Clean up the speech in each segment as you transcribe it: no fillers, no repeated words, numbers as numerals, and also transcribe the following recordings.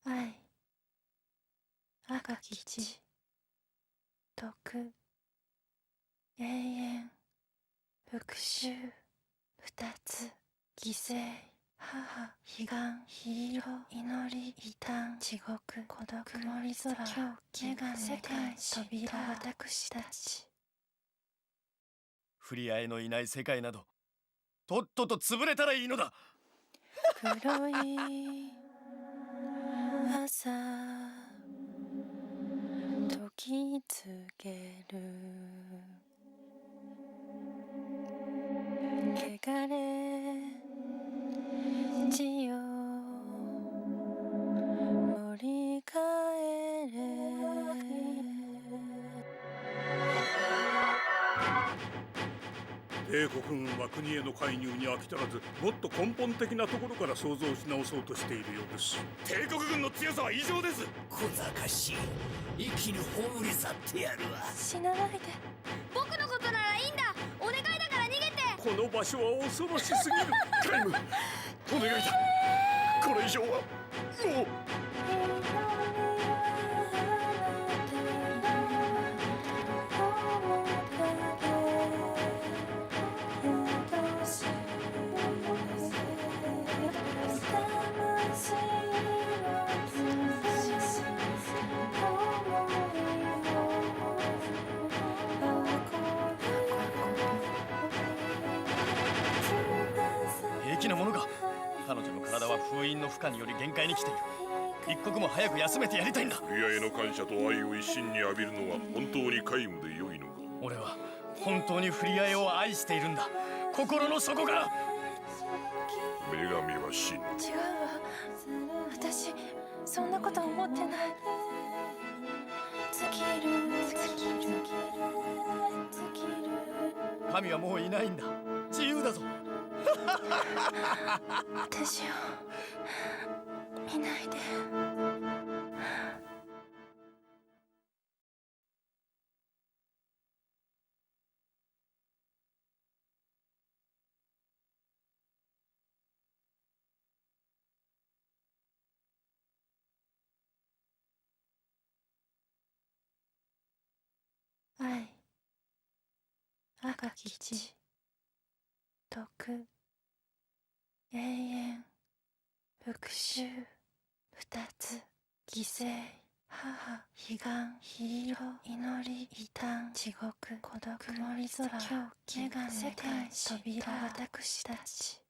愛、赤き血、毒、永遠、復讐、二つ、犠牲、母、悲願、ヒーロー、祈り、異端、地獄、孤独、曇り空、狂気、女神、世界、扉、私たち。振り合いのいない世界などとっとと潰れたらいいのだ。黒い朝、時つける汚れ地よ盛り返れ。帝国軍は国への介入に飽き足らず、もっと根本的なところから想像し直そうとしているようです。帝国軍の強さは異常です。小賢しい、一気に葬り去ってやるわ。死なないで。僕のことならいいんだ。お願いだから逃げて。この場所は恐ろしすぎる。タイム、お願いだ。これ以上はもう。平気なものか。彼女の体は封印の負荷により限界に来ている。一刻も早く休めてやりたいんだ。振り合いの感謝と愛を一身に浴びるのは本当に皆無で良いのか。俺は本当に振り合いを愛しているんだ、心の底から。女神は死ぬ。違うわ、私そんなこと思ってない。尽きる神はもういないんだ。自由だぞ。私を見ないで。愛、赤き血、毒、永遠、復讐、二つ、犠牲、母、悲願、ヒーロー、祈り、異端、地獄、孤独、曇り空、狂気、女神、世界、扉、私たち。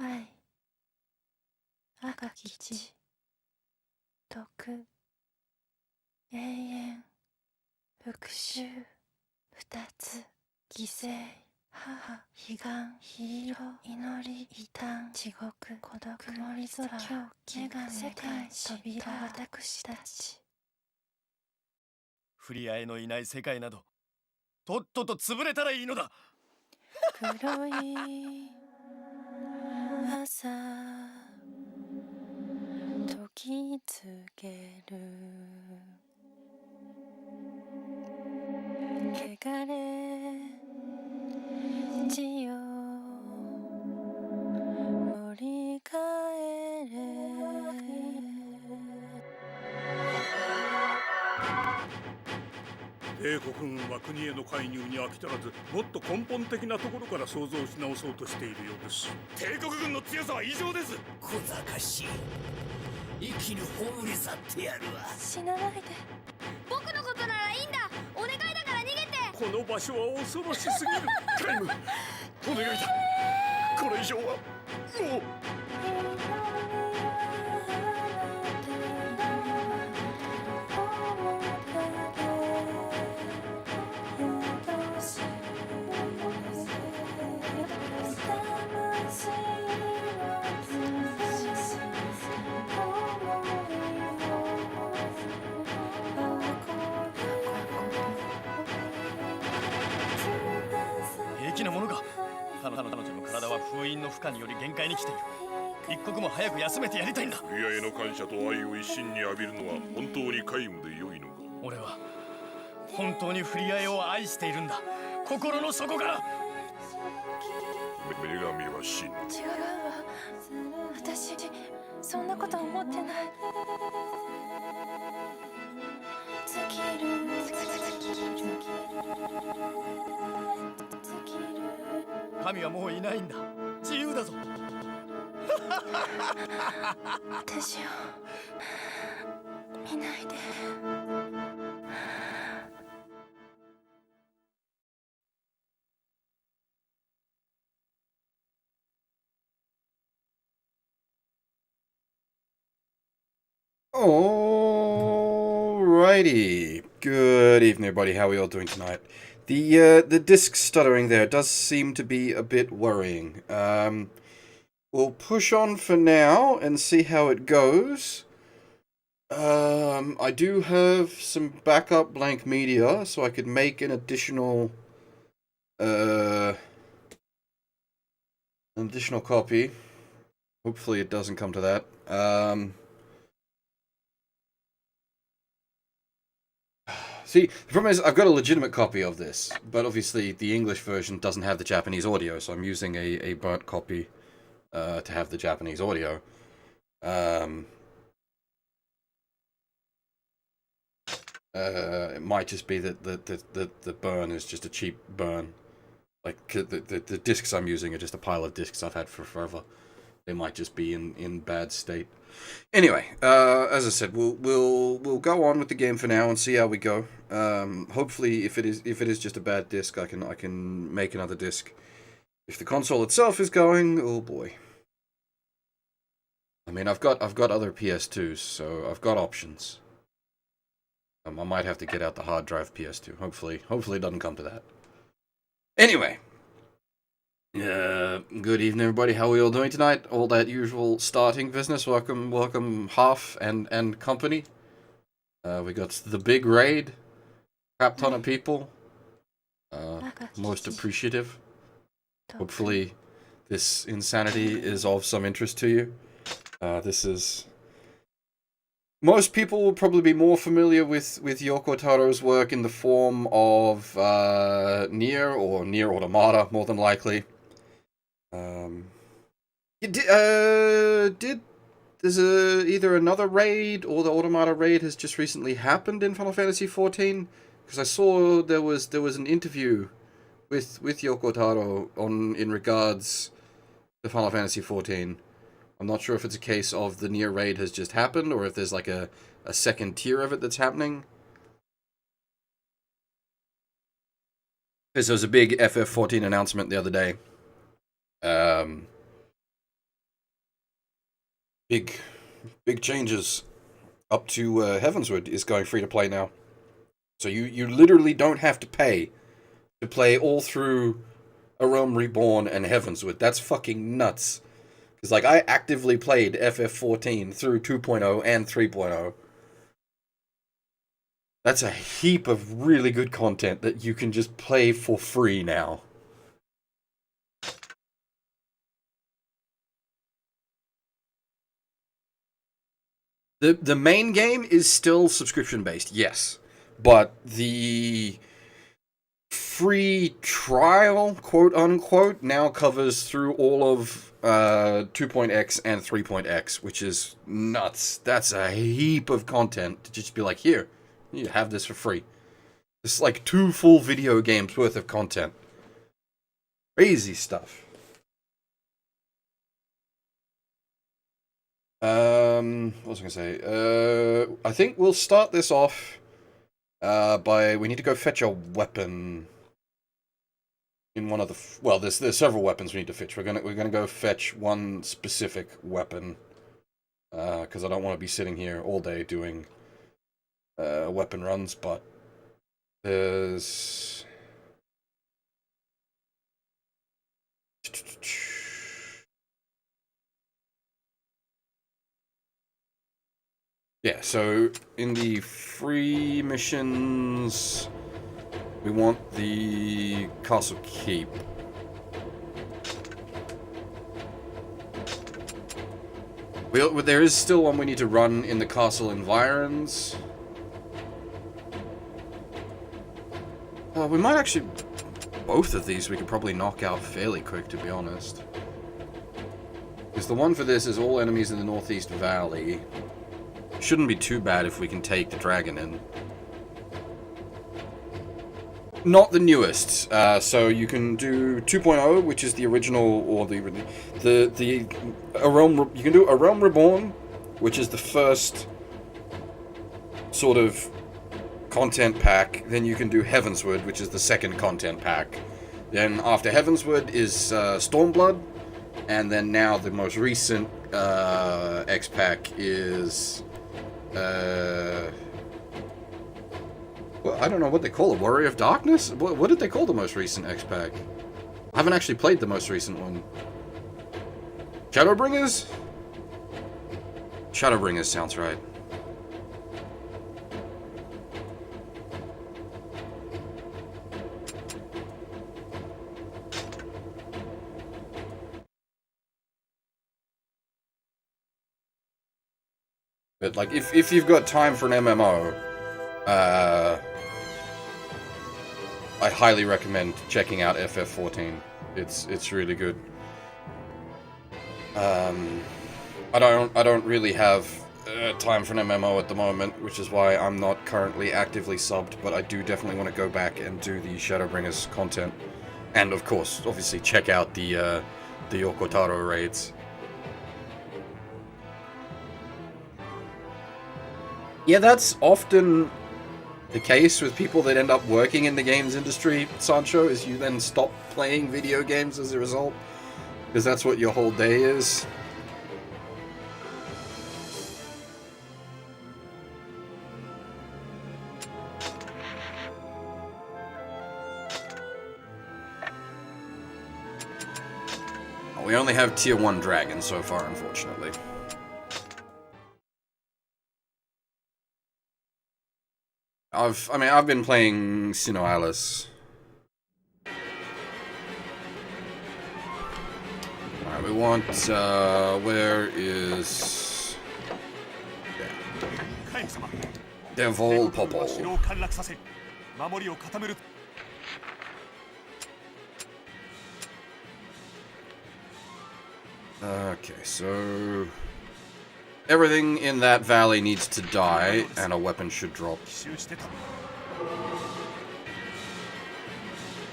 愛赤き血徳永遠復讐二つ犠牲母悲願ヒーロー祈り異端地獄孤独曇り空狂気が世界扉私たち振り合いのいない世界などとっとと潰れたらいいのだ。黒い朝時つける汚れ地よ盛り返れ帝国軍は国への介入に飽き足らず、もっと根本的なところから創造し直そうとしているようです。帝国軍の強さは異常です。小賢しい生きる葬り去ってやるわ。死なないで僕のことならいいんだ。お願いだから逃げて。この場所は恐ろしすぎる。タイムお願いだ。これ以上はもう。平気なものか。彼女の体は封印の負荷により限界に来ている。一刻も早く休めてやりたいんだ。振り合いの感謝と愛を一身に浴びるのは本当に皆無で良いのか。俺は本当に振り合いを愛しているんだ。心の底から。女神は死ぬ。違うわ私そんなこと思ってない尽きる神はもういないんだ。自由だぞ。私を見ないでAlrighty. Good evening, everybody. How are we all doing tonight? The disc stuttering there does seem to be a bit worrying. We'll push on for now and see how it goes. I do have some backup blank media, so I could make an additional copy. Hopefully it doesn't come to that. See, the problem is I've got a legitimate copy of this, but obviously the English version doesn't have the Japanese audio, so I'm using a burnt copy to have the Japanese audio. It might just be that the burn is just a cheap burn. Like, the discs I'm using are just a pile of discs I've had for forever. They might just be in bad state. Anyway, as I said, we'll go on with the game for now and see how we go. Hopefully, if it is just a bad disc, I can make another disc. If the console itself is going, oh boy. I mean, I've got other PS2s, so I've got options. I might have to get out the hard drive PS2. Hopefully it doesn't come to that. Anyway. Good evening, everybody. How are we all doing tonight? All that usual starting business. Welcome, Half and company. We got the big raid. Crap ton of people. Most appreciative. Hopefully, this insanity is of some interest to you. This is... Most people will probably be more familiar with Yoko Taro's work in the form of Nier or Nier Automata, more than likely. There's either another raid or the Automata raid has just recently happened in Final Fantasy XIV? Because I saw there was an interview with Yoko Taro in regards to Final Fantasy XIV. I'm not sure if it's a case of the Nier raid has just happened or if there's like a second tier of it that's happening. Because there was a big FF14 announcement the other day. Big changes. Up to Heavensward is going free to play now. So you literally don't have to pay to play all through A Realm Reborn and Heavensward. That's fucking nuts. Because, like, I actively played FF14 through 2.0 and 3.0. That's a heap of really good content that you can just play for free now. The main game is still subscription-based, yes. But the free trial, quote-unquote, now covers through all of 2.x and 3.x, which is nuts. That's a heap of content to just be like, here, you have this for free. It's like 2 full video games worth of content. Crazy stuff. What was I gonna say? I think we'll start this off by we need to go fetch a weapon in one of the well. There's several weapons we need to fetch. We're gonna go fetch one specific weapon because I don't want to be sitting here all day doing weapon runs. But there's yeah, so in the free missions, we want the Castle Keep. There is still one we need to run in the castle environs. We might actually... Both of these we could probably knock out fairly quick, to be honest. Because the one for this is all enemies in the Northeast Valley. Shouldn't be too bad if we can take the dragon in. Not the newest. So you can do 2.0, which is the original, or the A Realm. You can do A Realm Reborn, which is the first sort of content pack. Then you can do Heavensward, which is the second content pack. Then after Heavensward is Stormblood, and then now the most recent X pack is. Well, I don't know what they call it. Warrior of Darkness? What did they call the most recent X-Pack? I haven't actually played the most recent one. Shadowbringers? Shadowbringers sounds right. But, like, if you've got time for an MMO, I highly recommend checking out FF14. It's really good. I don't really have time for an MMO at the moment, which is why I'm not currently actively subbed, but I do definitely want to go back and do the Shadowbringers content. And, of course, obviously check out the Yokotaro raids. Yeah, that's often the case with people that end up working in the games industry, Sancho, is you then stop playing video games as a result, because that's what your whole day is. We only have tier 1 dragons so far, unfortunately. I've been playing Sino Alice. Alright, we want, where is... Yeah. Devil Popo. Okay, so... Everything in that valley needs to die, and a weapon should drop.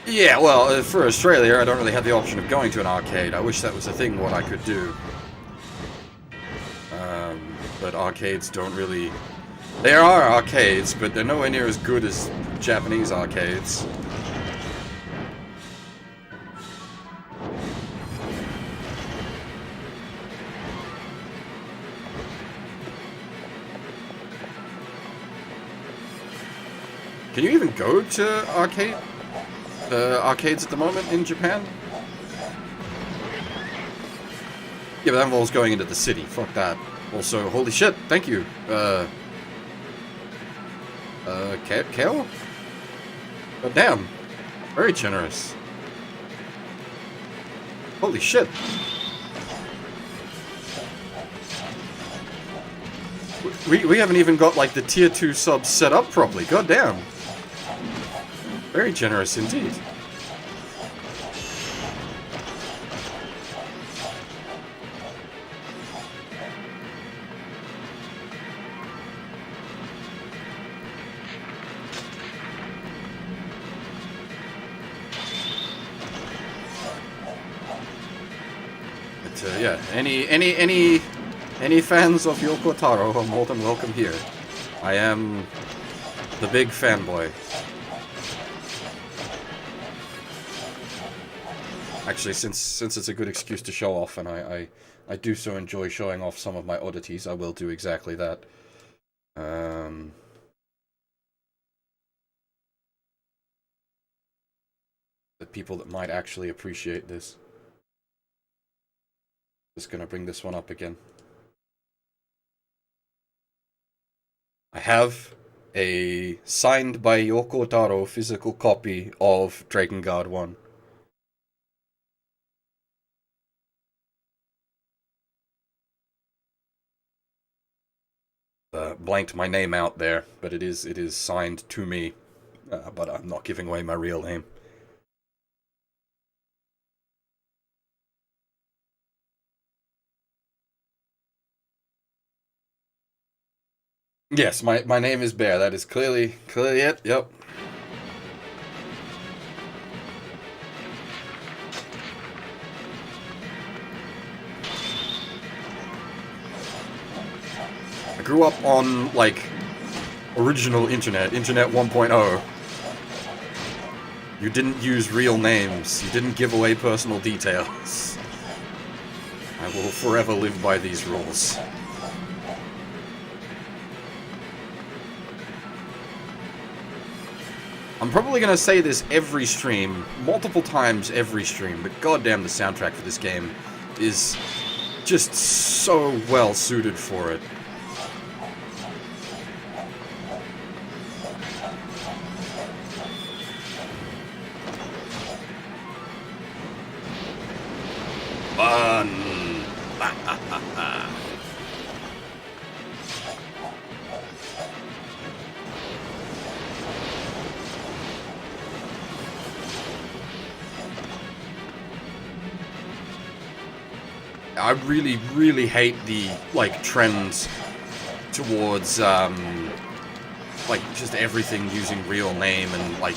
Yeah, well, for Australia, I don't really have the option of going to an arcade. I wish that was a thing what I could do. But arcades don't really... There are arcades, but they're nowhere near as good as Japanese arcades. Can you even go to arcades at the moment in Japan? Yeah, but that involves going into the city. Fuck that. Also, holy shit, thank you. Kale? Oh, damn. Very generous. Holy shit. We haven't even got, like, the tier 2 subs set up properly. God damn. Very generous indeed. But, yeah, any fans of Yoko Taro are more than welcome here. I am the big fanboy. Actually, since it's a good excuse to show off, and I do so enjoy showing off some of my oddities, I will do exactly that. The people that might actually appreciate this. Just gonna bring this one up again. I have a signed by Yoko Taro physical copy of Drakengard 1. Blanked my name out there, but it is signed to me. But I'm not giving away my real name. Yes, my name is Bear. That is clearly it. Yep. I grew up on, like, original internet 1.0. You didn't use real names. You didn't give away personal details. I will forever live by these rules. I'm probably gonna say this every stream, multiple times every stream, but goddamn the soundtrack for this game is just so well suited for it. Fun! I really, really hate the, like, trends towards, like, just everything using real name and, like,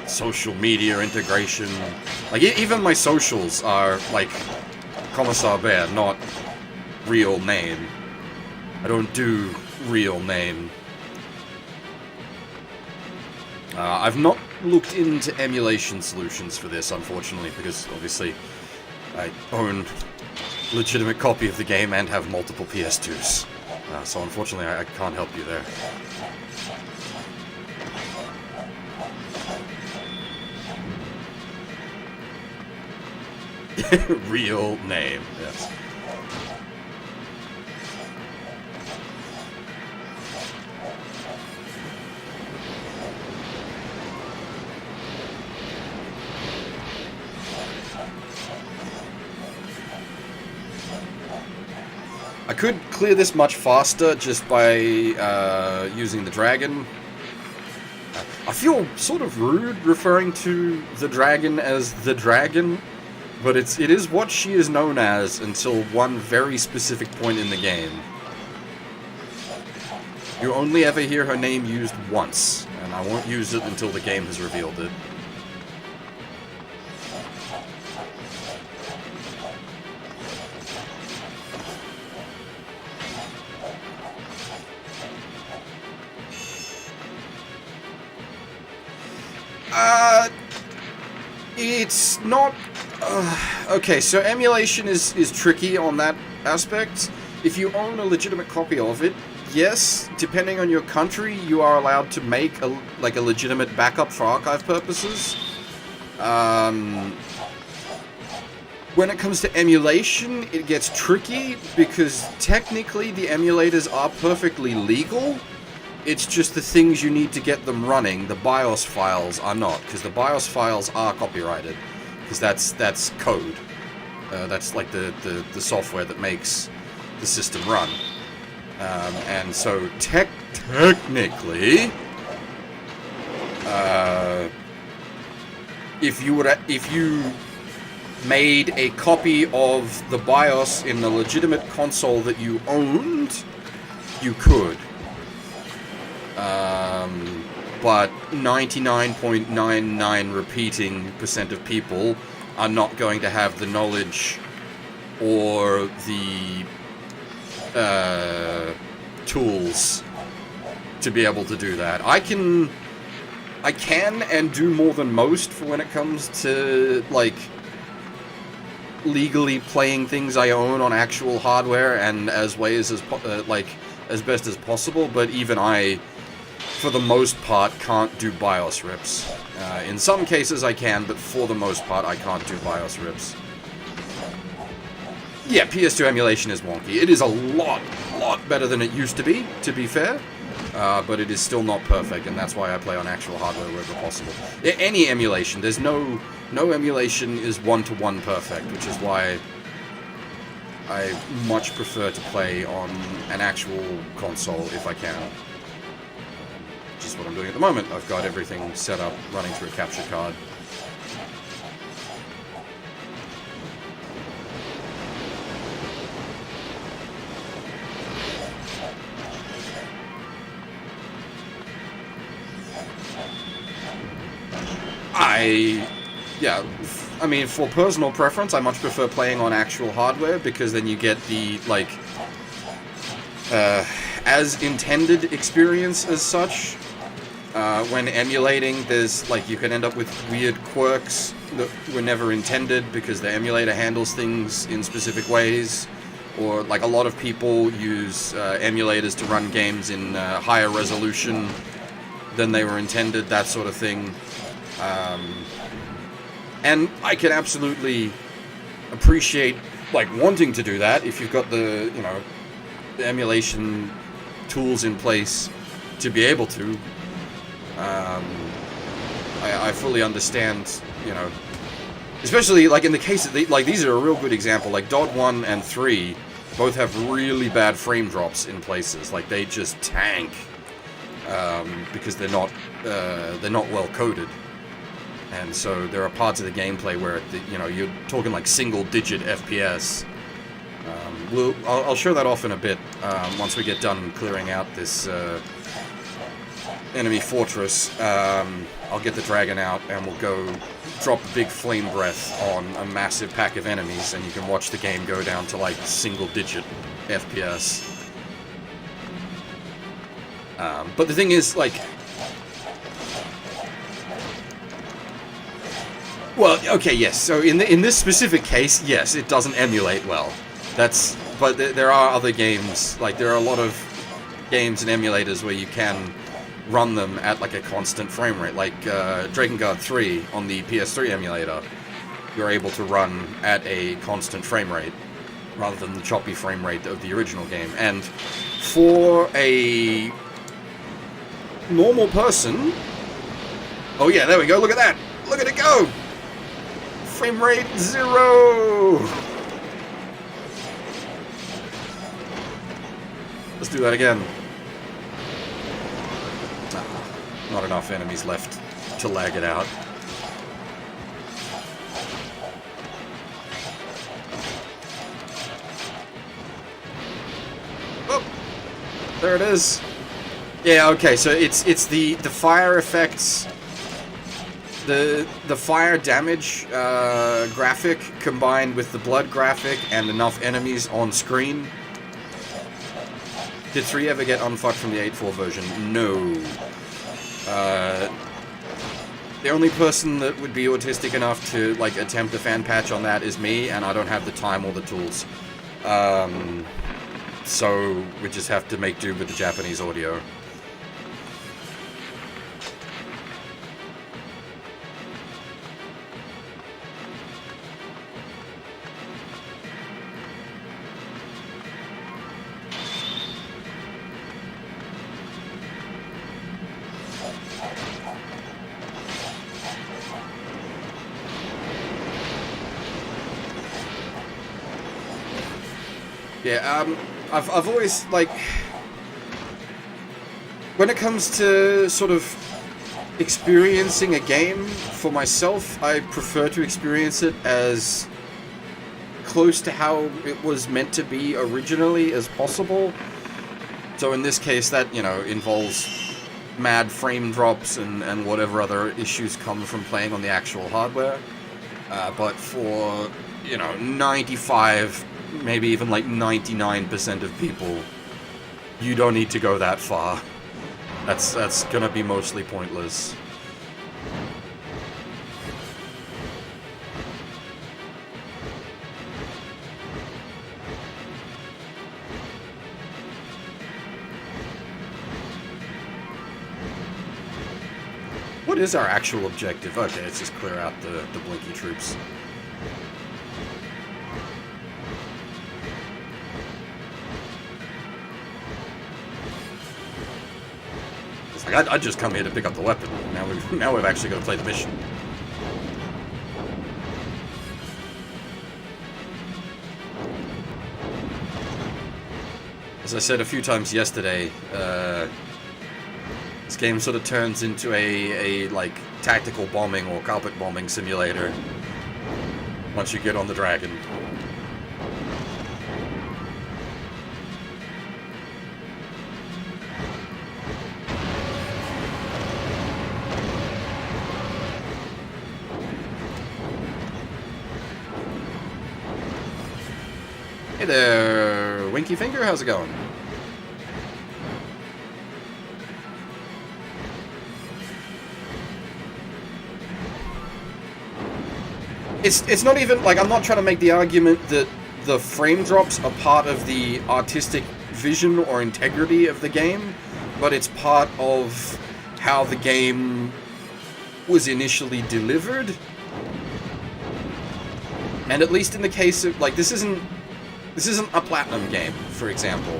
social media integration. Like, even my socials are, like, Commissar Bear, not real name. I don't do real name. I've not looked into emulation solutions for this, unfortunately, because, obviously, I own legitimate copy of the game and have multiple PS2s. So unfortunately I can't help you there. Real name, yes. I could clear this much faster just by using the dragon. I feel sort of rude referring to the dragon as the dragon, but it is what she is known as until one very specific point in the game. You only ever hear her name used once, and I won't use it until the game has revealed it. It's not... okay, so emulation is tricky on that aspect. If you own a legitimate copy of it, yes, depending on your country, you are allowed to make a legitimate backup for archive purposes. When it comes to emulation, it gets tricky because technically the emulators are perfectly legal. It's just the things you need to get them running. The BIOS files are not, because the BIOS files are copyrighted, because that's code. That's like the software that makes the system run. And so technically, if you made a copy of the BIOS in a legitimate console that you owned, you could. But 99.99 repeating % of people are not going to have the knowledge or the tools to be able to do that. I can and do more than most for when it comes to, like, legally playing things I own on actual hardware and as best as possible, but even I, for the most part, can't do BIOS rips. In some cases I can, but for the most part I can't do BIOS rips. Yeah, PS2 emulation is wonky. It is a lot better than it used to be fair. But it is still not perfect, and that's why I play on actual hardware wherever possible. Any emulation, there's no emulation is one-to-one perfect, which is why I much prefer to play on an actual console if I can. Which is what I'm doing at the moment. I've got everything set up, running through a capture card. I mean, for personal preference, I much prefer playing on actual hardware, because then you get the, like, as intended experience as such. When emulating, there's, like, you can end up with weird quirks that were never intended because the emulator handles things in specific ways. Or, like, a lot of people use emulators to run games in higher resolution than they were intended, that sort of thing. And I can absolutely appreciate, like, wanting to do that if you've got the, you know, the emulation tools in place to be able to. I fully understand, you know, especially, like, in the case of, these are a real good example. Like, Dot 1 and 3 both have really bad frame drops in places. Like, they just tank, because they're not well coded. And so there are parts of the gameplay where, you know, you're talking like single-digit FPS. I'll show that off in a bit, once we get done clearing out this enemy fortress. I'll get the dragon out and we'll go drop a big flame breath on a massive pack of enemies, and you can watch the game go down to like single-digit FPS. But the thing is, like... Well, okay, yes. So in this specific case, yes, it doesn't emulate well. But there are other games, like there are a lot of games and emulators where you can run them at like a constant frame rate, like Drakengard 3 on the PS3 emulator. You're able to run at a constant frame rate rather than the choppy frame rate of the original game. And for a normal person, oh yeah, there we go. Look at that. Look at it go. Frame rate 0! Let's do that again. Not enough enemies left to lag it out. Oh! There it is. Yeah, okay, so it's the fire effects... The fire damage graphic combined with the blood graphic and enough enemies on screen. Did 3 ever get unfucked from the 8.4 version? No. The only person that would be autistic enough to like attempt a fan patch on that is me, and I don't have the time or the tools. so we just have to make do with the Japanese audio. Yeah, I've always, like, when it comes to sort of experiencing a game for myself, I prefer to experience it as close to how it was meant to be originally as possible. So in this case, that, you know, involves mad frame drops and whatever other issues come from playing on the actual hardware. But for, you know, 95, maybe even like 99% of people, you don't need to go that far. That's gonna be mostly pointless. What is our actual objective? Okay, let's just clear out the Blinky troops. It's like, I'd just come here to pick up the weapon. Now we've actually got to play the mission. As I said a few times yesterday, this game sort of turns into a like tactical bombing or carpet bombing simulator once you get on the dragon. Hey there, Winky Finger, how's it going? It's not even, like, I'm not trying to make the argument that the frame drops are part of the artistic vision or integrity of the game, but it's part of how the game was initially delivered. And at least in the case of, like, this isn't a Platinum game, for example.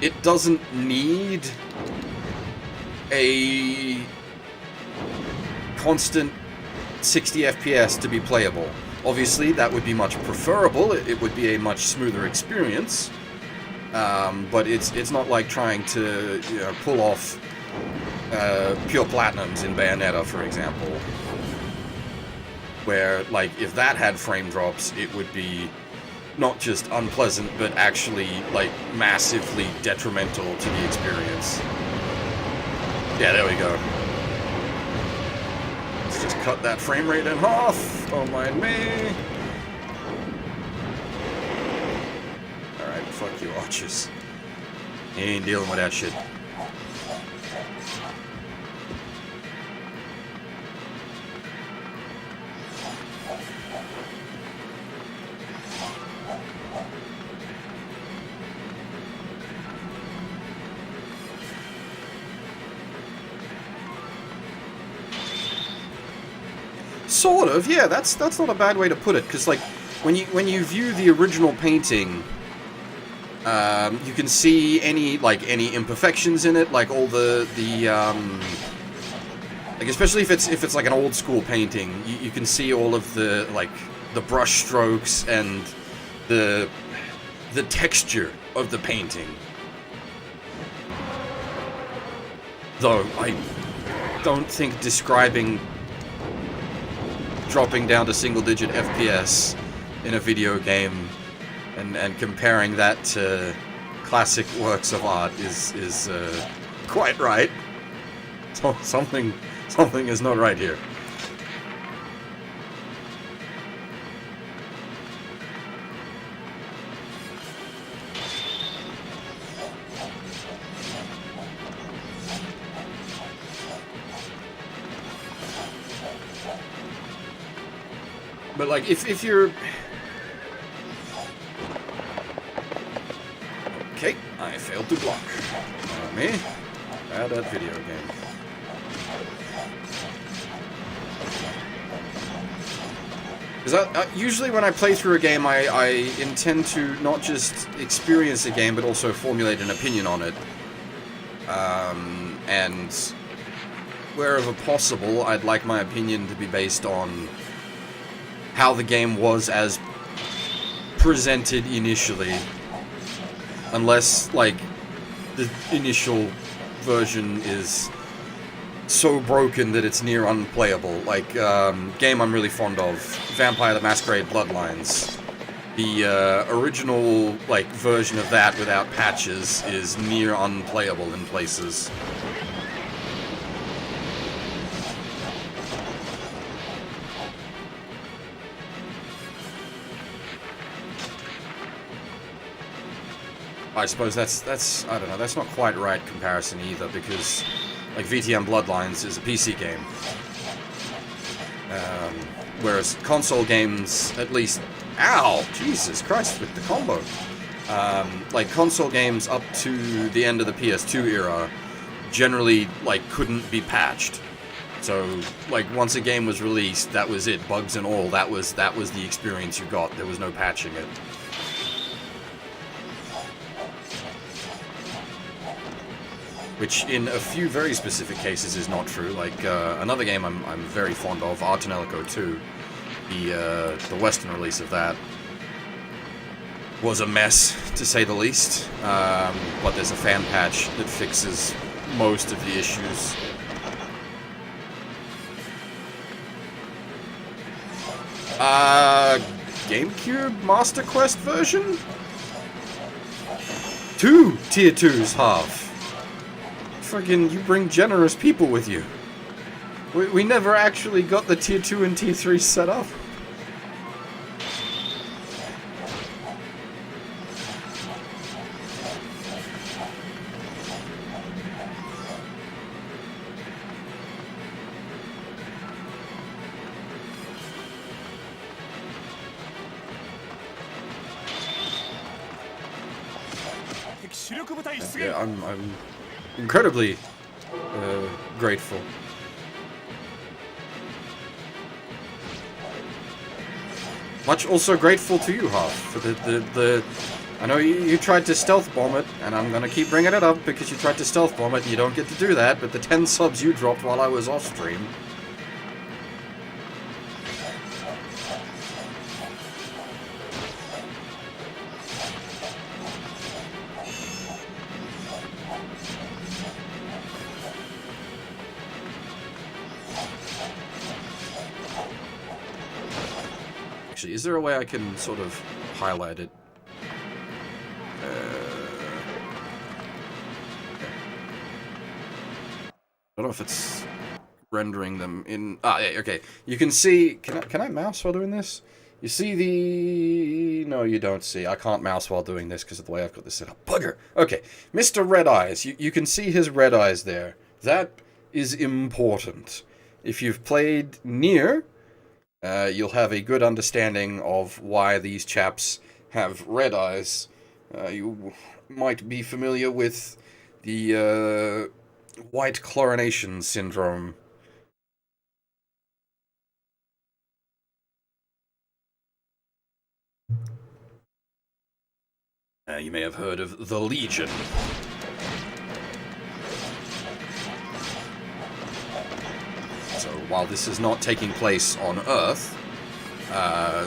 It doesn't need a constant 60 FPS to be playable. Obviously, that would be much preferable. It would be a much smoother experience. But it's not like trying to, you know, pull off pure Platinums in Bayonetta, for example. Where, like, if that had frame drops, it would be not just unpleasant, but actually, like, massively detrimental to the experience. Yeah, there we go. Let's just cut that frame rate in half. Don't mind me. Alright, fuck you, archers. You ain't dealing with that shit. Sort of, yeah. That's not a bad way to put it. Because, like, when you view the original painting, you can see any imperfections in it, like all the like, especially if it's like an old school painting, you can see all of the, like, the brush strokes and the texture of the painting. Though I don't think describing dropping down to single-digit FPS in a video game and comparing that to classic works of art is quite right. So something is not right here. But, like, if you're... Failed to block. Me? Bad at video game. Because usually when I play through a game, I intend to not just experience a game, but also formulate an opinion on it. And wherever possible, I'd like my opinion to be based on how the game was as presented initially. Unless, like, the initial version is so broken that it's near unplayable. Like, game I'm really fond of, Vampire the Masquerade Bloodlines. The original, like, version of that without patches is near unplayable in places. I suppose that's I don't know, that's not quite right comparison either, because like VTM Bloodlines is a PC game. Whereas console games, at least... Ow! Jesus Christ, with the combo. Like, console games up to the end of the PS2 era generally, like, couldn't be patched. So, like, once a game was released, that was it. Bugs and all, that was the experience you got. There was no patching it. Which, in a few very specific cases, is not true. Like, another game I'm very fond of, Artanelico 2, the Western release of that, was a mess, to say the least. But there's a fan patch that fixes most of the issues. GameCube Master Quest version? 2 Tier 2s half. Friggin', you bring generous people with you. We never actually got the Tier 2 and Tier 3 set up. Yeah, I'm incredibly grateful. Much also grateful to you, Half, for the I know you tried to stealth bomb it, and I'm gonna keep bringing it up because you tried to stealth bomb it and you don't get to do that, but the 10 subs you dropped while I was off stream. Actually, is there a way I can sort of highlight it? I don't know if it's rendering them in... Ah, yeah, okay. You can see... Can I mouse while doing this? You see the... No, you don't see. I can't mouse while doing this because of the way I've got this set up. Bugger! Okay, Mr. Red Eyes. You can see his red eyes there. That is important. If you've played Nier... you'll have a good understanding of why these chaps have red eyes. You might be familiar with the white chlorination syndrome. You may have heard of the Legion. So while this is not taking place on Earth,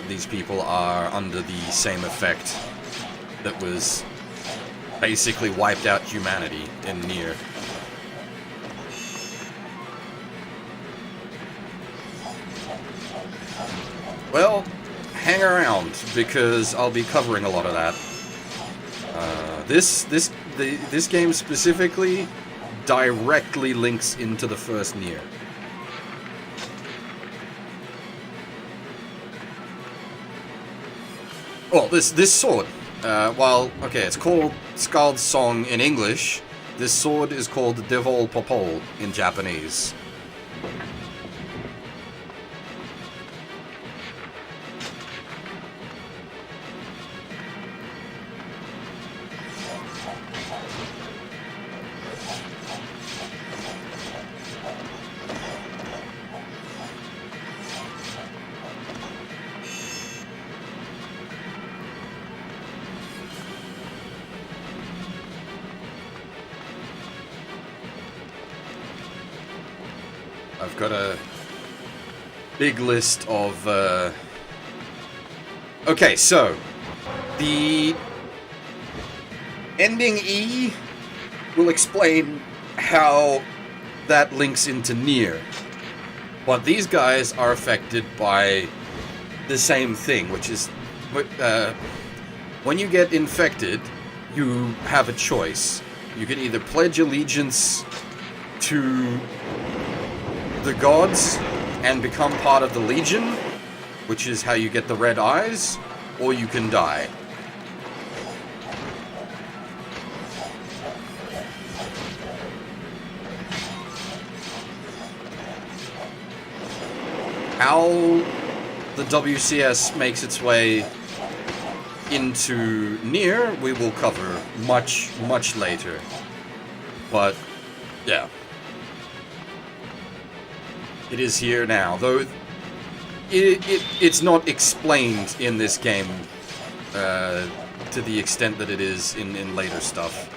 these people are under the same effect that was basically wiped out humanity in Nier. Well, hang around, because I'll be covering a lot of that. This game specifically directly links into the first Nier. Well, this sword, while, okay, it's called Skald's Song in English, this sword is called Devol Popol in Japanese. I've got a big list of... Okay, so... The... Ending E will explain how that links into Nier. But these guys are affected by the same thing, which is... when you get infected, you have a choice. You can either pledge allegiance to the gods and become part of the Legion, which is how you get the red eyes, or you can die. How the WCS makes its way into Nier, we will cover much, much later. But, yeah. It is here now, though it's not explained in this game to the extent that it is in later stuff.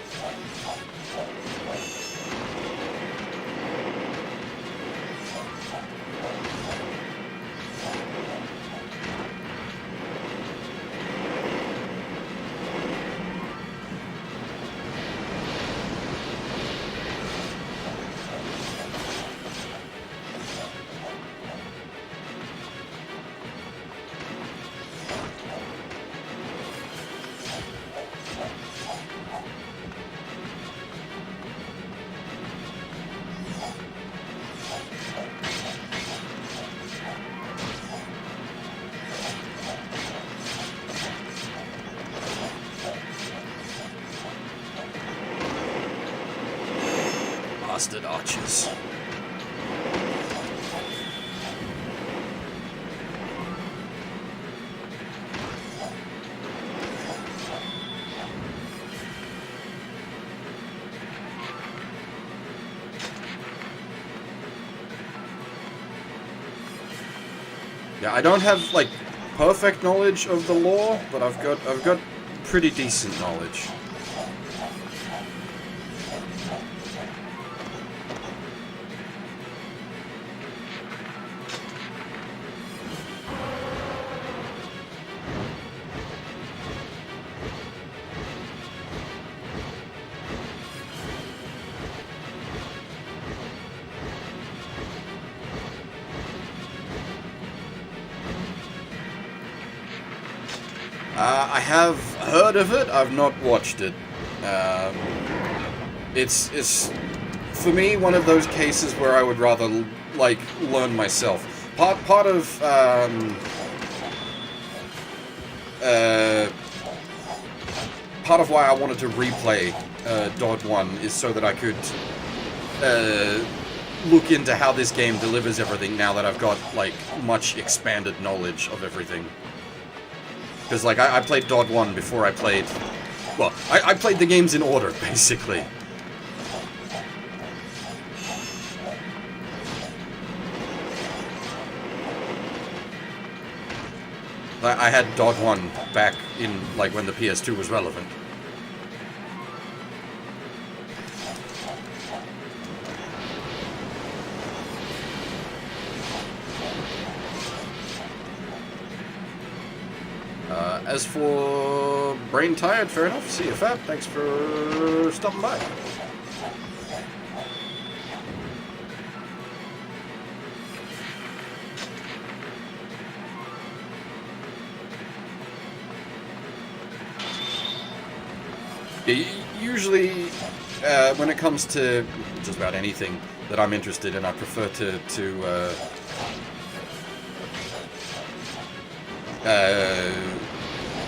Bastard archers. Yeah, I don't have like perfect knowledge of the lore, but I've got pretty decent knowledge. I have heard of it. I've not watched it. It's for me one of those cases where I would rather like learn myself. Part of why I wanted to replay Dod 1 is so that I could look into how this game delivers everything now that I've got like much expanded knowledge of everything. Because, like, I played Dod 1 before I played... Well, I played the games in order, basically. I had Dod 1 back in, like, when the PS2 was relevant. As for Brain Tired, fair enough. See you, Fab. Thanks for stopping by. Usually, when it comes to just about anything that I'm interested in, I prefer to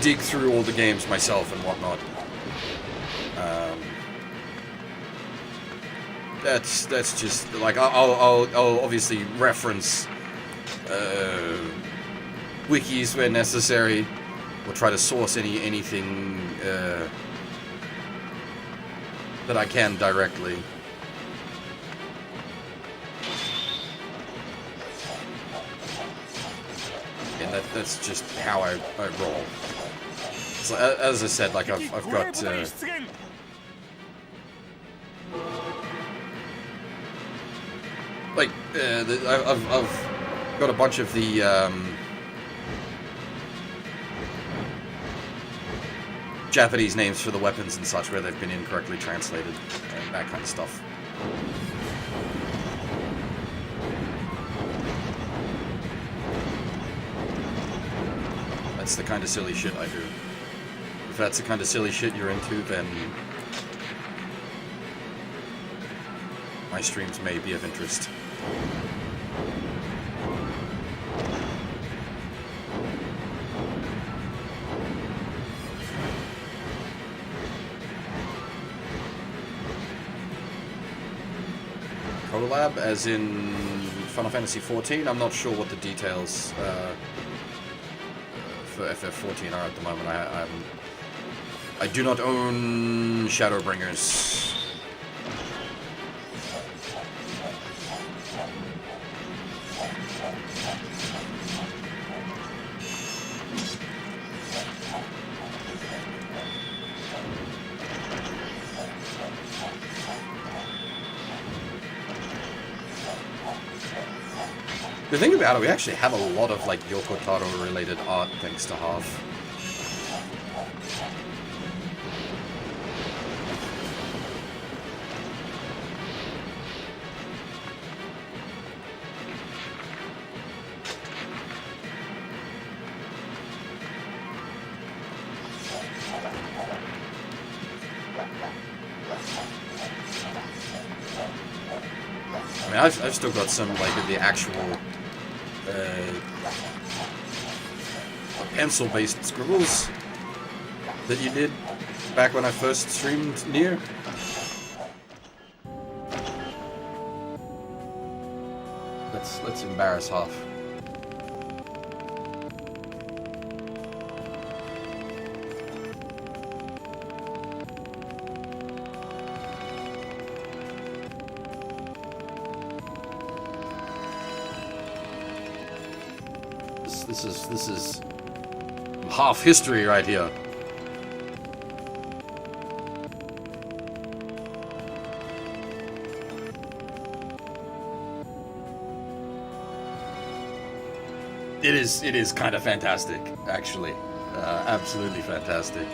dig through all the games myself and whatnot. That's just like I'll obviously reference wikis where necessary, or try to source anything that I can directly. And that's just how I roll. So, as I said, like I've got like, I've got a bunch of the, Japanese names for the weapons and such where they've been incorrectly translated and that kind of stuff. That's the kind of silly shit I do. If that's the kind of silly shit you're into, then my streams may be of interest. Collab, as in Final Fantasy XIV. I'm not sure what the details for FF14 are at the moment. I do not own Shadowbringers. The thing about it, we actually have a lot of like Yoko Taro related art thanks to Half. I mean, I've still got some like of the actual pencil-based scribbles that you did back when I first streamed Nier. Let's embarrass Half. This is Half history right here. It is kind of fantastic, actually. Absolutely fantastic.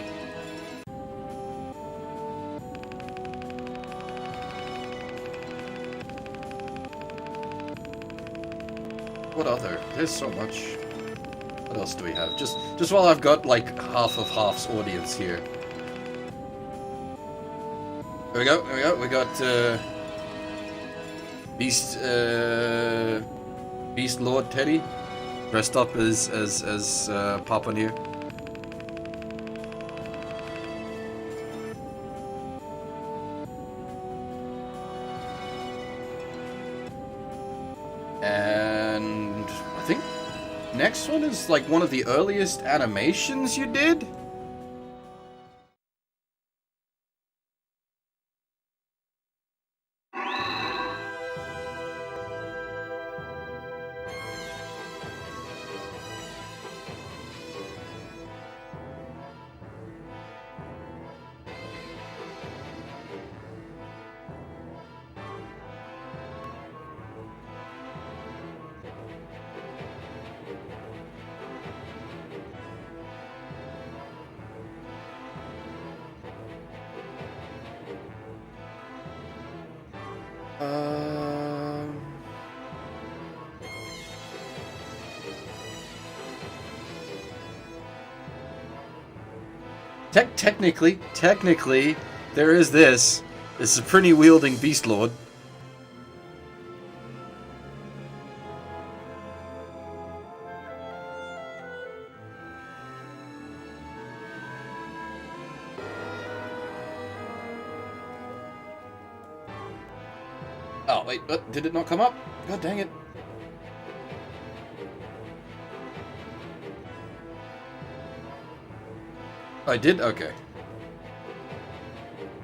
What other? There's so much. What else do we have? Just while I've got like half of Half's audience here. There we go. There we go. We got Beast Lord Teddy dressed up as Papa Nier. And I think next one is like one of the earliest animations you did? Technically, there is this. It's a pretty wielding Beast Lord. Oh, wait, did it not come up? God dang it. I did? Okay.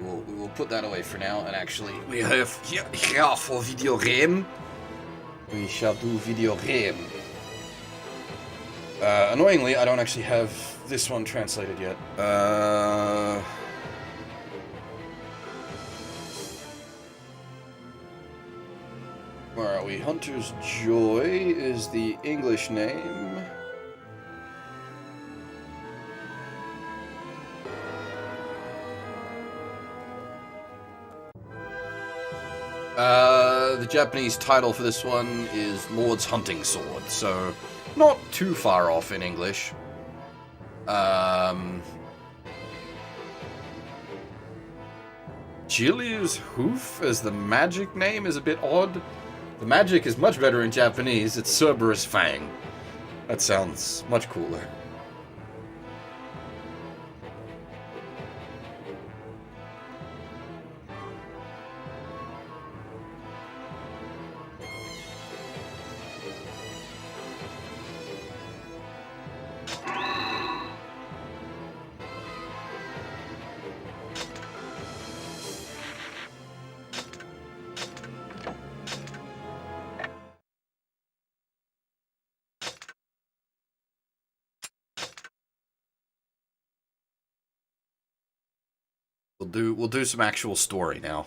We will put that away for now, and actually, we have here for video game. We shall do video game. Annoyingly, I don't actually have this one translated yet. Where are we? Hunter's Joy is the English name. The Japanese title for this one is Lord's Hunting Sword, so not too far off in English. Jiliu's Hoof as the magic name is a bit odd. The magic is much better in Japanese. It's Cerberus Fang. That sounds much cooler. We'll do some actual story now.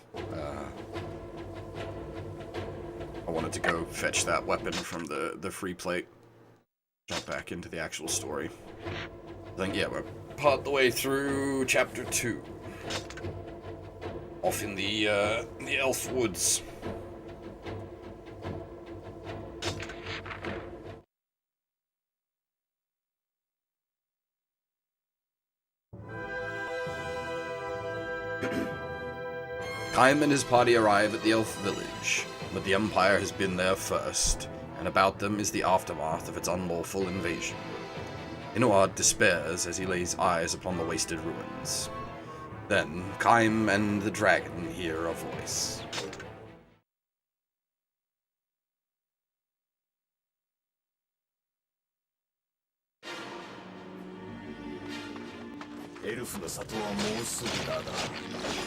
I wanted to go fetch that weapon from the free plate. Jump back into the actual story. I think, yeah, we're part the way through chapter 2. Off in the elf woods. Kaim and his party arrive at the elf village, but the Empire has been there first, and about them is the aftermath of its unlawful invasion. Inuad despairs as he lays eyes upon the wasted ruins. Then, Kaim and the dragon hear a voice. Elfの里はもうすぐだが、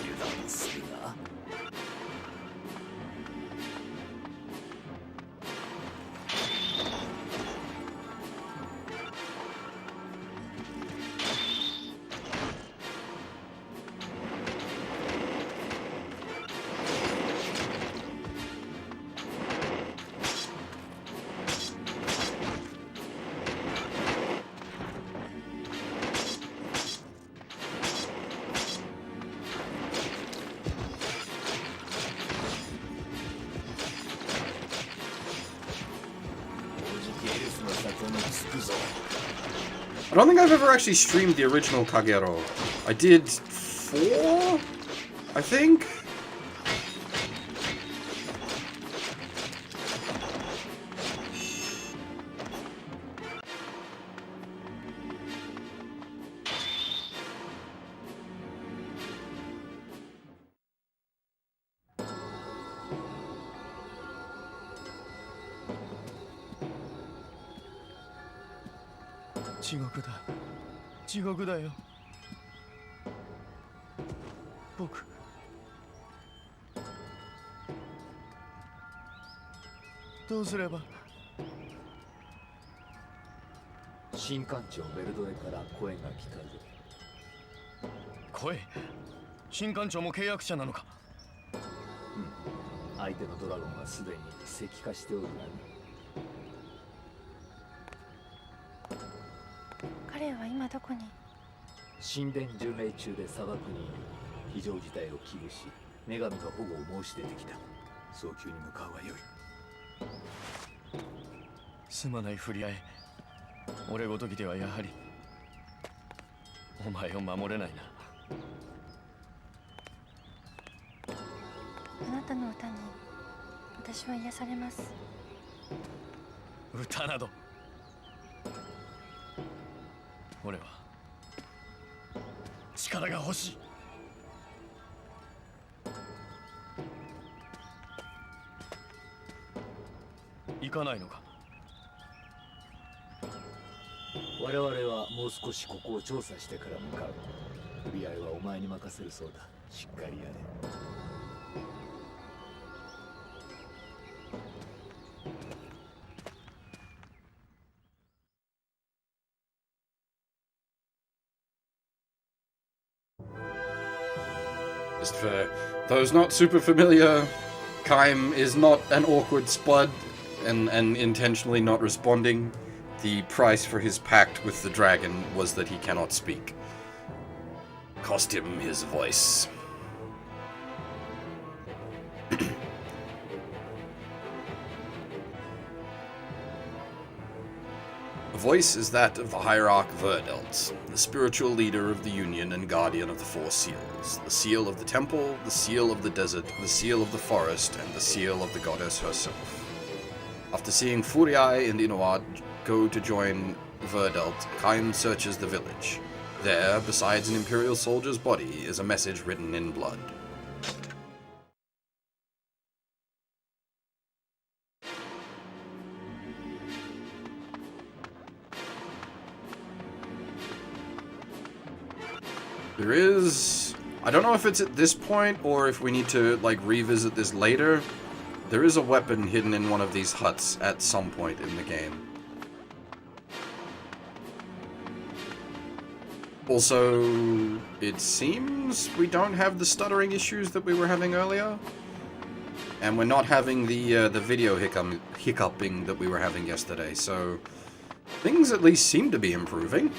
油断するな。I don't think I've ever actually streamed the original Kagero. I did 4, I think?地獄だよ。僕どうすれば。新艦長ベルドレから声が来たぞ。声？新艦長も契約者なのか？うん。相手のドラゴンはすでに石化しておるがね。彼は今どこに？神殿巡礼中で砂漠にいる。非常事態を危惧し、女神の保護を申し出てきた。早急に向かうがよい。すまないふりあえ。俺ごときではやはりお前を守れないな。あなたの歌に私は癒されます。歌など。俺は力が欲しい。行かないのか？我々はもう少しここを調査してから向かう。取り合いはお前に任せるそうだ。しっかりやれ。Just for those not super familiar Kaim is not an awkward spud and intentionally not responding. The price for his pact with the dragon was that he cannot speak. Cost him his voice. The voice is that of the hierarch Verdelt, the spiritual leader of the Union and guardian of the Four Seals, the seal of the temple, the seal of the desert, the seal of the forest, and the seal of the goddess herself. After seeing Furiai and Inuad go to join Verdelt, Kaim searches the village. There, besides an Imperial soldier's body, is a message written in blood. There is... I don't know if it's at this point or if we need to, like, revisit this later. There is a weapon hidden in one of these huts at some point in the game. Also, it seems we don't have the stuttering issues that we were having earlier. And we're not having the video hiccuping that we were having yesterday, so... things at least seem to be improving.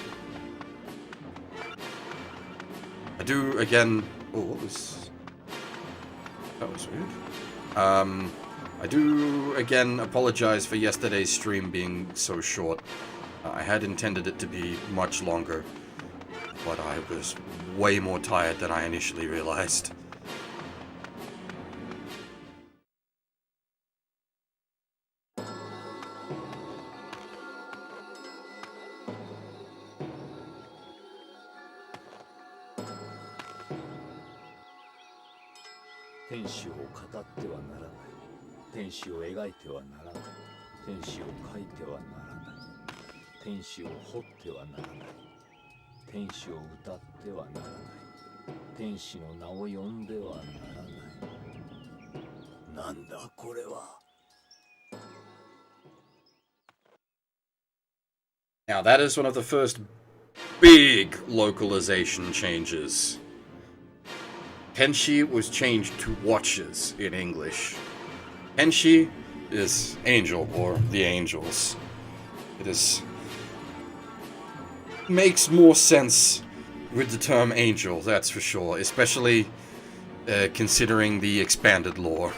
I do, again... oh, what was... that was weird. I do, again, apologize for yesterday's stream being so short. I had intended it to be much longer, but I was way more tired than I initially realized. Now that is one of the first big localization changes. Tenshi was changed to watches in English. Tenshi is angel, or the angels. It is... makes more sense with the term angel, that's for sure, especially considering the expanded lore.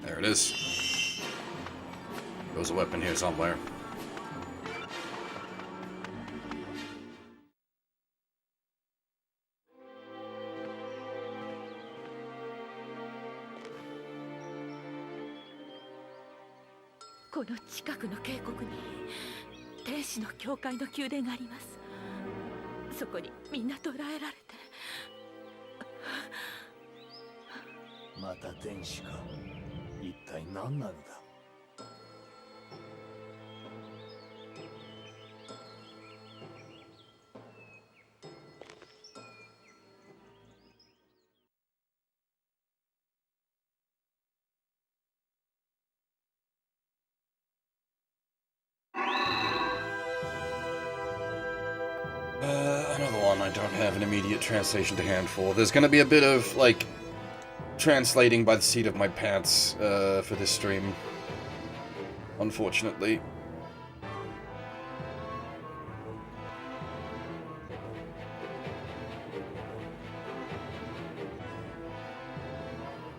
There it is. There's a weapon here somewhere.この近くの渓谷に天使の教会の宮殿があります。そこにみんな捕らえられて。また天使か。一体何なのだ。Another one I don't have an immediate translation to hand for. There's gonna be a bit of, like, translating by the seat of my pants, for this stream. Unfortunately.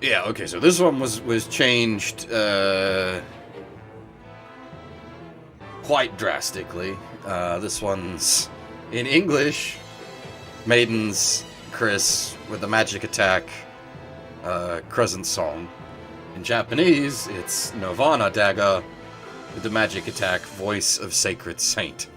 Yeah, okay, so this one was changed, quite drastically. This one's in English, Maiden's Chris with the magic attack, Crescent Song. In Japanese, it's Nirvana Dagger with the magic attack, Voice of Sacred Saint.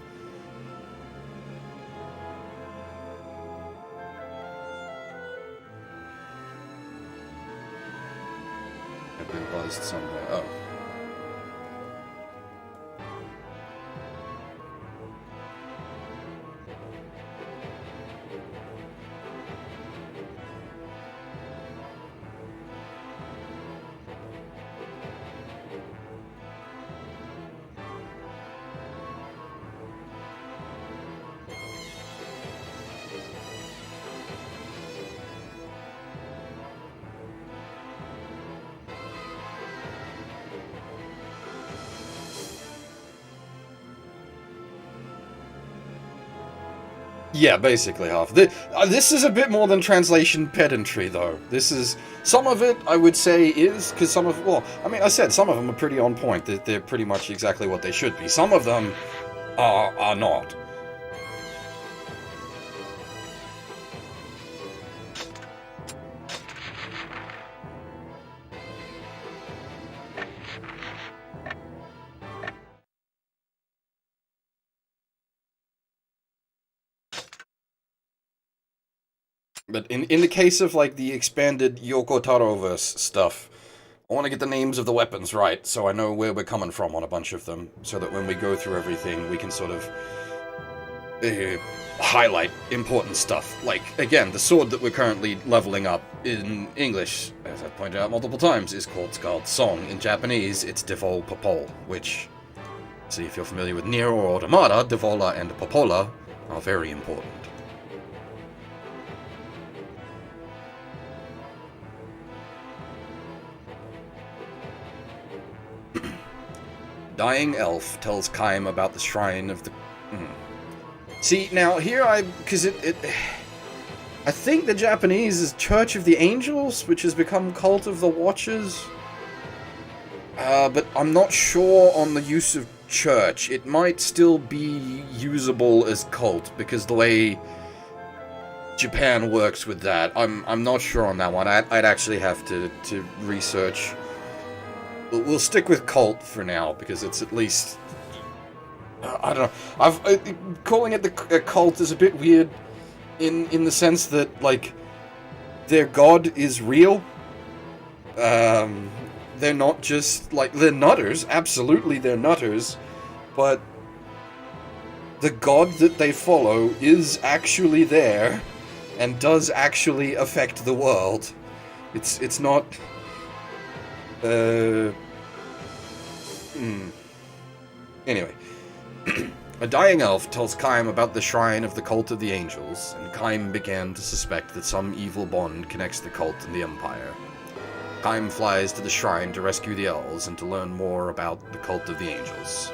I've been buzzed somewhere. Oh. Yeah, basically half. This is a bit more than translation pedantry, though. This is... Some of it, I would say, is, because some of... Well, I mean, I said some of them are pretty on point. They're pretty much exactly what they should be. Some of them are not. But in the case of, like, the expanded Yoko Taro-verse stuff, I want to get the names of the weapons right, so I know where we're coming from on a bunch of them, so that when we go through everything, we can sort of highlight important stuff. Like, again, the sword that we're currently leveling up in English, as I've pointed out multiple times, is called Song. In Japanese, it's Devol Popol, which, see if you're familiar with Nier or Automata, Devola and Popola are very important. Dying elf tells Kaim about the shrine of the... See, now, here because I think the Japanese is Church of the Angels, which has become Cult of the Watchers. But I'm not sure on the use of church. It might still be usable as cult, because the way Japan works with that, I'm not sure on that one. I'd actually have to research. We'll stick with cult for now, because it's at least... I don't know. Calling it a cult is a bit weird in the sense that, like, their god is real. They're not just, like, they're nutters. Absolutely, they're nutters. But the god that they follow is actually there and does actually affect the world. It's not... Anyway. A dying elf tells Kaim about the shrine of the Cult of the Angels, and Kaim began to suspect that some evil bond connects the cult and the Empire. Kaim flies to the shrine to rescue the elves and to learn more about the Cult of the Angels.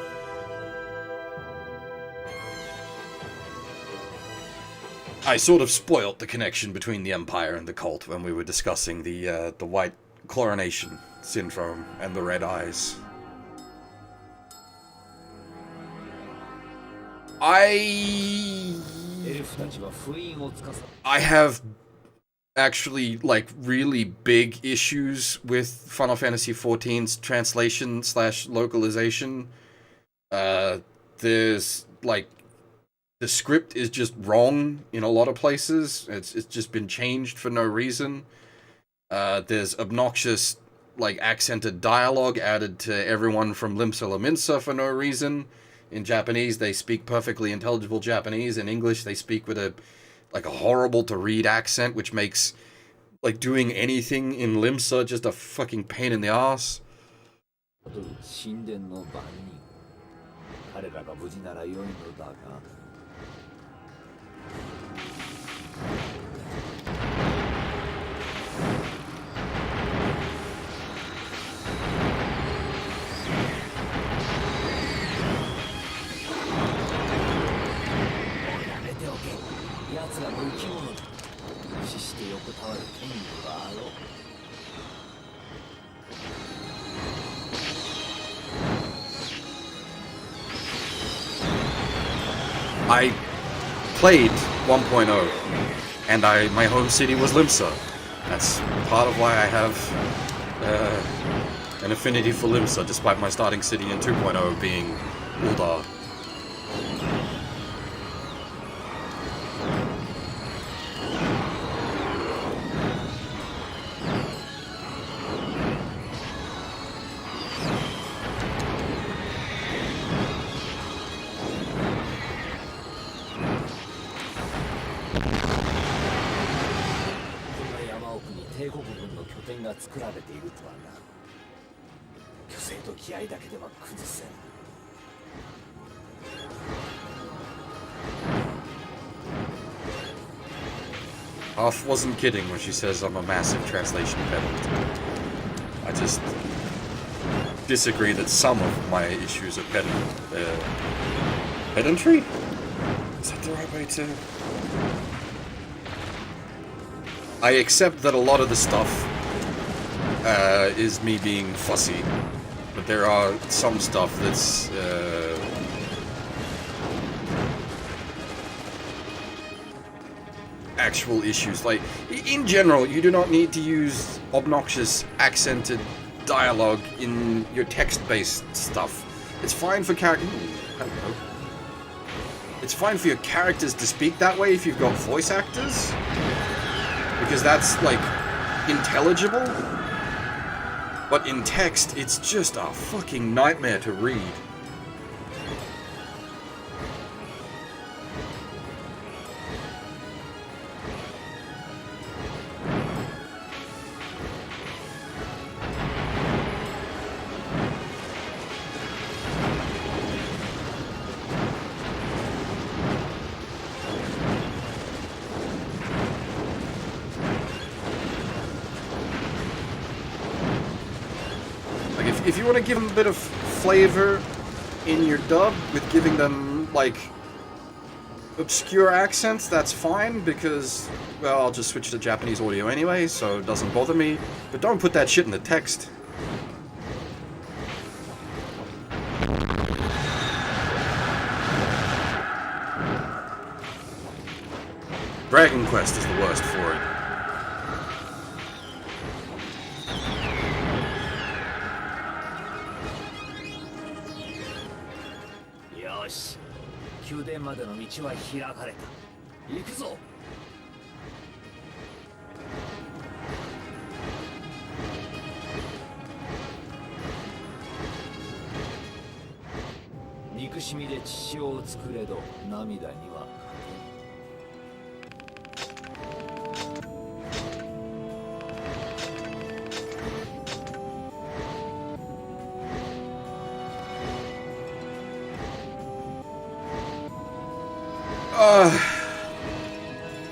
I sort of spoilt the connection between the Empire and the cult when we were discussing the white chlorination syndrome and the red eyes. I have actually, like, really big issues with Final Fantasy XIV's translation / localization. There's, like, the script is just wrong in a lot of places. It's just been changed for no reason. There's obnoxious, like, accented dialogue added to everyone from Limsa Laminsa for no reason. In Japanese, they speak perfectly intelligible Japanese. In English, they speak with a horrible-to-read accent, which makes, like, doing anything in Limsa just a fucking pain in the ass. I played 1.0, and my home city was Limsa. That's part of why I have an affinity for Limsa, despite my starting city in 2.0 being Uldar. Hoff wasn't kidding when she says I'm a massive translation pedant. I just disagree that some of my issues are pedantry? Is that the right way to... I accept that a lot of the stuff is me being fussy, but there are some stuff that's actual issues. Like, in general, you do not need to use obnoxious accented dialogue in your text-based stuff. It's fine for It's fine for your characters to speak that way if you've got voice actors, because that's, like, intelligible. But in text, it's just a fucking nightmare to read. If you want to give them a bit of flavor in your dub with giving them, like, obscure accents, that's fine, because, well, I'll just switch to Japanese audio anyway, so it doesn't bother me. But don't put that shit in the text. Dragon Quest is the worst for it. Yosh, 宮殿までの道は開かれた。行くぞ。憎しみで血潮を作れど涙には。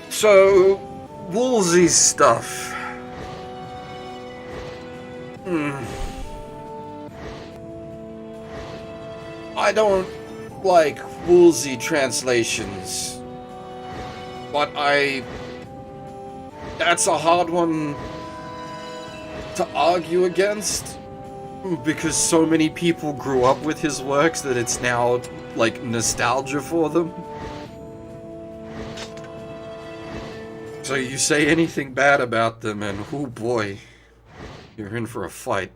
So, Woolsey's stuff. I don't like Woolsey translations, but that's a hard one to argue against, because so many people grew up with his works that it's now, like, nostalgia for them. So you say anything bad about them and, oh boy, you're in for a fight.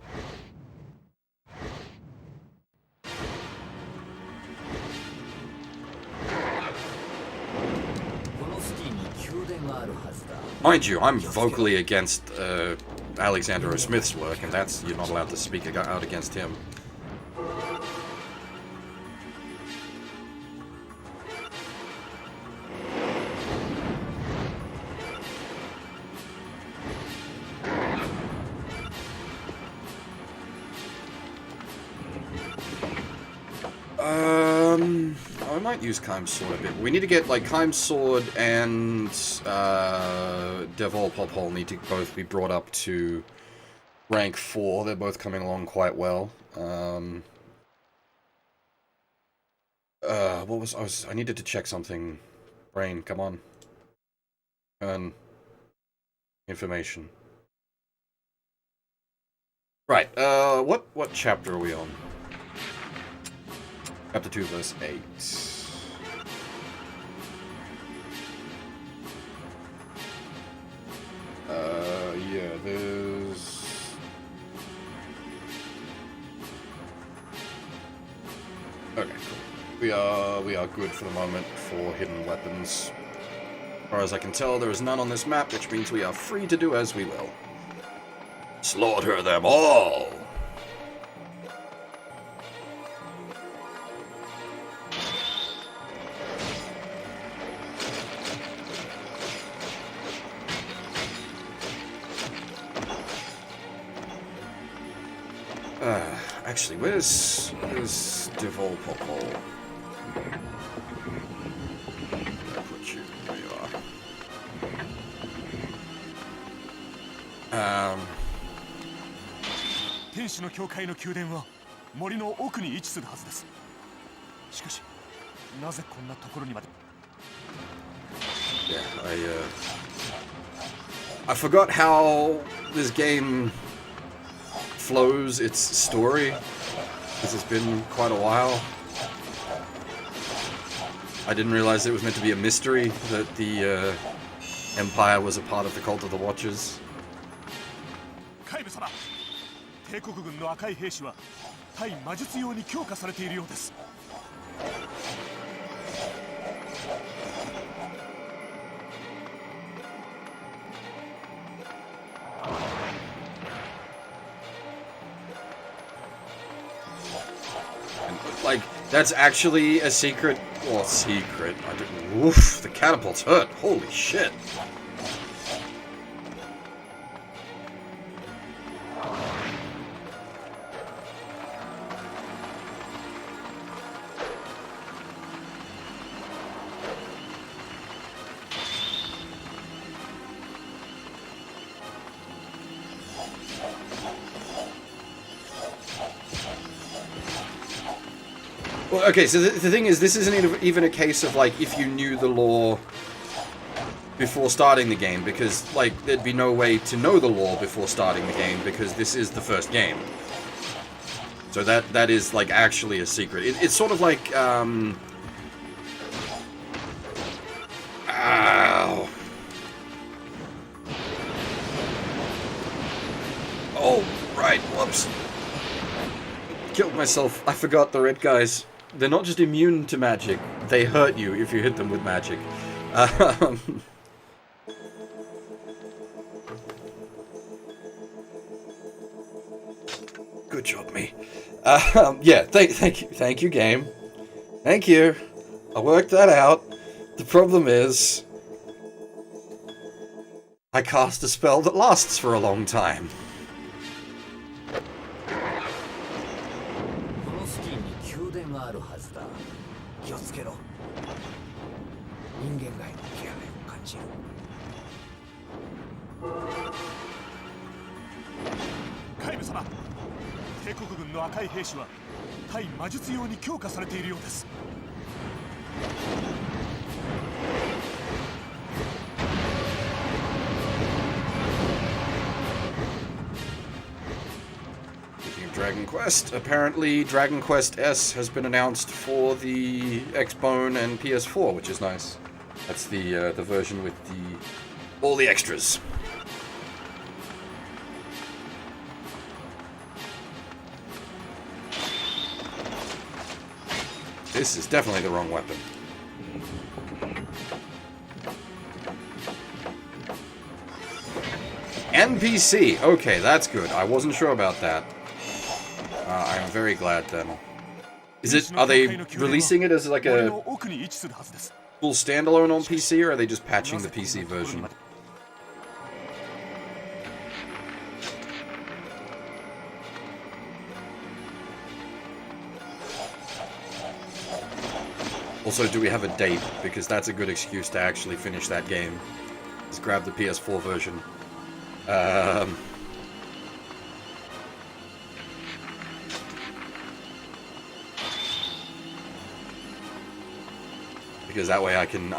Mind you, I'm vocally against Alexander O. Smith's work, and that's, you're not allowed to speak out against him. I might use Kaim's Sword a bit. We need to get, like, Kaim's Sword and Devol Pophole need to both be brought up to rank 4. They're both coming along quite well. I needed to check something. Brain, come on. Information. Right, what chapter are we on? Chapter 2, verse 8. Yeah, there's... Okay, cool. We are good for the moment for hidden weapons. As far as I can tell, there is none on this map, which means we are free to do as we will. Slaughter them all! Actually, where's Devol Pophole? I'll put you where you are. 天使の教会の宮殿は森の奥に位置するはずです。しかし、なぜこんなところにまで。Yeah, I forgot how this game flows its story, because it's been quite a while. I didn't realize it was meant to be a mystery that the Empire was a part of the Cult of the Watchers. カイブ様、帝国軍の赤い兵士は対魔術用に強化されているようです。Like, that's actually a secret. Well, secret. I didn't. Woof, the catapults hurt. Holy shit. Well, okay, so the thing is, this isn't even a case of, like, if you knew the lore before starting the game, because, like, there'd be no way to know the lore before starting the game, because this is the first game. So that is, like, actually a secret. It's sort of like, Ow. Oh, right, whoops. Killed myself. I forgot the red guys. They're not just immune to magic, they hurt you if you hit them with magic. Good job, me. Yeah, thank you, game. Thank you. I worked that out. The problem is, I cast a spell that lasts for a long time. があるはずだ。気をつけろ。人間界の気配を感じる。カイブ様、帝国軍の赤い兵士は対魔術用に強化されているようです。Dragon Quest. Apparently, Dragon Quest S has been announced for the Xbone and PS4, which is nice. That's the version with all the extras. This is definitely the wrong weapon. NPC. Okay, that's good. I wasn't sure about that. I'm very glad then. Are they releasing it as like a full standalone on PC, or are they just patching the PC version? Also, do we have a date? Because that's a good excuse to actually finish that game. Just grab the PS4 version. Because that way I can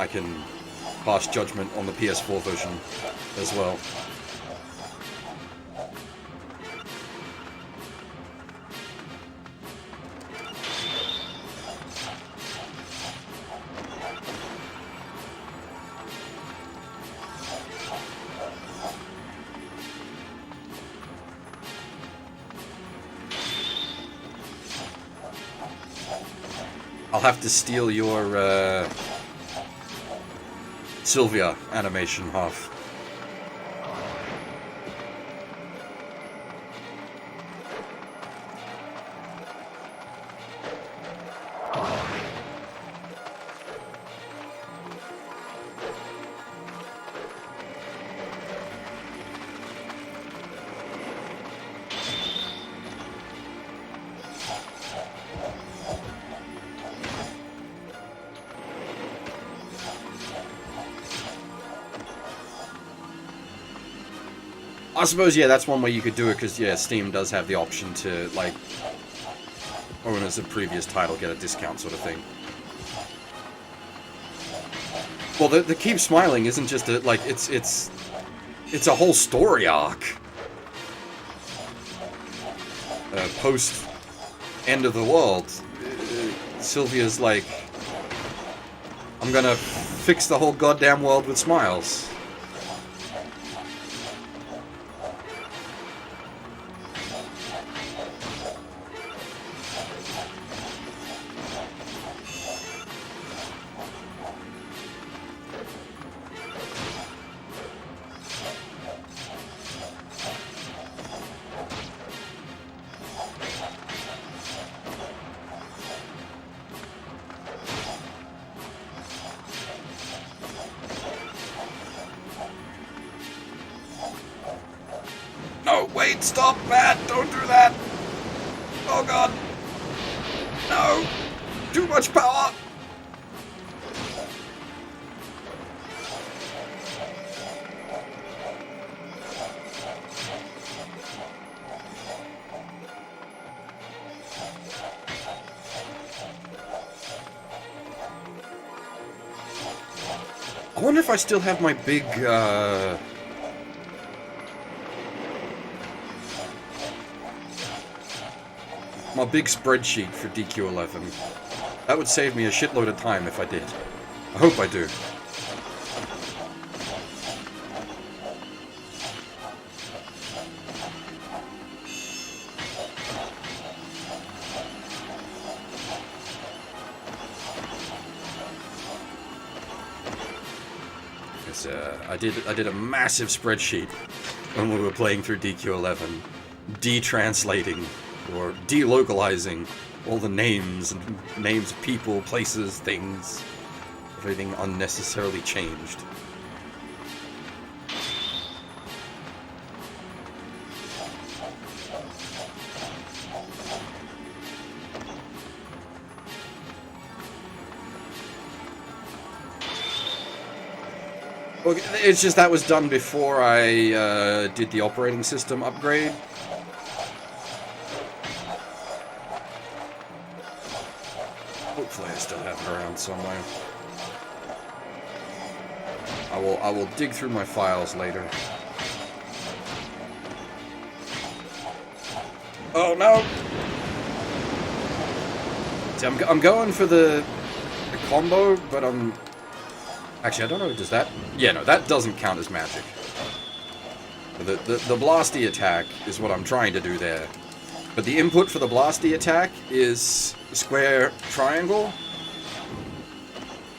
pass judgment on the PS4 version as well. I'll have to steal your Sylvia animation half. I suppose, yeah, that's one way you could do it, because, yeah, Steam does have the option to, like, owners of previous title get a discount sort of thing. Well, the keep smiling isn't just a, like, it's a whole story arc. Post end of the world, Sylvia's like, I'm gonna fix the whole goddamn world with smiles. No, wait, stop, Matt, don't do that! Oh god! No! Too much power! I wonder if I still have my big, my big spreadsheet for DQ11. That would save me a shitload of time if I did. I hope I do. Because I did a massive spreadsheet when we were playing through DQ11, detranslating or delocalizing all the names and names of people, places, things, everything unnecessarily changed. Well, it's just that was done before I did the operating system upgrade. Hopefully I still have it around somewhere. I will dig through my files later. Oh no! See, I'm going for the combo, but I'm... Actually, I don't know, does that... Yeah, no, that doesn't count as magic. The blasty attack is what I'm trying to do there. But the input for the blasty attack is square triangle.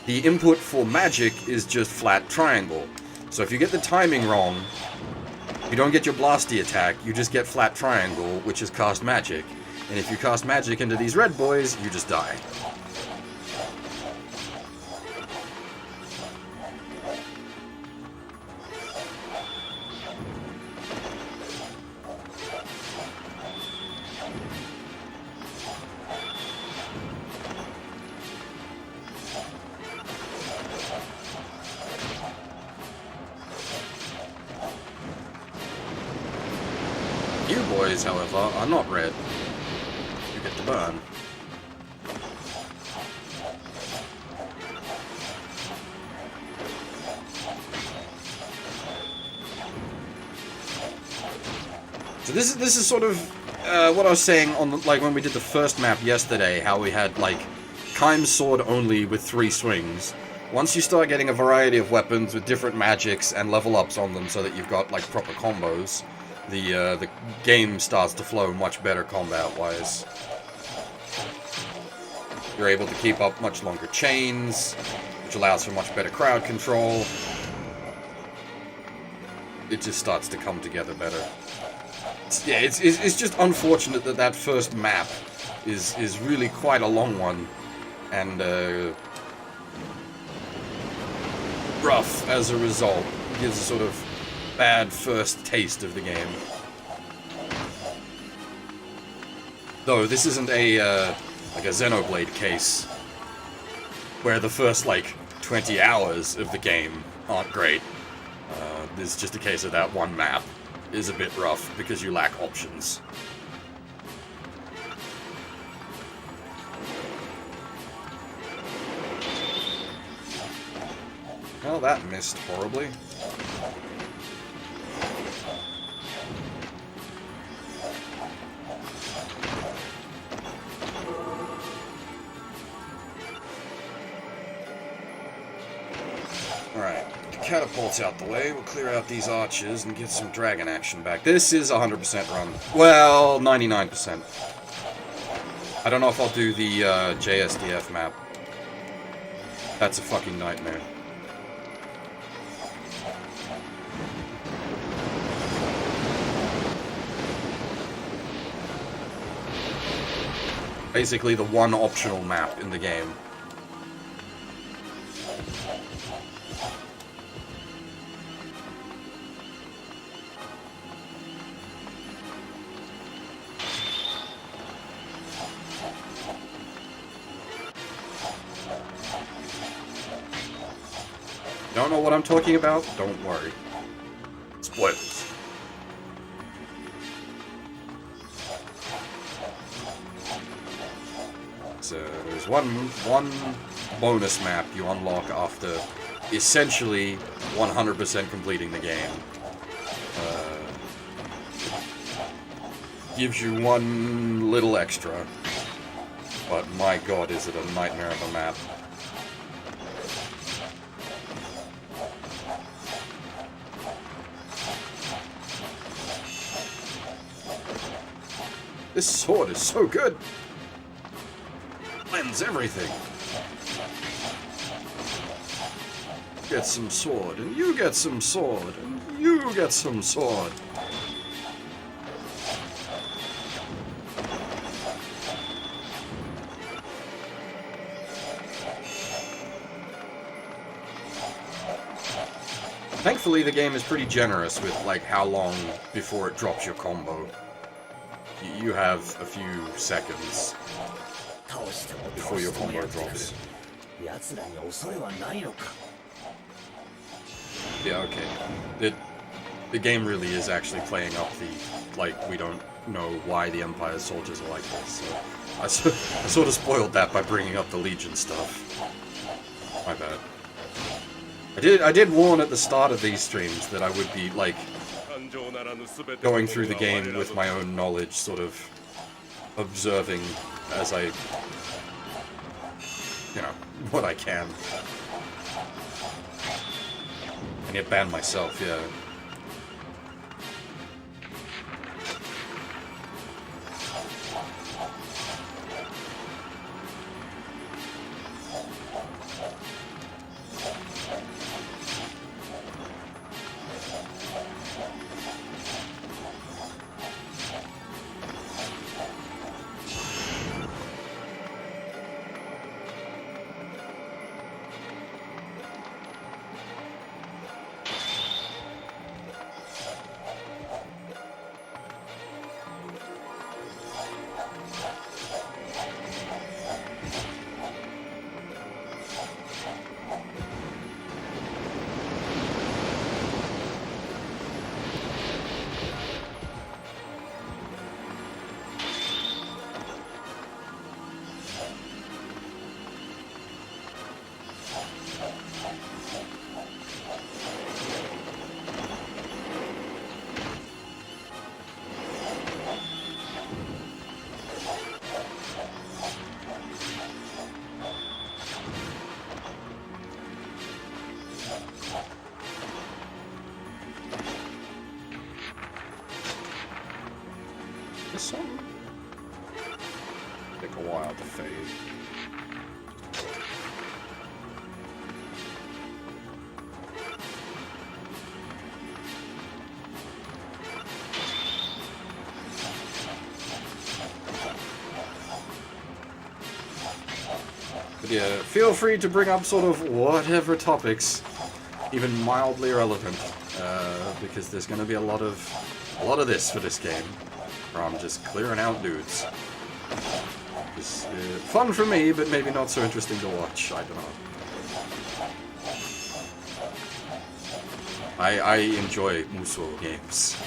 The input for magic is just flat triangle. So if you get the timing wrong, you don't get your blasty attack, you just get flat triangle, which is cast magic. And if you cast magic into these red boys, you just die. You boys, however, are not red. You get to burn. So this is sort of what I was saying on like when we did the first map yesterday, how we had like Kaim's sword only with 3 swings. Once you start getting a variety of weapons with different magics and level ups on them so that you've got like proper combos, the game starts to flow much better combat-wise. You're able to keep up much longer chains, which allows for much better crowd control. It just starts to come together better. It's just unfortunate that that first map is really quite a long one, and rough as a result. It gives a sort of bad first taste of the game. Though this isn't a like a Xenoblade case, where the first like 20 hours of the game aren't great. This is just a case of that one map is a bit rough because you lack options. Well, that missed horribly. Alright, catapults out the way, we'll clear out these arches and get some dragon action back. This is 100% run. Well, 99%. I don't know if I'll do the JSDF map. That's a fucking nightmare. Basically the one optional map in the game. Don't know what I'm talking about? Don't worry. Spoilers. So there's one bonus map you unlock after essentially 100% completing the game. Gives you one little extra, but my god, is it a nightmare of a map. This sword is so good. Blends everything. Get some sword, and you get some sword, and you get some sword. Thankfully, the game is pretty generous with, like, how long before it drops your combo. You have a few seconds before your combo drops. Yeah, okay. The game really is actually playing up the, like, we don't know why the Empire's soldiers are like this, so I sort of spoiled that by bringing up the Legion stuff. My bad. I did warn at the start of these streams that I would be, like, going through the game with my own knowledge, sort of observing as I, you know, what I can. And yet ban myself, yeah. This song take a while to fade. But yeah, feel free to bring up sort of whatever topics, even mildly relevant, because there's going to be a lot of this for this game. Where I'm just clearing out dudes. It's fun for me, but maybe not so interesting to watch. I don't know. I enjoy Musou games.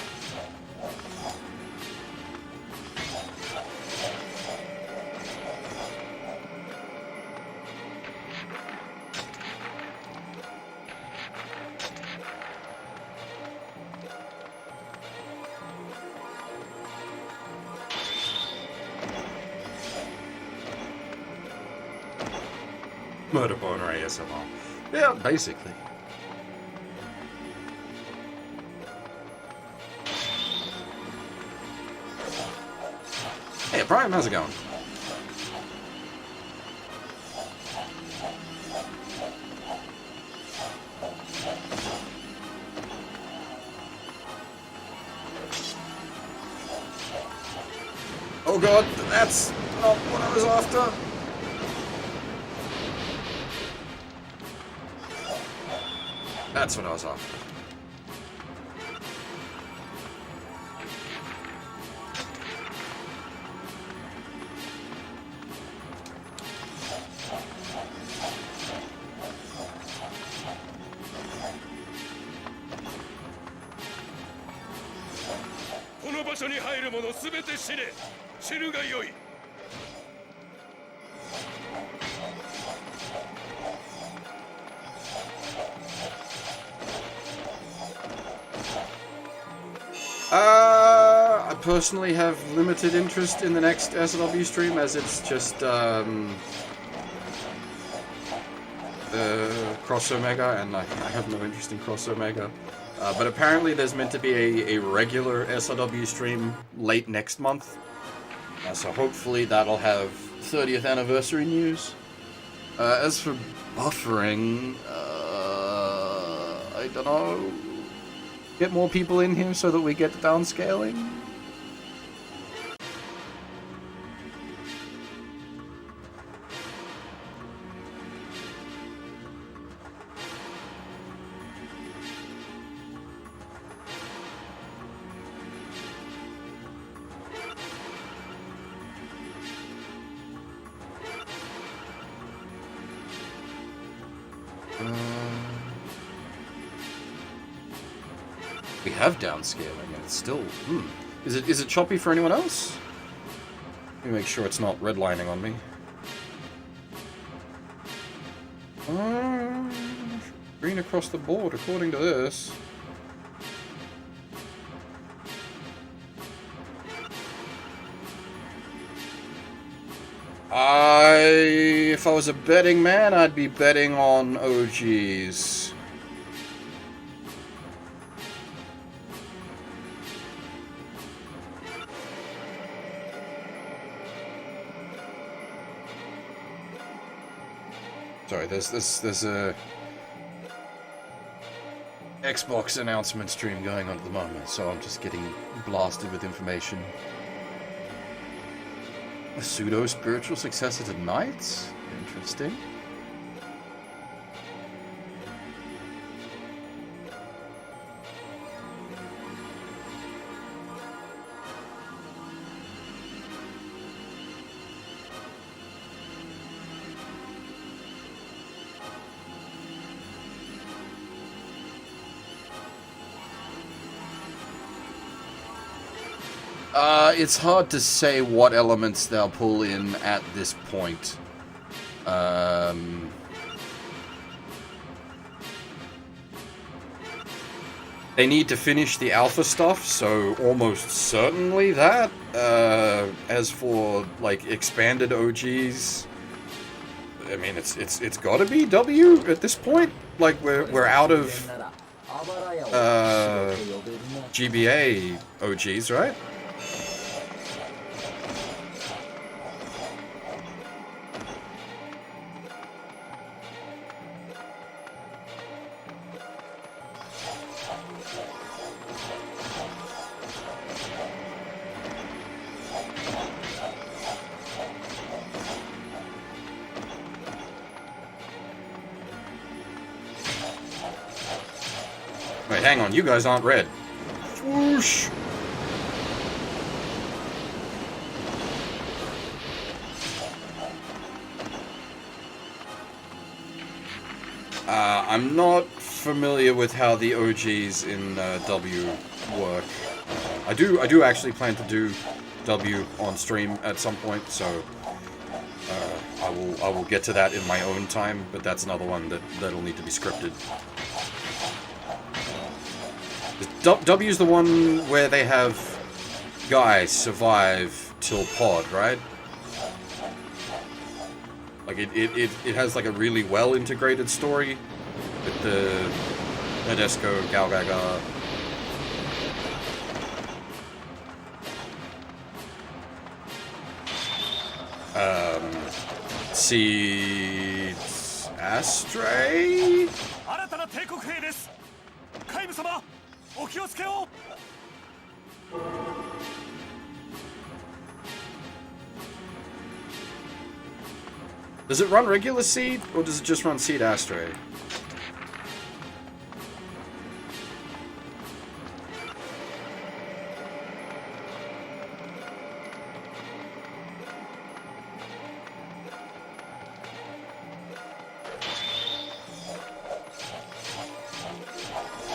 Murder boner ASMR. Yeah, basically. Hey, Brian, how's it going? Oh god, that's not what I was after. That's what I was after. I personally have limited interest in the next SLW stream, as it's just Cross Omega, and I have no interest in Cross Omega. But apparently there's meant to be a regular SLW stream late next month. So hopefully that'll have 30th anniversary news. As for buffering, I don't know. Get more people in here so that we get the downscaling. We have downscaling, and it's still. Is it choppy for anyone else? Let me make sure it's not redlining on me. Green across the board, according to this. If I was a betting man, I'd be betting on OGs. Sorry, there's a Xbox announcement stream going on at the moment, so I'm just getting blasted with information. A pseudo-spiritual successor to Knights? Interesting. It's hard to say what elements they'll pull in at this point. They need to finish the alpha stuff, so almost certainly that. As for like expanded OGs, I mean it's got to be W at this point. Like we're out of GBA OGs, right? Wait, hang on, you guys aren't red. Whoosh! I'm not familiar with how the OGs in W work. I do actually plan to do W on stream at some point, so I will get to that in my own time, but that's another one that'll need to be scripted. W's the one where they have guys survive till pod, right? Like it has like a really well integrated story with the Nadesco, Galgaga. Seeds Astray? 新たな帝国兵です。海部様、お気をつけを。Does it run regular seed, or does it just run seed Astray?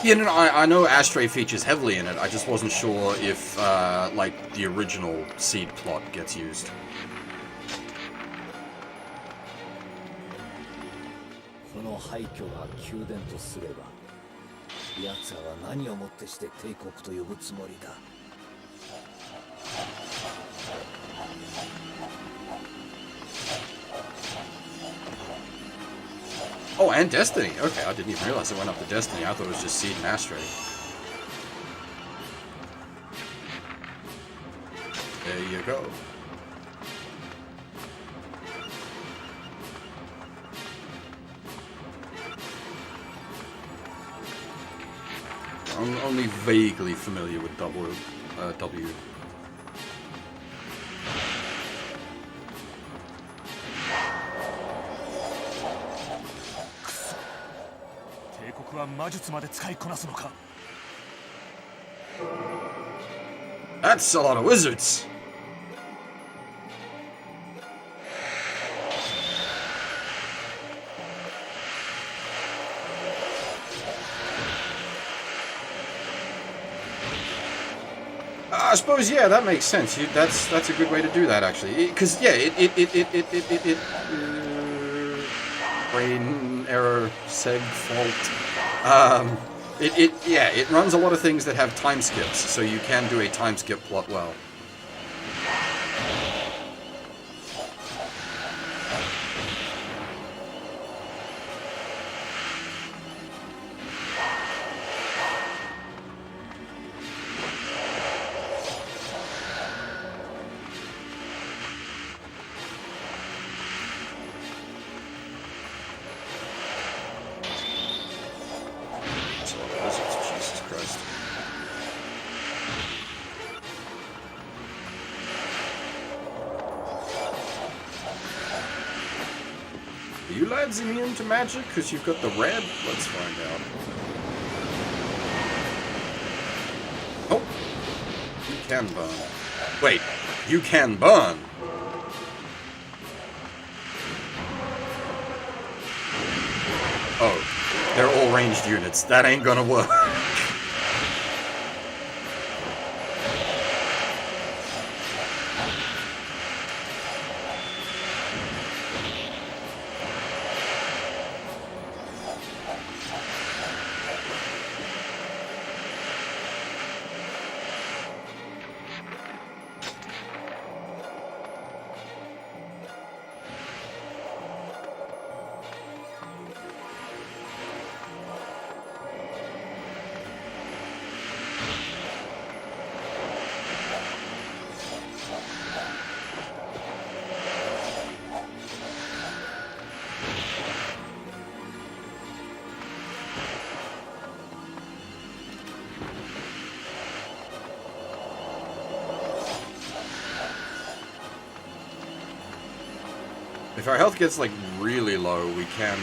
Yeah, no, I know Astray features heavily in it. I just wasn't sure if, like, the original seed plot gets used. この廃墟が宮殿とすれば、奴らは何をもってして帝国と呼ぶつもりだ。Oh, and Destiny. Okay, I didn't even realize it went up to Destiny. I thought it was just Seed and Astray. There you go. I'm only vaguely familiar with W. 帝国は魔術まで使いこなすのか。That's a lot of wizards. I suppose, yeah, that makes sense. That's a good way to do that, actually. Because yeah, brain error, seg fault. It runs a lot of things that have time skips, so you can do a time skip plot well. Jesus Christ. Are you lads immune to magic? Because you've got the red? Let's find out. Oh! You can burn. Wait, you can burn! Oh, they're all ranged units. That ain't gonna work. If our health gets, like, really low, we can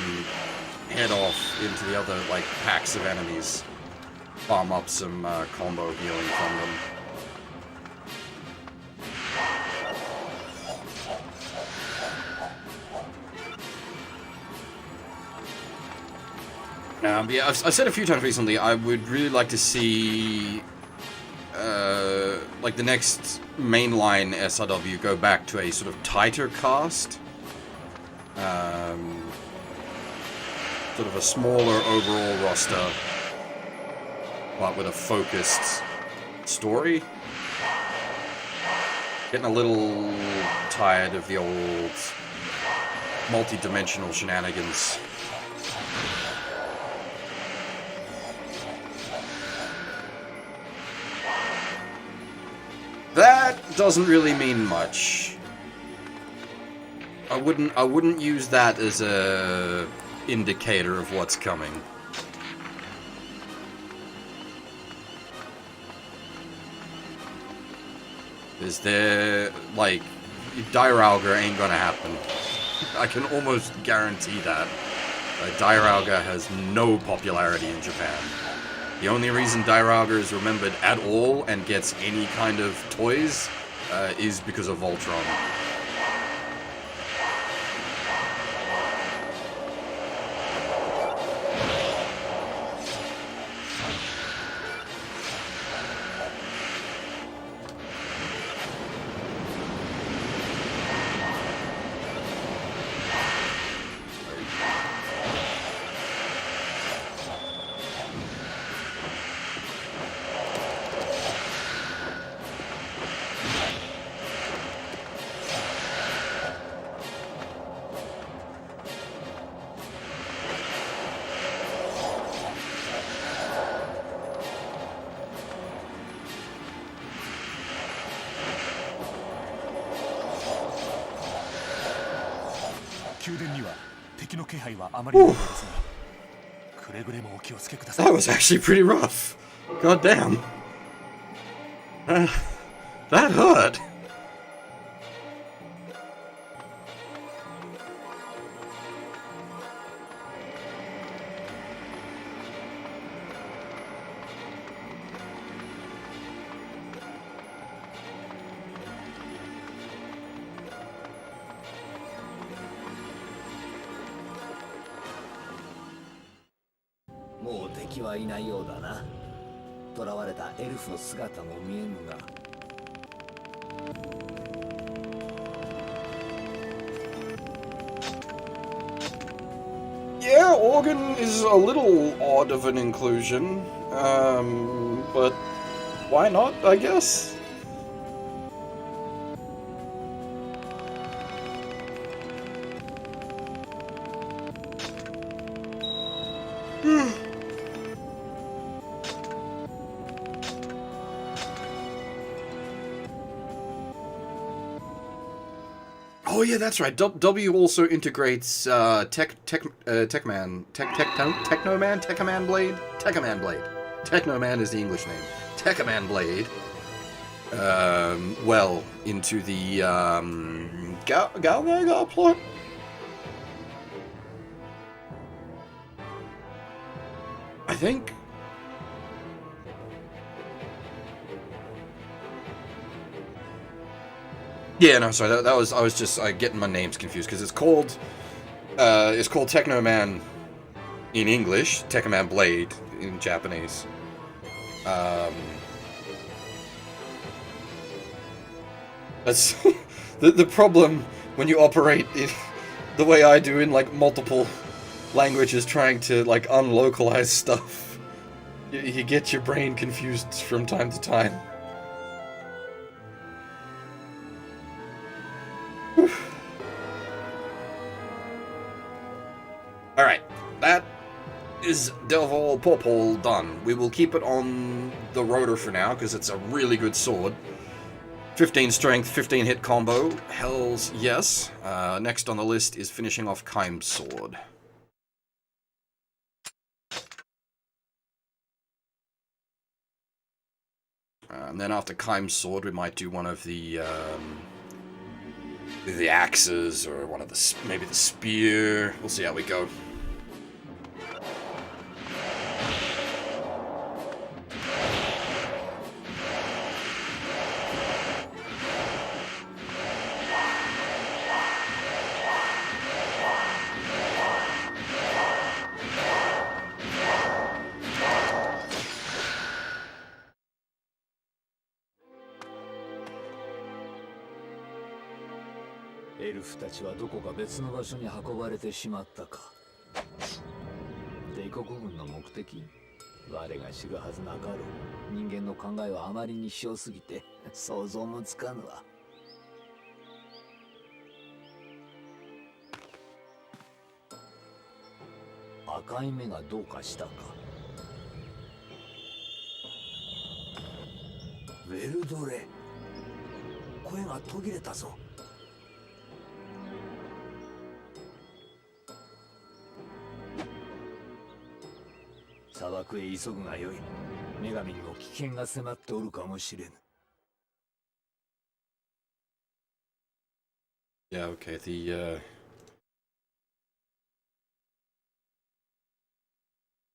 head off into the other, like, packs of enemies. Farm up some combo healing from them. Yeah, I've said a few times recently, I would really like to see, like, the next mainline SRW go back to a sort of tighter cast. Sort of a smaller overall roster, but with a focused story. Getting a little tired of the old multi-dimensional shenanigans. That doesn't really mean much. I wouldn't use that as a indicator of what's coming. Is there, like, Drakengard ain't gonna happen. I can almost guarantee that. Drakengard has no popularity in Japan. The only reason Drakengard is remembered at all and gets any kind of toys is because of Voltron. That was actually pretty rough. God damn. That hurt. Yeah, Organ is a little odd of an inclusion, but why not, I guess? Oh yeah, that's right. W also integrates Technoman Blade. Technoman is the English name. Technoman Blade. Well, into the Drakengard plot. I think. Yeah, no, sorry. That was I was just getting my names confused because it's called Technoman in English, Technoman Blade in Japanese. That's the problem when you operate the way I do in like multiple languages, trying to like unlocalize stuff. You get your brain confused from time to time. Alright, that is Devil Popol done. We will keep it on the rotor for now, because it's a really good sword. 15 strength, 15 hit combo. Hells yes. Next on the list is finishing off Kaim's sword. And then after Kaim's sword, we might do one of the axes, or one of the, maybe the spear. We'll see how we go.エルフたちはどこか別の場所に運ばれてしまったか。帝国軍の目的、我が知るはずなかろう。人間の考えはあまりに小すぎて想像もつかぬわ。赤い目がどうかしたか。ウェルドレ、声が途切れたぞ。砂漠へ急ぐがよい。女神にも危険が迫っておるかもしれぬ。Yeah, okay, the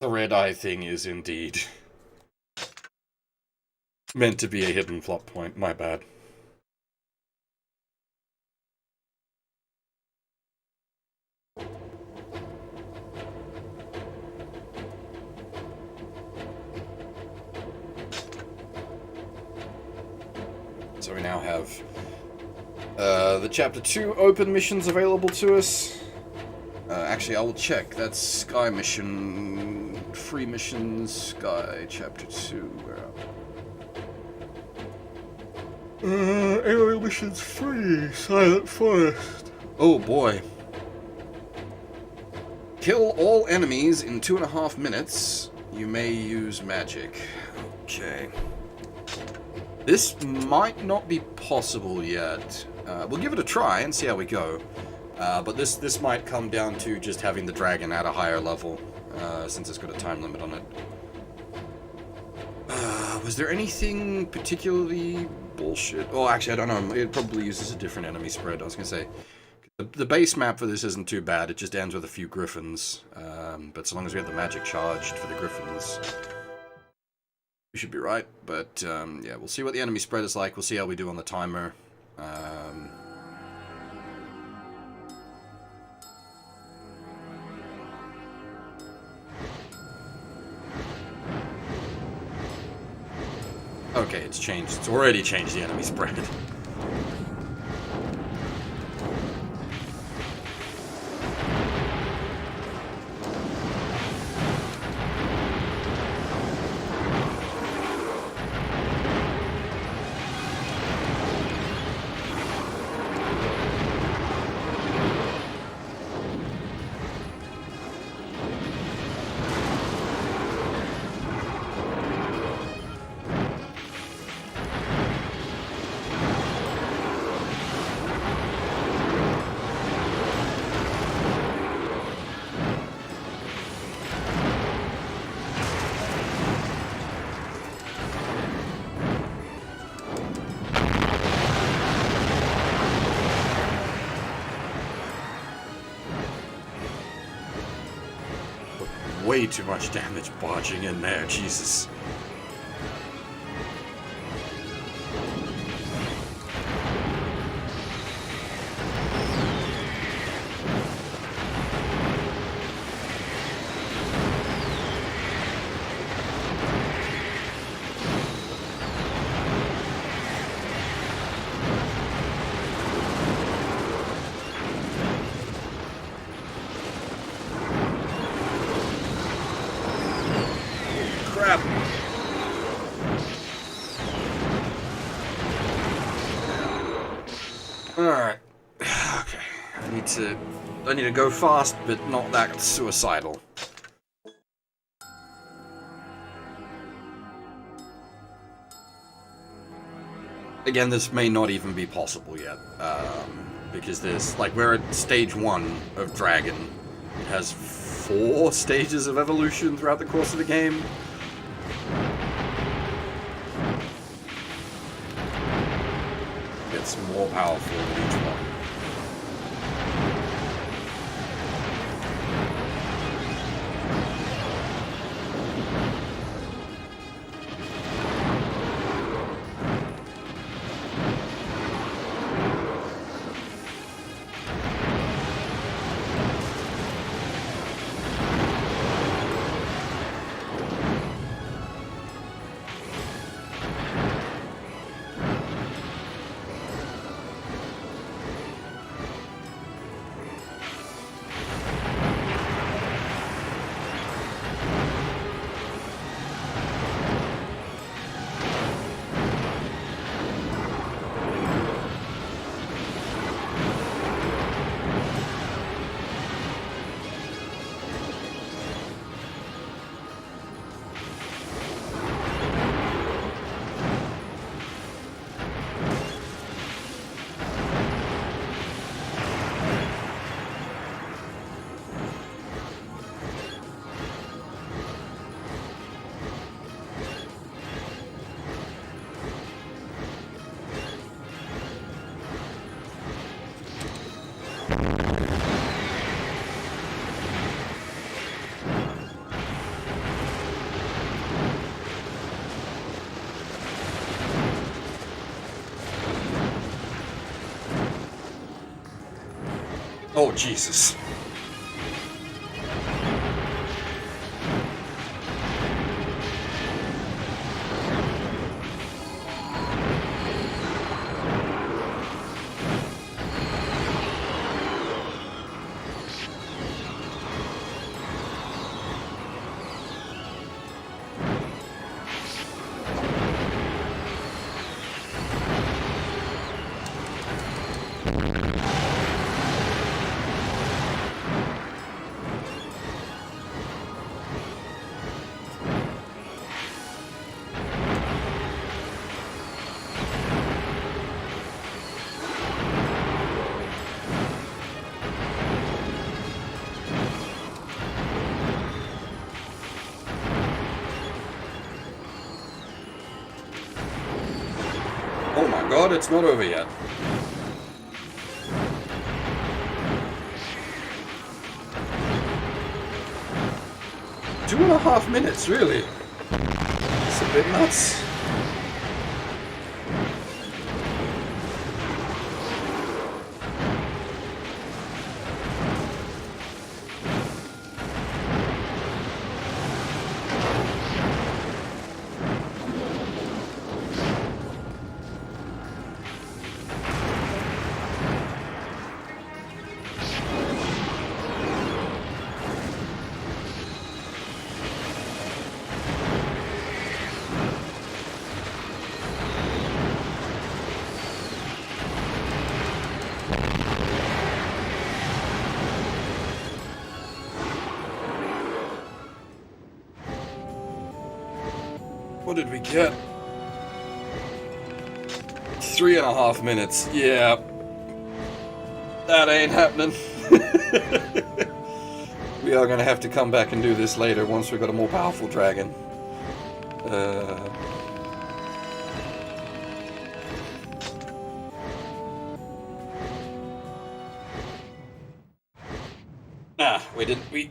red eye thing is indeed meant to be a hidden plot point. My bad. So we now have the Chapter 2 open missions available to us. Actually, I will check. That's Sky Mission, free missions, Sky Chapter 2. Where are we? Aerial missions free, Silent Forest. Oh boy. Kill all enemies in 2.5 minutes. You may use magic. Okay. This might not be possible yet. We'll give it a try and see how we go. But this might come down to just having the dragon at a higher level, since it's got a time limit on it. Was there anything particularly bullshit? Oh, actually, I don't know. It probably uses a different enemy spread. I was going to say, the base map for this isn't too bad. It just ends with a few griffins. But so long as we have the magic charged for the griffins, we should be right. But yeah, we'll see what the enemy spread is like. We'll see how we do on the timer. Okay, it's changed. It's already changed the enemy spread. Way too much damage barging in there, Jesus. Alright. Okay. I need to go fast, but not that suicidal. Again, this may not even be possible yet. Because there's, like, we're at stage 1 of Dragon. It has 4 stages of evolution throughout the course of the game. It's more powerful than each one. Oh, Jesus. Oh my god, it's not over yet. Two and a half minutes, really? It's a bit nuts. What did we get? 3.5 minutes. Yeah. That ain't happening. We are gonna have to come back and do this later once we got a more powerful dragon.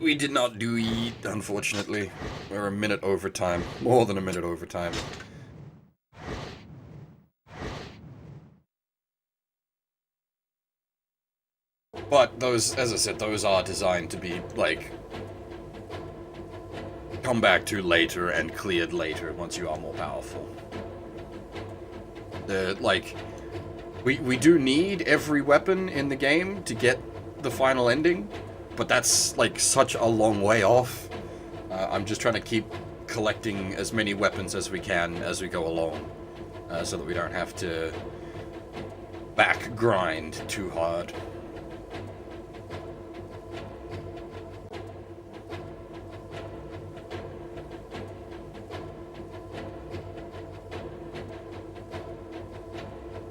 We did not do it, unfortunately. We're a minute over time. More than a minute over time. But those, as I said, those are designed to be, like, come back to later and cleared later once you are more powerful. Like, we do need every weapon in the game to get the final ending, but that's, like, such a long way off. I'm just trying to keep collecting as many weapons as we can as we go along, so that we don't have to back grind too hard.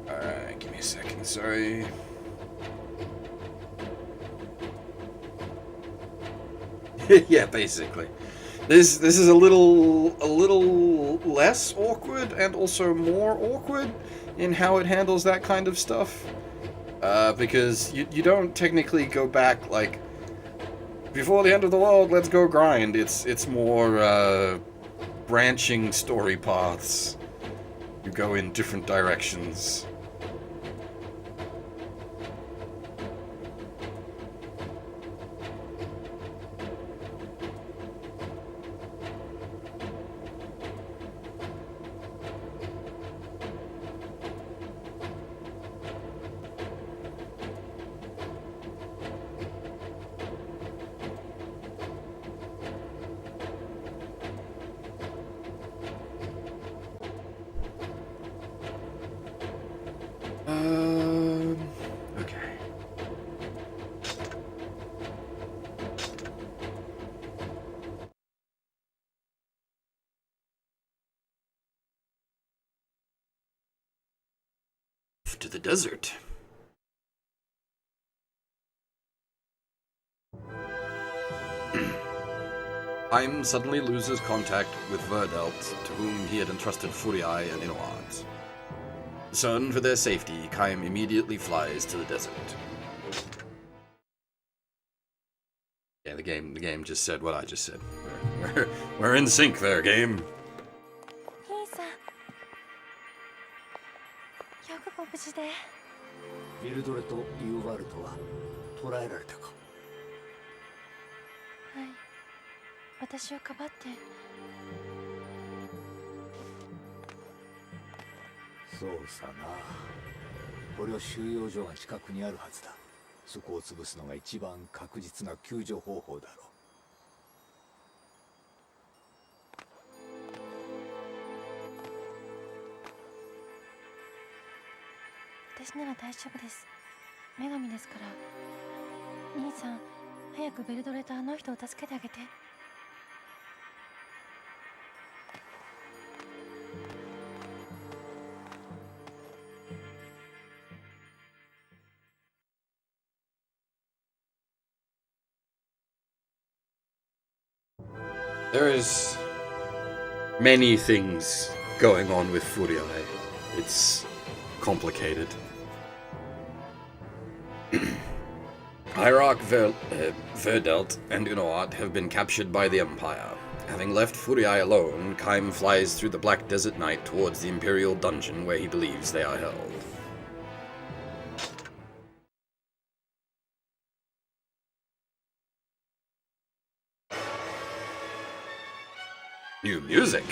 Alright, give me a second, sorry. Yeah, basically. This is a little less awkward and also more awkward in how it handles that kind of stuff. Because you don't technically go back, like, before the end of the world, let's go grind. It's more branching story paths. You go in different directions. Okay. To the desert. Haim suddenly loses contact with Verdelt, to whom he had entrusted Furiae and Inoards. Concerned for their safety, Chaim immediately flies to the desert. Yeah, the game just said what I just said. We're in sync there, game. 兄さん、よくご無事で。ビルドレとユーバルトは捕らえられたか。はい、私をかばって。そうさな。捕虜収容所が近くにあるはずだ。そこを潰すのが一番確実な救助方法だろう。私なら大丈夫です。女神ですから。兄さん、早くベルドレとあの人を助けてあげて。There is many things going on with Furiae. It's complicated. Iraq, Verdelt, and Unoat have been captured by the Empire. Having left Furiae alone, Kaim flies through the Black Desert night towards the Imperial dungeon where he believes they are held. New music.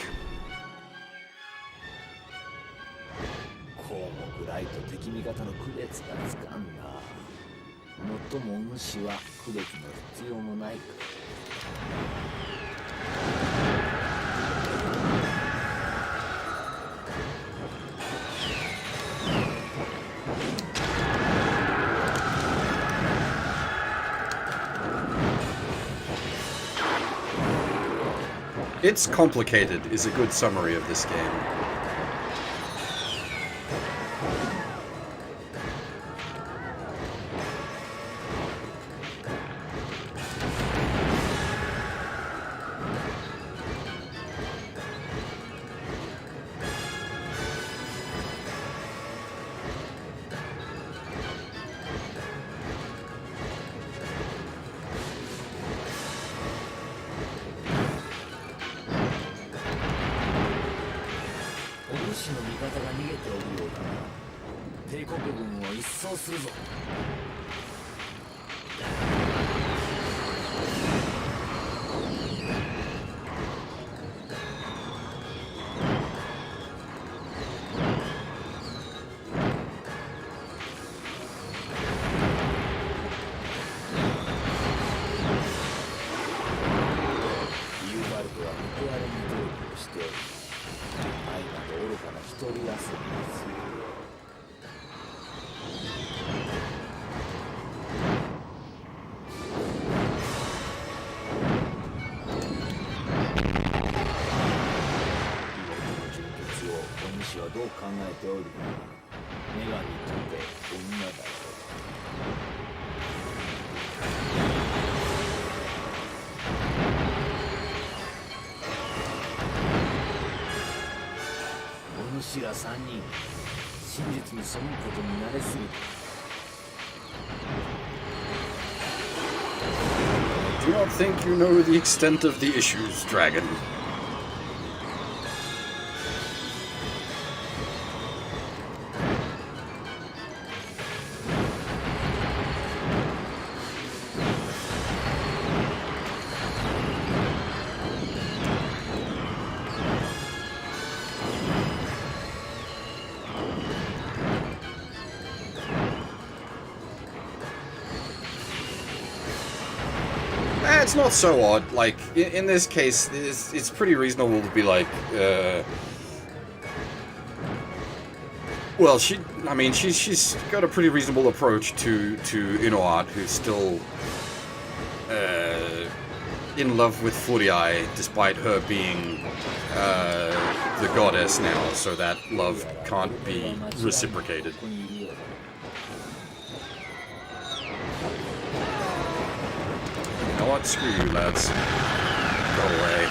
こうもぐらいと敵味方の区別がつかんな。もっともお主は区別の必要もないか。It's complicated is a good summary of this game. I do not think you know the extent of the issues, Dragon. It's not so odd. Like, in this case, it's pretty reasonable to be like, well, she's got a pretty reasonable approach to Inoat, who's still in love with Furiae, despite her being the goddess now, so that love can't be reciprocated. You know what? Screw you, lads. Go away.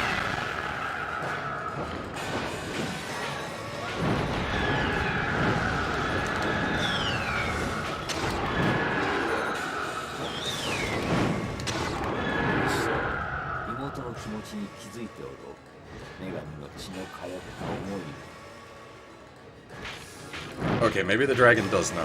血の通った思い。 Okay, maybe the dragon does know.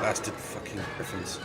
Bastard fucking griffins.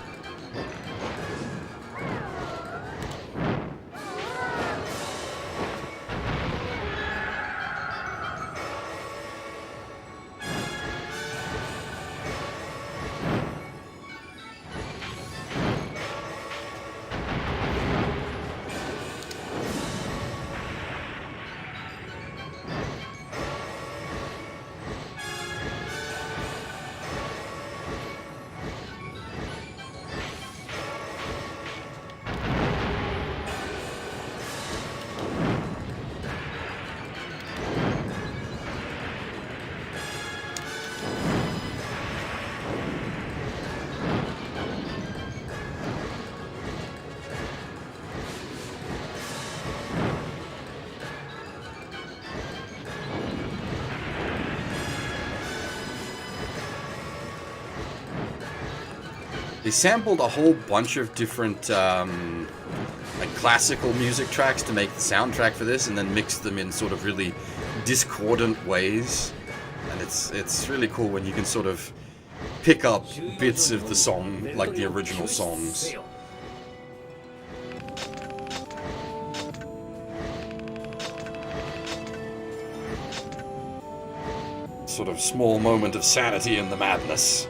They sampled a whole bunch of different like classical music tracks to make the soundtrack for this, and then mixed them in sort of really discordant ways. And it's really cool when you can sort of pick up bits of the song, like the original songs. Sort of small moment of sanity in the madness.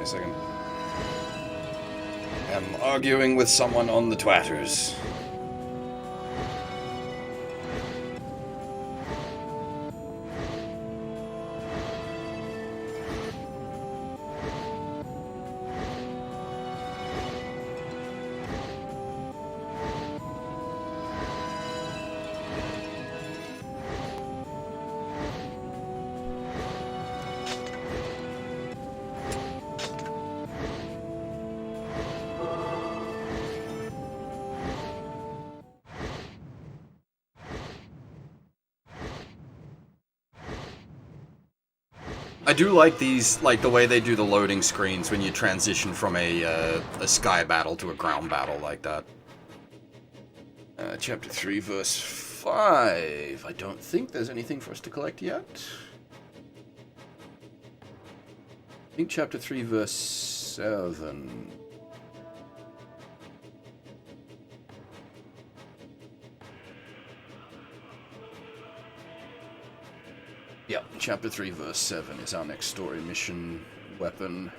Second. I'm arguing with someone on the twatters. I do like these, like the way they do the loading screens when you transition from a sky battle to a ground battle like that. Chapter 3, verse 5. I don't think there's anything for us to collect yet. I think chapter 3, verse 7. Yep, chapter 3, verse 7 is our next story mission weapon.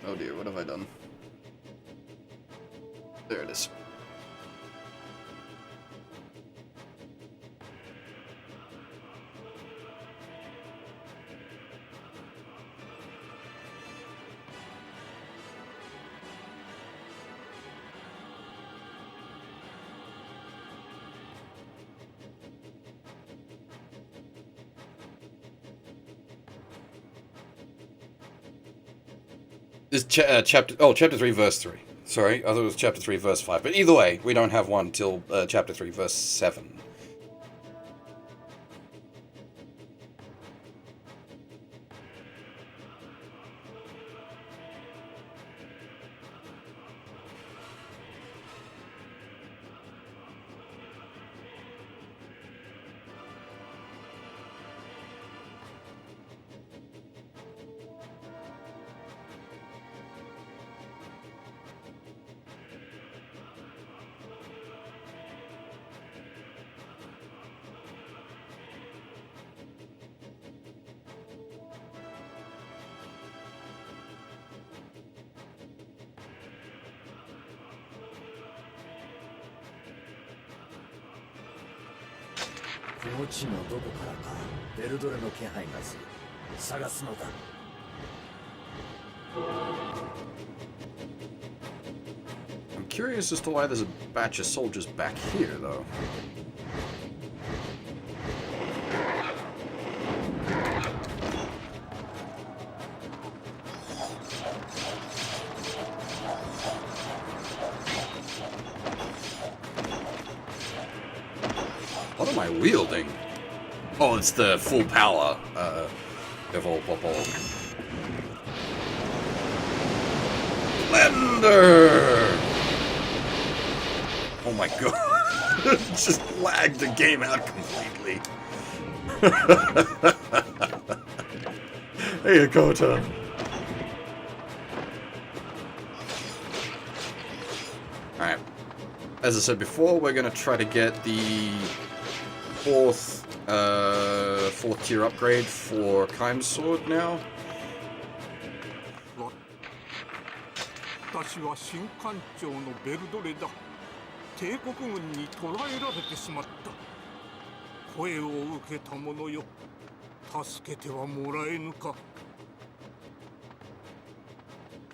Oh dear, what have I done? There it is. This chapter 3 verse 3. Sorry, I thought it was chapter 3 verse 5. But either way, we don't have one till chapter 3 verse 7. I'm curious as to why there's a batch of soldiers back here, though. What am I wielding? Oh, it's the full power, Devil Popol. Blender! Oh my god. Just lagged the game out completely. Hey, Kota. Alright. As I said before, we're gonna try to get the fourth tier upgrade for Kaim's sword now. 私は新艦長のベルドレだ。帝国軍に捕らえられてしまった。声を受けた者よ。助けてはもらえぬか。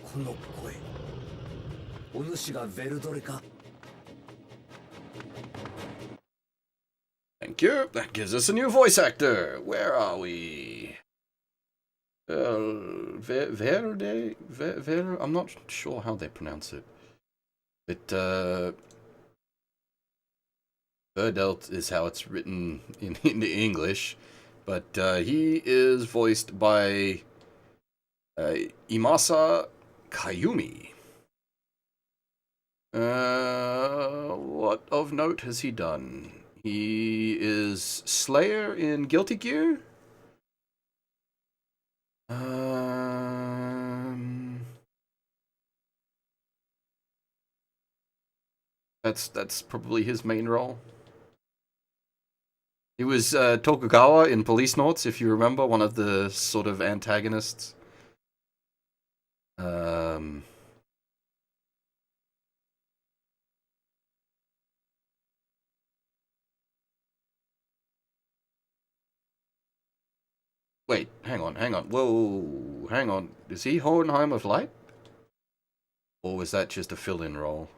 この声。お主がベルドレか。Thank you. That gives us a new voice actor. Where are we? Verde? I'm not sure how they pronounce it. Verdelt is how it's written in English. But he is voiced by Imasa Kayumi. What of note has he done? He is Slayer in Guilty Gear. That's probably his main role. He was Tokugawa in Police Notes, if you remember, one of the sort of antagonists. Wait, hang on. Whoa, hang on. Is he Hohenheim of Light? Or was that just a fill-in role?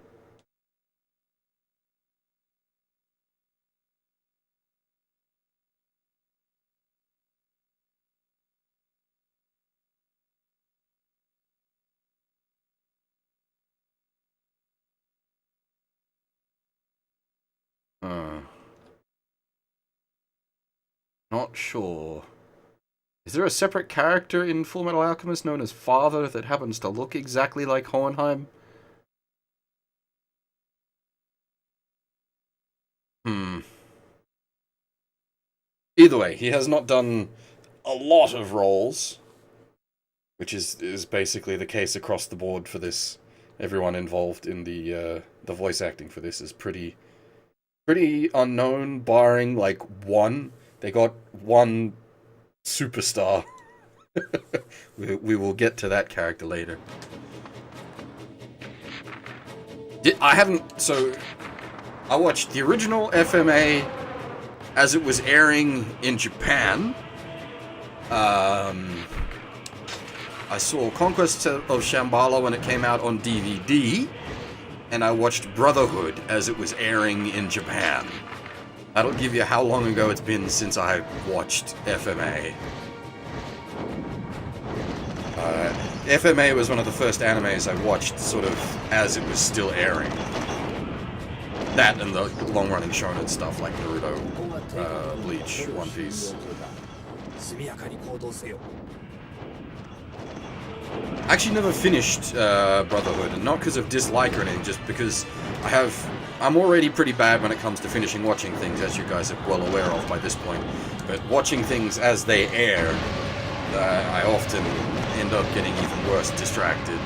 Not sure. Is there a separate character in Full Metal Alchemist known as Father that happens to look exactly like Hohenheim? Either way, he has not done a lot of roles, which is basically the case across the board for this. Everyone involved in the voice acting for this is pretty unknown, barring like one. They got one superstar. We will get to that character later. I haven't. So I watched the original FMA as it was airing in Japan. I saw Conquest of Shambhala when it came out on DVD, and I watched Brotherhood as it was airing in Japan. That'll give you how long ago it's been since I watched FMA. FMA was one of the first animes I watched sort of as it was still airing. That and the long-running shonen stuff like Naruto, Bleach, One Piece. I actually never finished Brotherhood, and not because of dislike or anything, just because I'm already pretty bad when it comes to finishing watching things, as you guys are well aware of by this point. But watching things as they air, I often end up getting even worse distracted.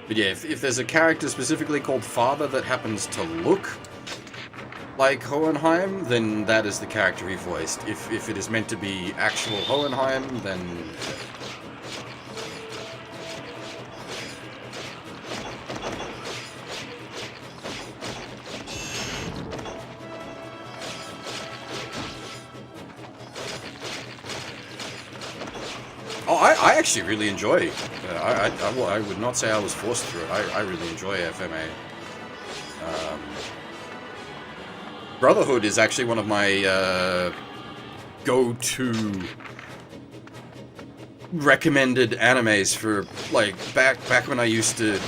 But yeah, if there's a character specifically called Father that happens to look like Hohenheim, then that is the character he voiced. If it is meant to be actual Hohenheim, then... Oh, I actually really enjoy. I would not say I was forced through it. I really enjoy FMA. Brotherhood is actually one of my go-to recommended animes for like back when I used to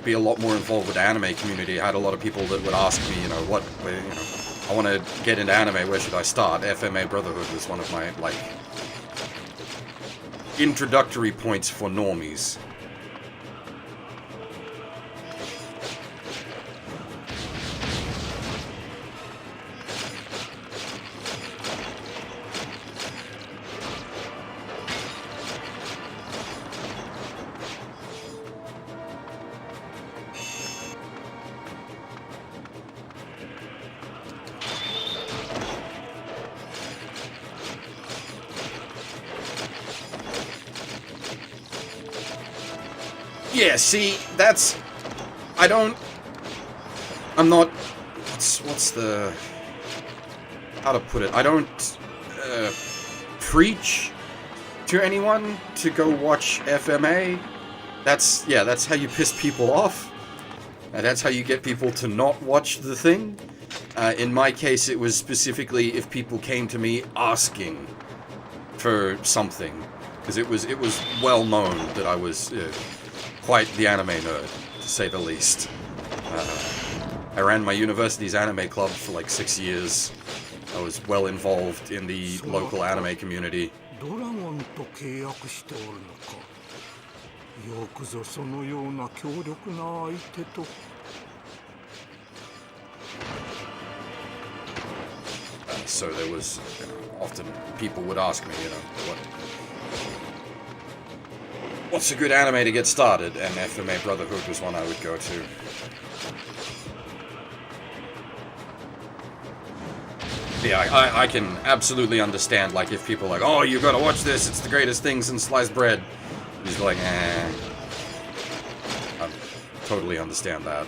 be a lot more involved with the anime community. I had a lot of people that would ask me, I want to get into anime. Where should I start? FMA Brotherhood was one of my introductory points for normies. Yeah, see, I'm not, what's the, how to put it, I don't, preach to anyone to go watch FMA. That's how you piss people off. That's how you get people to not watch the thing. In my case, it was specifically if people came to me asking for something, because it was well known that I was quite the anime nerd, to say the least. I ran my university's anime club for like 6 years. I was well involved in the local anime community. So there was, often people would ask me, what's a good anime to get started? And FMA Brotherhood was one I would go to. Yeah, I can absolutely understand, like, if people are like, oh, you gotta watch this, it's the greatest thing since sliced bread. He's like, I totally understand that.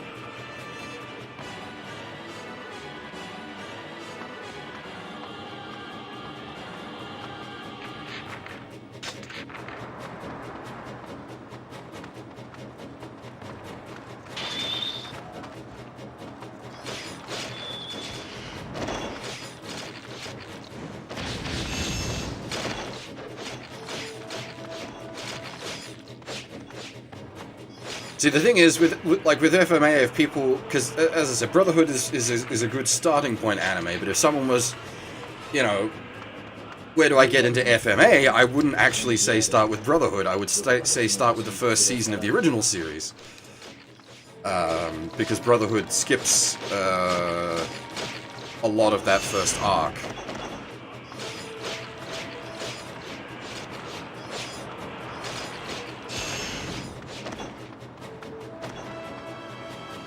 See, the thing is, with FMA, if people, because as I said, Brotherhood is a good starting point anime, but if someone was, where do I get into FMA, I wouldn't actually say start with Brotherhood, I would say start with the first season of the original series. Because Brotherhood skips a lot of that first arc.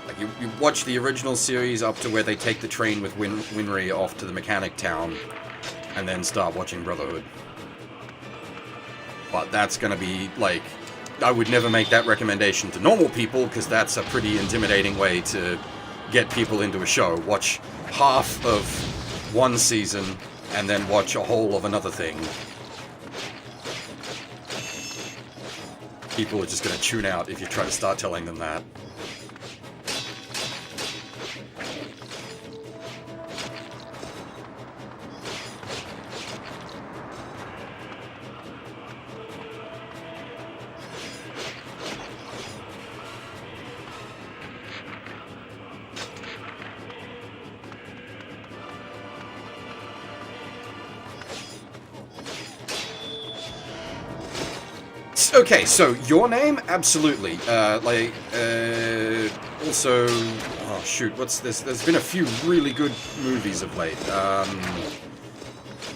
Like you watch the original series up to where they take the train with Winry off to the mechanic town, and then start watching Brotherhood. But that's gonna be, like, I would never make that recommendation to normal people, because that's a pretty intimidating way to get people into a show. Watch half of one season, and then watch a whole of another thing. People are just gonna tune out if you try to start telling them that. Okay, so your name, absolutely. Also, oh shoot, there's been a few really good movies of late.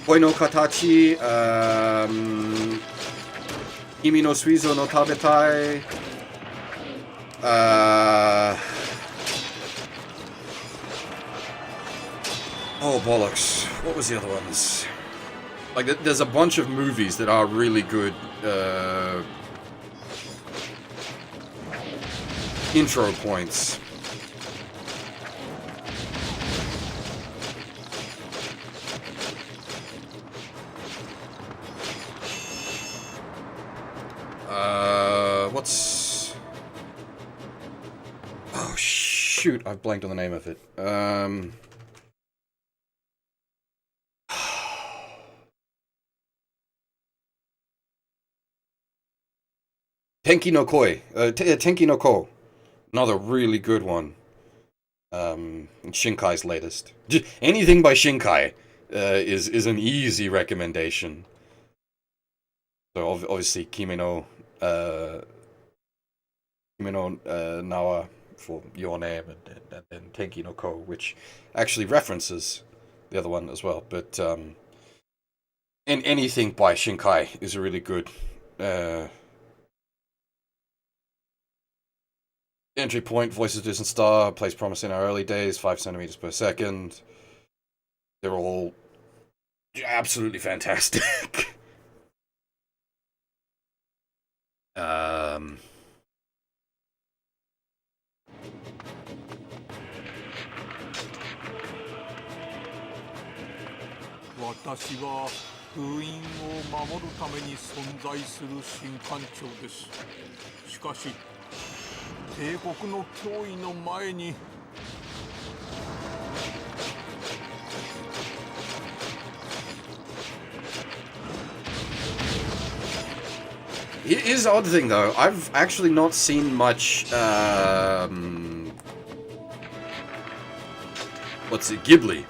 Koi no Katachi, Kimi no Suizo no Tabetai. Oh bollocks! What was the other ones? Like, there's a bunch of movies that are really good. Intro points. What's... Oh, shoot, I've blanked on the name of it. Tenki no Koi. Tenki no Ko. Another really good one. Shinkai's latest. Anything by Shinkai is an easy recommendation. So obviously Kimi no Nawa for Your Name, and then Tenki no Ko, which actually references the other one as well. But anything by Shinkai is a really good entry point. Voices Distant Star, plays promise in our early days, 5 centimeters per second. They're all absolutely fantastic. 私は封印を守るために存在する神官長です。しかし帝国の脅威の前に It is an odd thing, though. I've actually not seen much, what's it, Ghibli.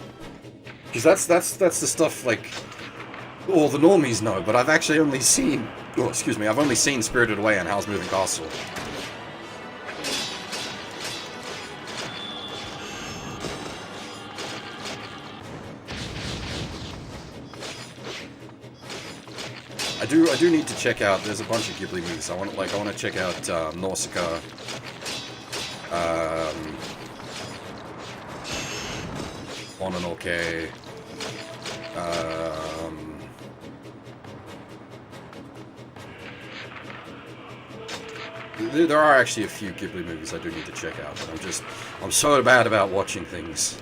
Because that's the stuff, like, all the normies know, but I've actually only seen, oh, excuse me, I've only seen Spirited Away and Howl's Moving Castle. I do need to check out. There's a bunch of Ghibli movies. I want to check out Nausicaa. Mononoke. There are actually a few Ghibli movies I do need to check out. But I'm so bad about watching things.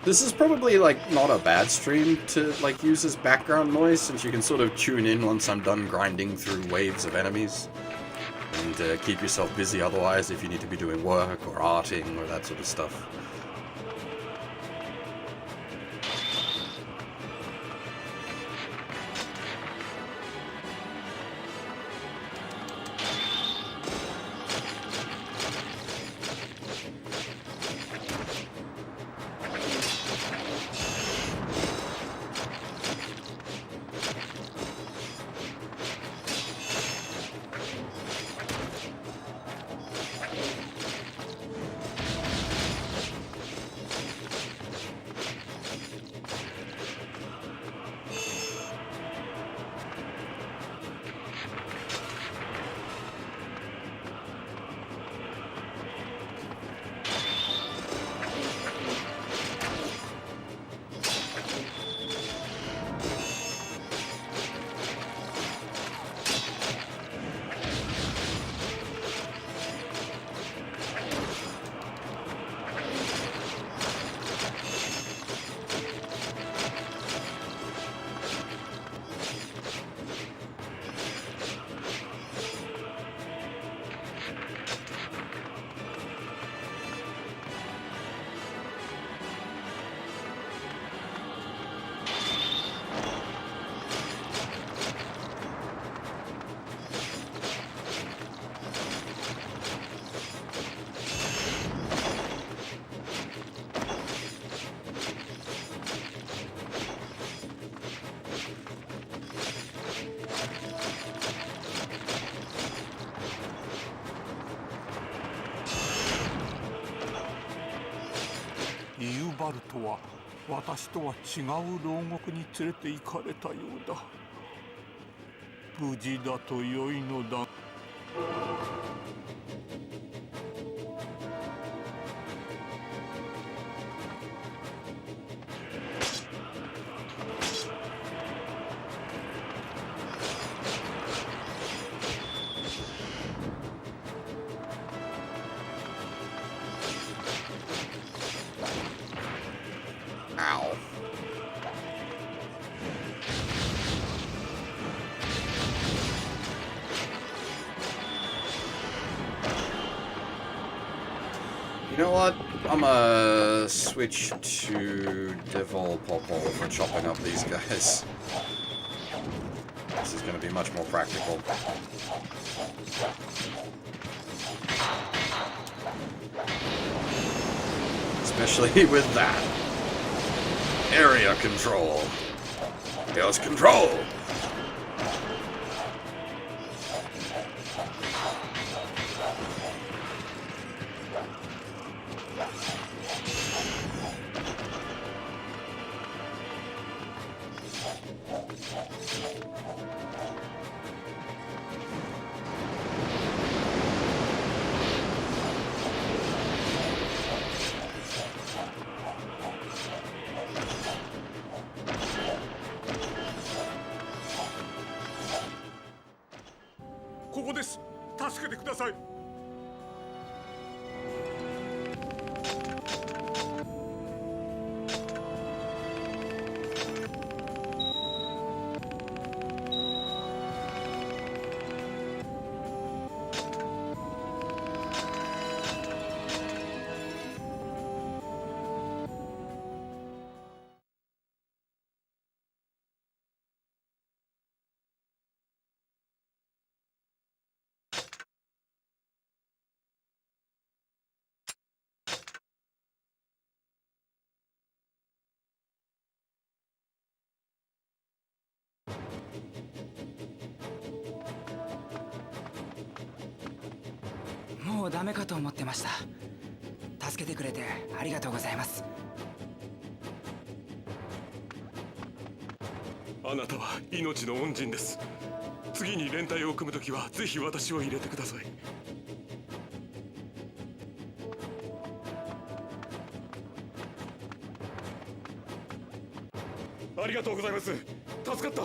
This is probably like not a bad stream to like use as background noise, since you can sort of tune in once I'm done grinding through waves of enemies and keep yourself busy otherwise if you need to be doing work or arting or that sort of stuff.イウバルトは私とは違う牢獄に連れて行かれたようだ。無事だと良いのだ。Ow. You know what? I'm gonna switch to Devil Popol for chopping up these guys. This is gonna be much more practical. Especially with that. Area control. Chaos control!ここです。助けてください。もうダメかと思ってました。助けてくれてありがとうございます。あなたは命の恩人です。次に連隊を組むときはぜひ私を入れてください。ありがとうございます。助かった。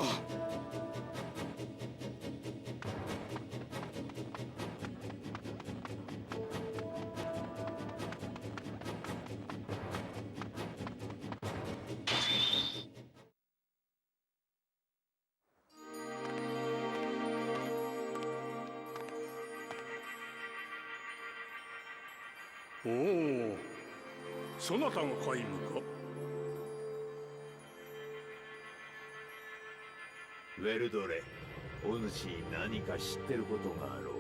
おお、そなたが皆無か。ウェルドレ、お主に何か知ってることがあろう。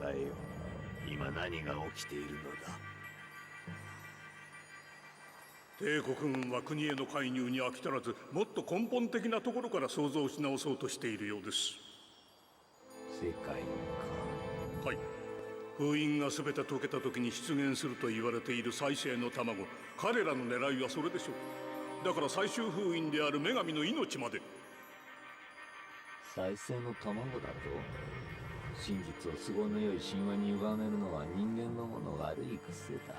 答えよ。今何が起きているのだ。帝国軍は国への介入に飽き足らず、もっと根本的なところから創造し直そうとしているようです。世界か。はい。封印が全て解けた時に出現すると言われている再生の卵、彼らの狙いはそれでしょう。だから最終封印である女神の命まで。再生の卵だと。真実を都合の良い神話に歪めるのは人間のもの悪い癖だ。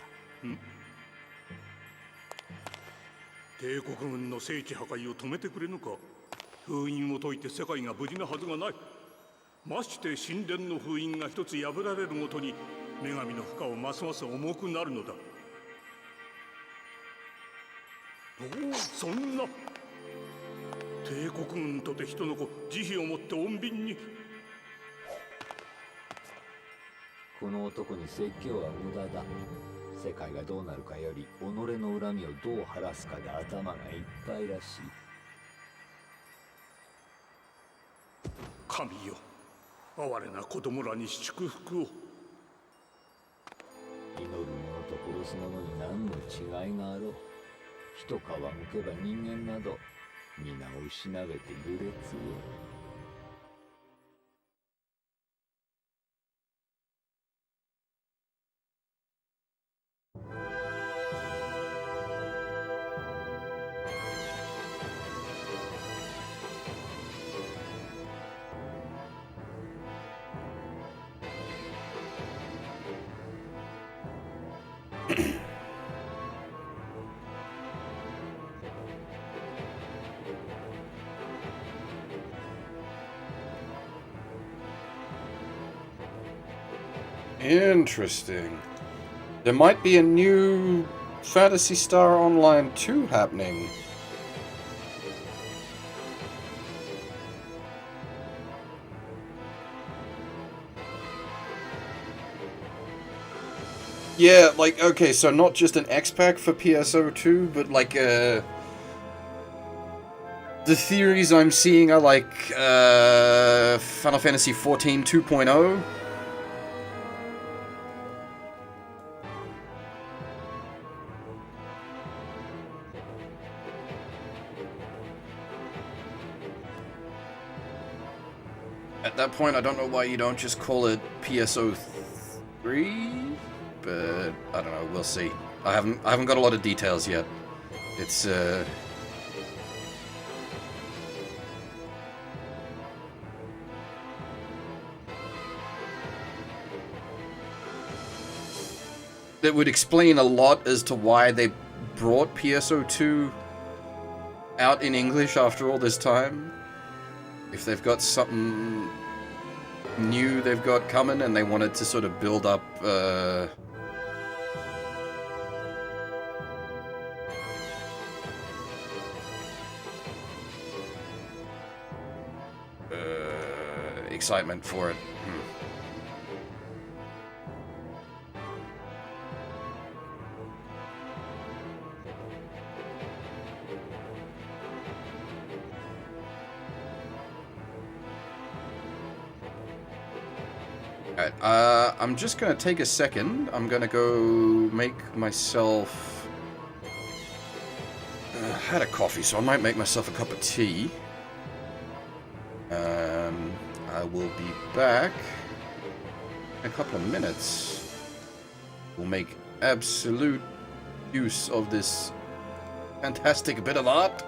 帝国軍の聖地破壊を止めてくれぬか。封印を解いて世界が無事なはずがない。まして神殿の封印が一つ破られるごとに女神の負荷をますます重くなるのだ。おお、そんな。帝国軍とて人の子、慈悲をもって穏便に。この男に説教は無駄だ。世界がどうなるかより己の恨みをどう晴らすかで頭がいっぱいらしい。神よ、哀れな子供らに祝福を。祈る者と殺す者に何の違いがあろう。一皮むけば人間など皆を失べて愚劣よ。Interesting. There might be a new Phantasy Star Online 2 happening. Yeah, like, okay, so not just an X-Pack for PSO2, but like, the theories I'm seeing are like, Final Fantasy XIV 2.0. At that point, I don't know why you don't just call it PSO3, but I don't know. We'll see. I haven't got a lot of details yet. It's that would explain a lot as to why they brought PSO2 out in English after all this time. If they've got something new they've got coming and they wanted to sort of build up excitement for it. Alright, I'm just gonna take a second. I'm gonna go make myself... I had a coffee, so I might make myself a cup of tea. I will be back in a couple of minutes. We'll make absolute use of this fantastic bit of art.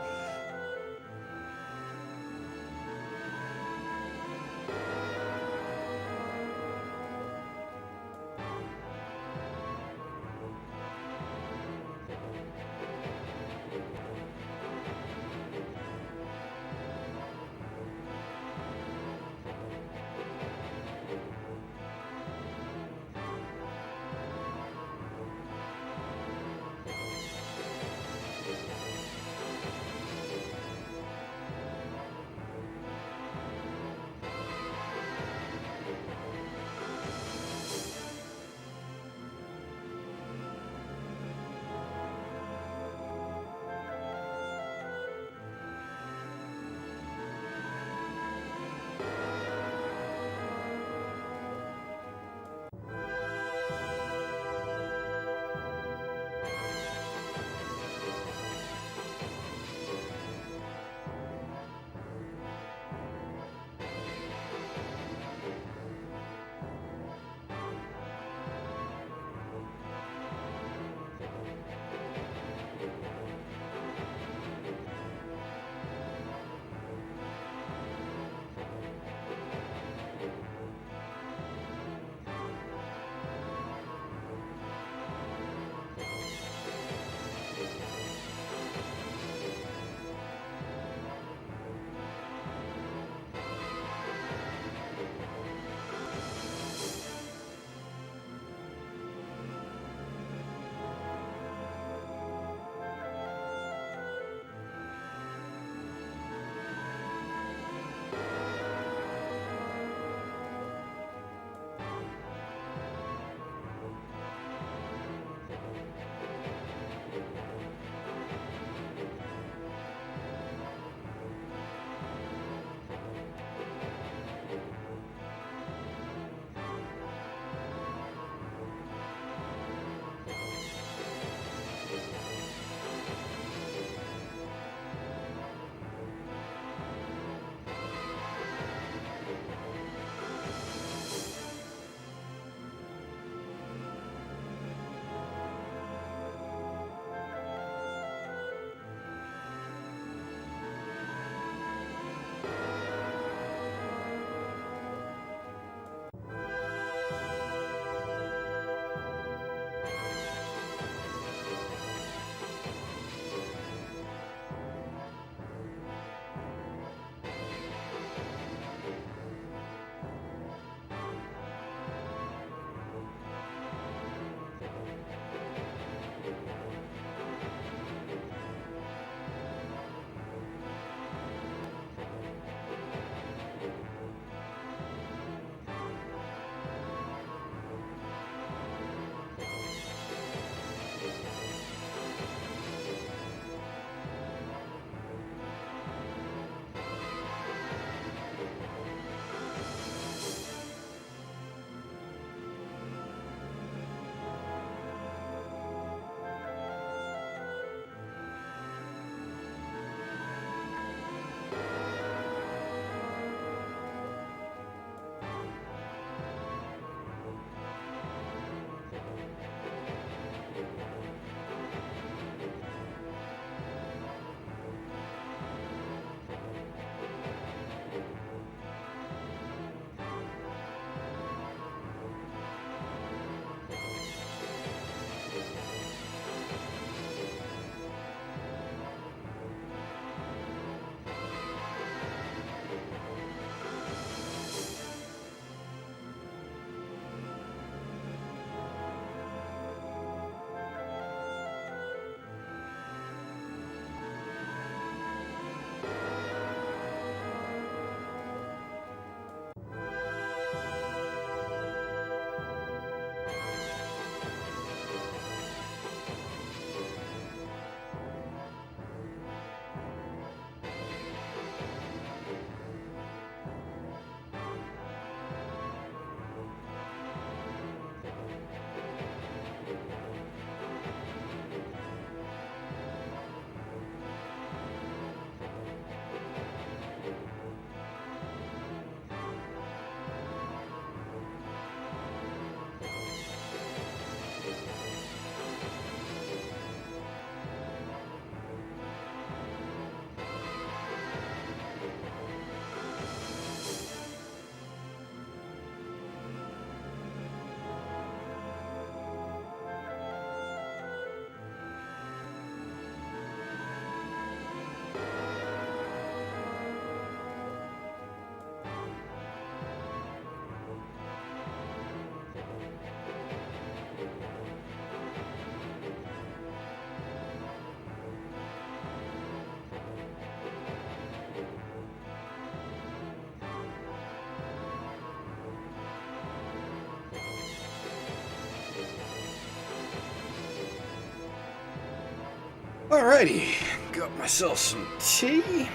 Alrighty, got myself some tea.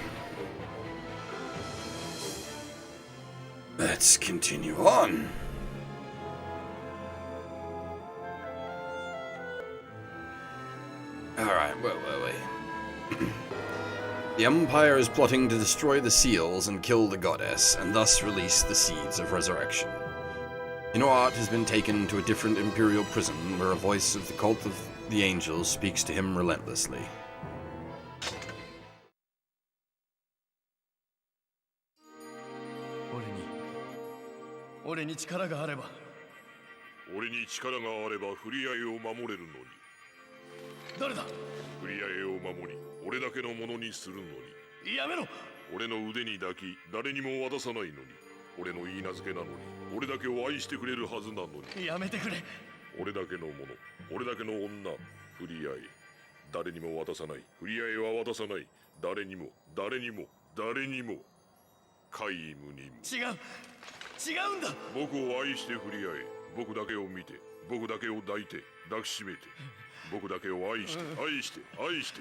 Let's continue on. Alright, wait. The Empire is plotting to destroy the seals and kill the goddess, and thus release the seeds of resurrection. Inoart has been taken to a different Imperial prison, where a voice of the cult of the angels speaks to him relentlessly. 俺に力があれば俺に力があればフリアエを守れるのに。誰だフリアエを守り俺だけのものにするのに。やめろ俺の腕に抱き誰にも渡さないのに。俺の言い名付けなのに俺だけを愛してくれるはずなのに。やめてくれ俺だけのもの俺だけの女フリアエ。誰にも渡さない。フリアエは渡さない。誰にも誰にも誰にも。皆無にも。違うんだ。僕を愛してフリアエ。僕だけを見て僕だけを抱いて抱きしめて僕だけを愛して愛して愛して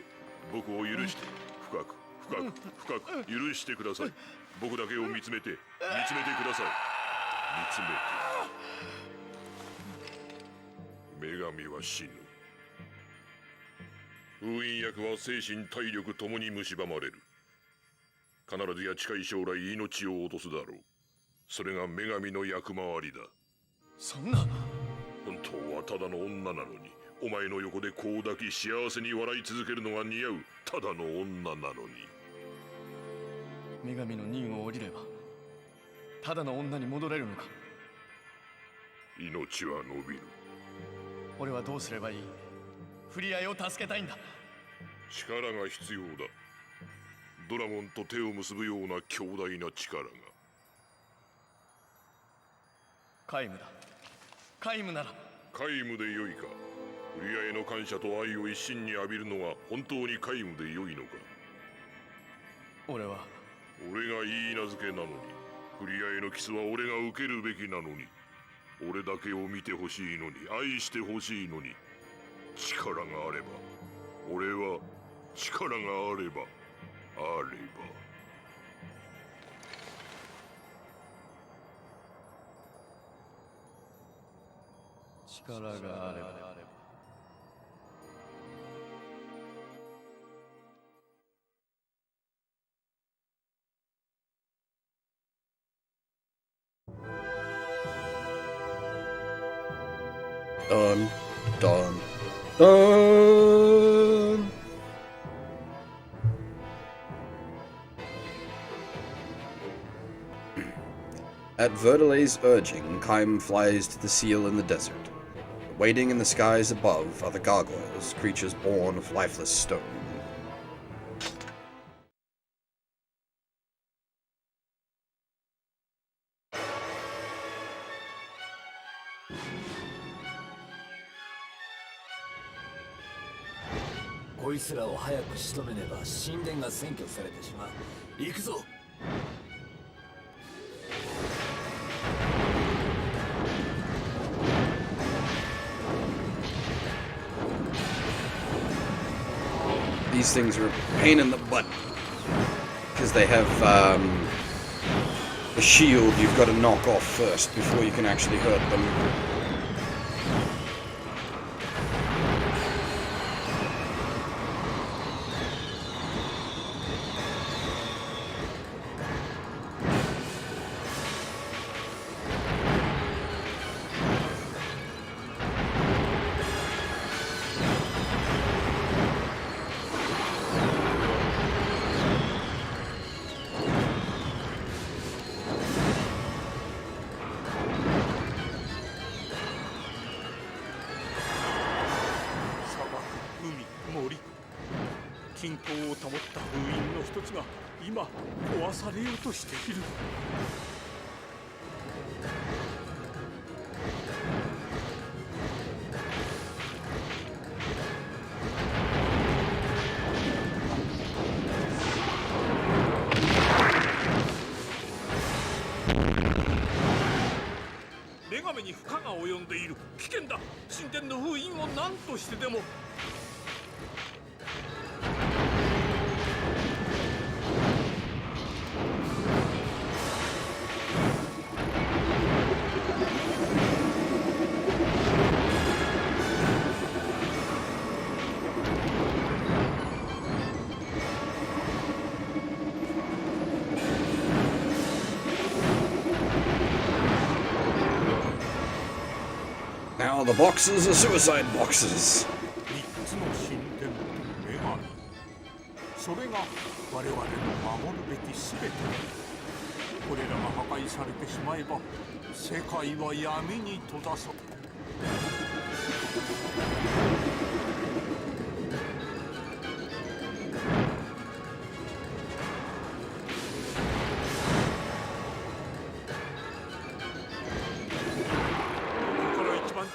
僕を許して深く深く深く許してください。僕だけを見つめてください。見つめて。女神は死ぬ。封印役は精神体力ともに蝕まれる。必ずや近い将来命を落とすだろう。それが女神の役回りだ。そんな。本当はただの女なのにお前の横でこう抱き幸せに笑い続けるのが似合うただの女なのに。女神の任を降りればただの女に戻れるのか。命は伸びる。俺はどうすればいい。フリアエを助けたいんだ。力が必要だ。ドラゴンと手を結ぶような強大な力が。皆無だ。皆無なら。皆無でよいか。フリアエの感謝と愛を一身に浴びるのが本当に皆無でよいのか。俺がいい名付けなのにフリアエのキスは俺が受けるべきなのに。俺だけを見てほしいのに愛してほしいのに。力があれば俺は力があれば力があれば。Done. Done. Done. At Verdelay's urging, Kaim flies to the seal in the desert. Waiting in the skies above are the gargoyles, creatures born of lifeless stone. These things are a pain in the butt because they have a shield you've got to knock off first before you can actually hurt them. Now the boxes are suicide boxes. 3つの神殿と女神、それが我々の守るべき全て。これらが破壊されてしまえば世界は闇に閉ざされる。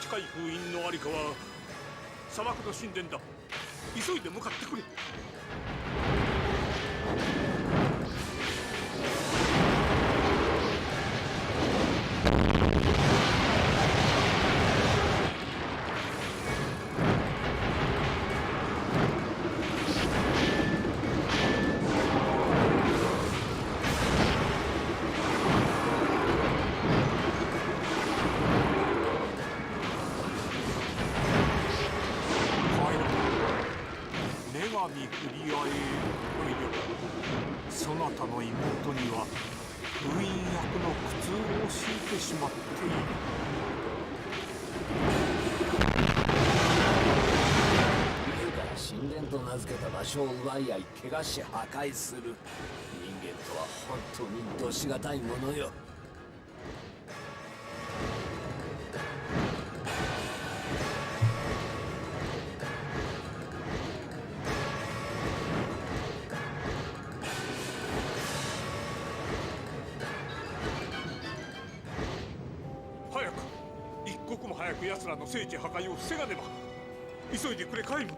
近い封印のありかは砂漠の神殿だ。急いで向かってくれ。そなたの妹には封印役の苦痛を強いてしまっている。自ら神殿と名付けた場所を奪い合い怪我し破壊する人間とは本当にどしがたいものよ。早く奴らの聖地破壊を防がねば。急いでくれカイム。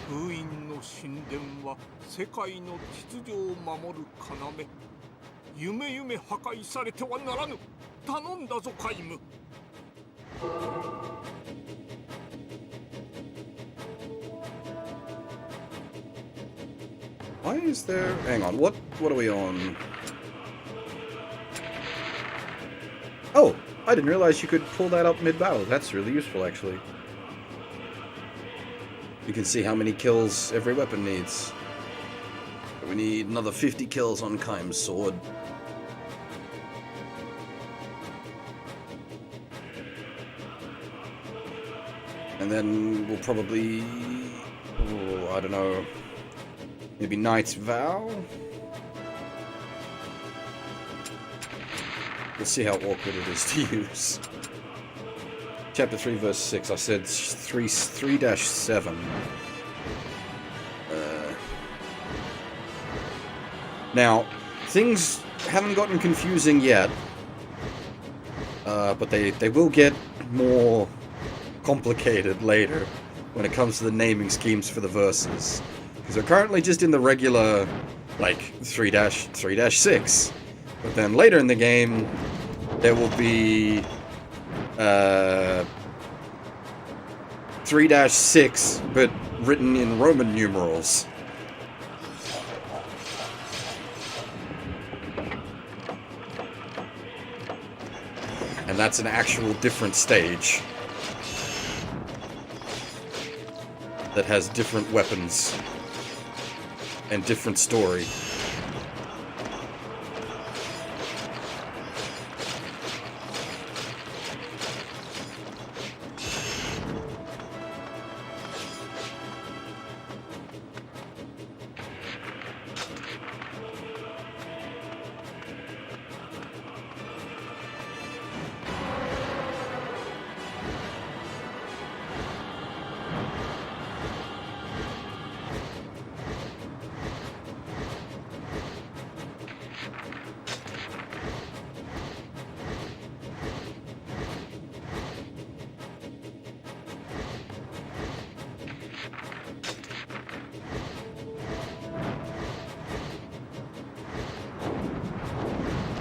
封印の神殿は世界の秩序を守る要。夢夢破壊されてはならぬ。頼んだぞカイム。Why is there... Hang on, what are we on? Oh, I didn't realize you could pull that up mid-battle. That's really useful, actually. You can see how many kills every weapon needs. We need another 50 kills on Kaim's sword. And then we'll probably... Oh, I don't know... Maybe Knight's Vow? We'll see how awkward it is to use. Chapter 3, verse 6. I said 3-7. Now, things haven't gotten confusing yet. But they will get more complicated later when it comes to the naming schemes for the verses. Because we're currently just in the regular, like, 3-6. But then later in the game, there will be 3-6, but written in Roman numerals. And that's an actual different stage that has different weapons and different story.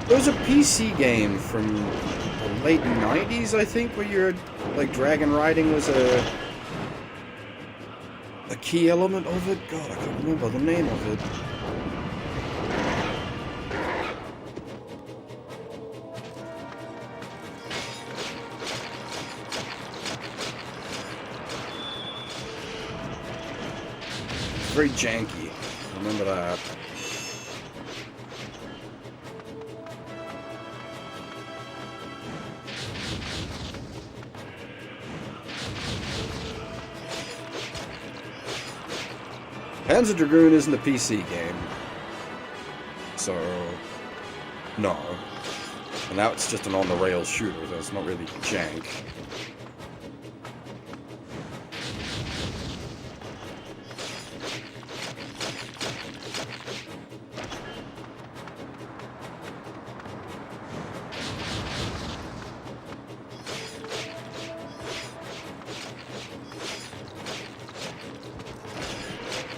There was a PC game from a late 90s, I think, where you're like dragon riding was a key element of it. God, I can't remember the name of it. Very janky. Remember that. Panzer Dragoon isn't a PC game. So, no. And now it's just an on-the-rails shooter, so it's not really jank.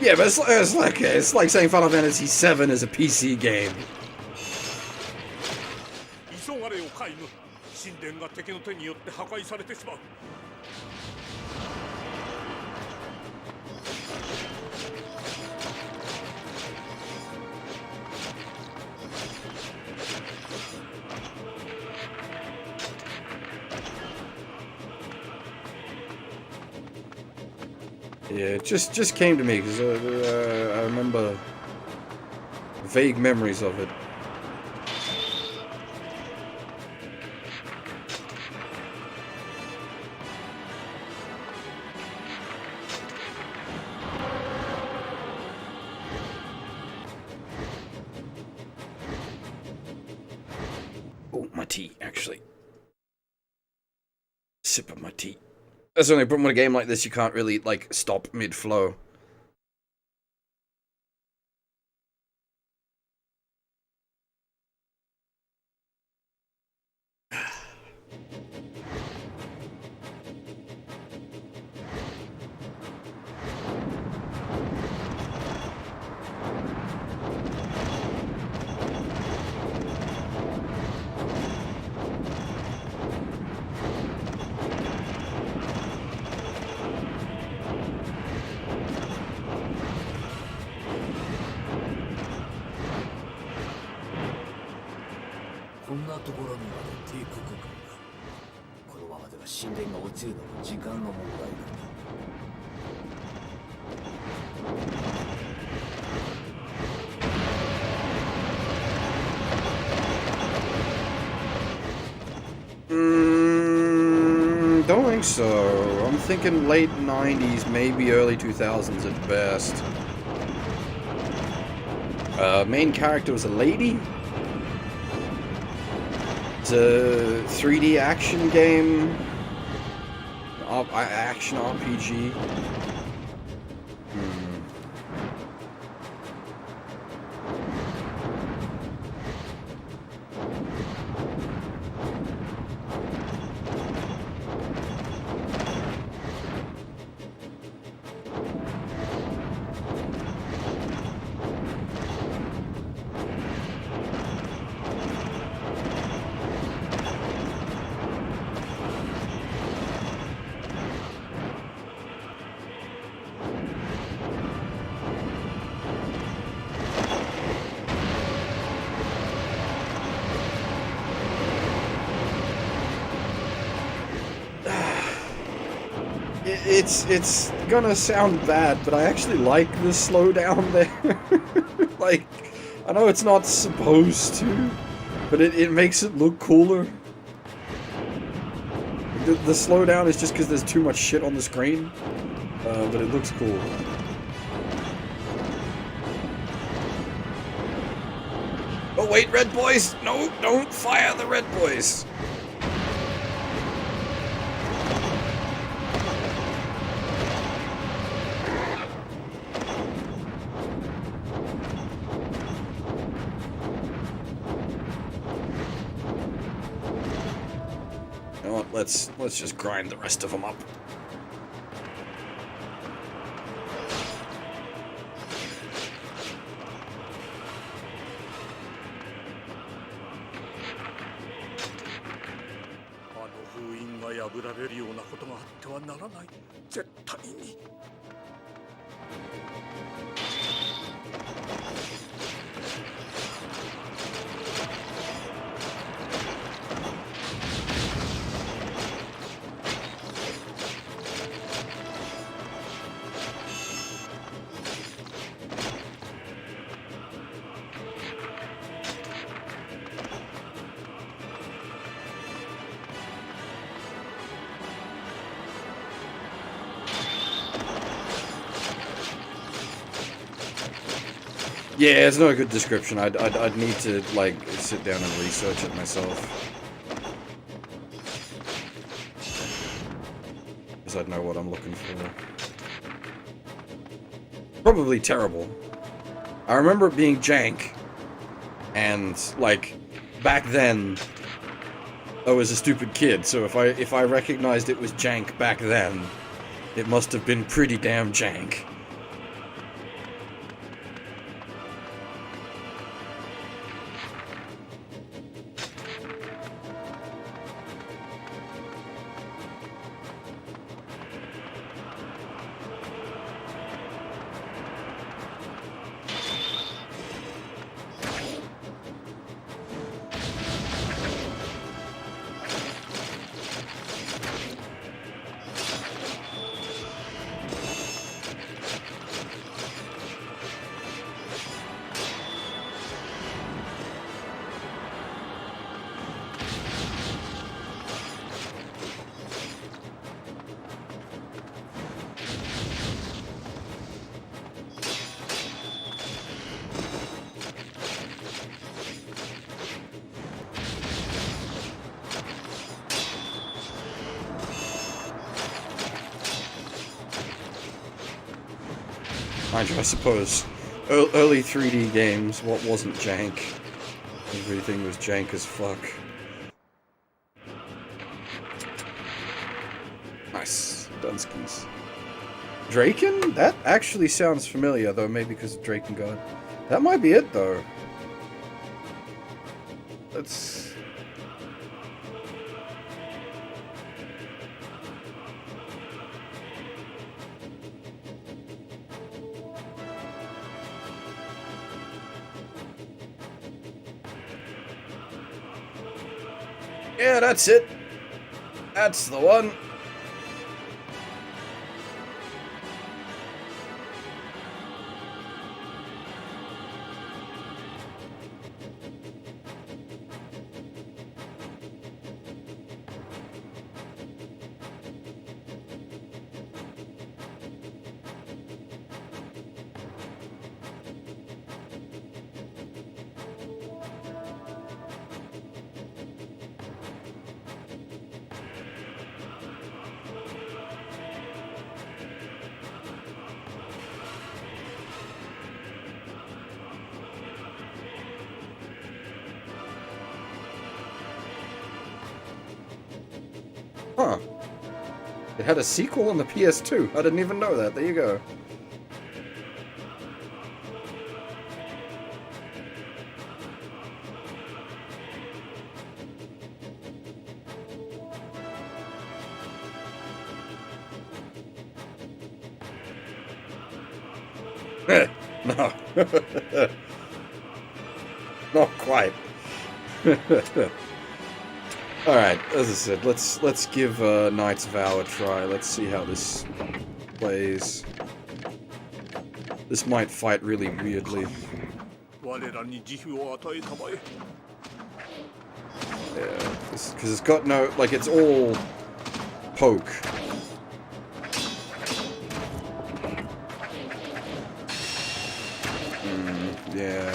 Yeah, but it's like saying Final Fantasy VII is a PC game. 急がれよカイム。神殿が敵の手によって破壊されてしまう。Yeah, it just came to me because I remember vague memories of it. Oh, my tea, actually. Sip of my tea. That's the only problem with a game like this, you can't really, like, stop mid-flow. Don't think so. I'm thinking late 90s, maybe early 2000s at best. Main character was a lady. It's a 3D action game. Action RPG. It's gonna sound bad, but I actually like the slowdown there. Like, I know it's not supposed to, but it makes it look cooler. The slowdown is just because there's too much shit on the screen, but it looks cool. Oh wait, red boys! No, don't fire the red boys! You know what, let's just grind the rest of them up. 破られるようなことがあってはならない。絶対に。Yeah, it's not a good description. I'd need to like sit down and research it myself, because I'd know what I'm looking for. Probably terrible. I remember it being jank, and like back then, I was a stupid kid. So if I recognized it was jank back then, it must have been pretty damn jank. Mind you, I suppose, early 3D games, what wasn't jank? Everything was jank as fuck. Nice. Dunskies. Draken? That actually sounds familiar, though, maybe because of Drakengard. That might be it, though. Let's... Yeah, that's it. That's the one. Huh. It had a sequel on the PS2. I didn't even know that. There you go. No. Not quite. Alright, as I said, let's give Knight's Vow a try. Let's see how this plays. This might fight really weirdly. Yeah, because it's got no... like, it's all poke. Yeah.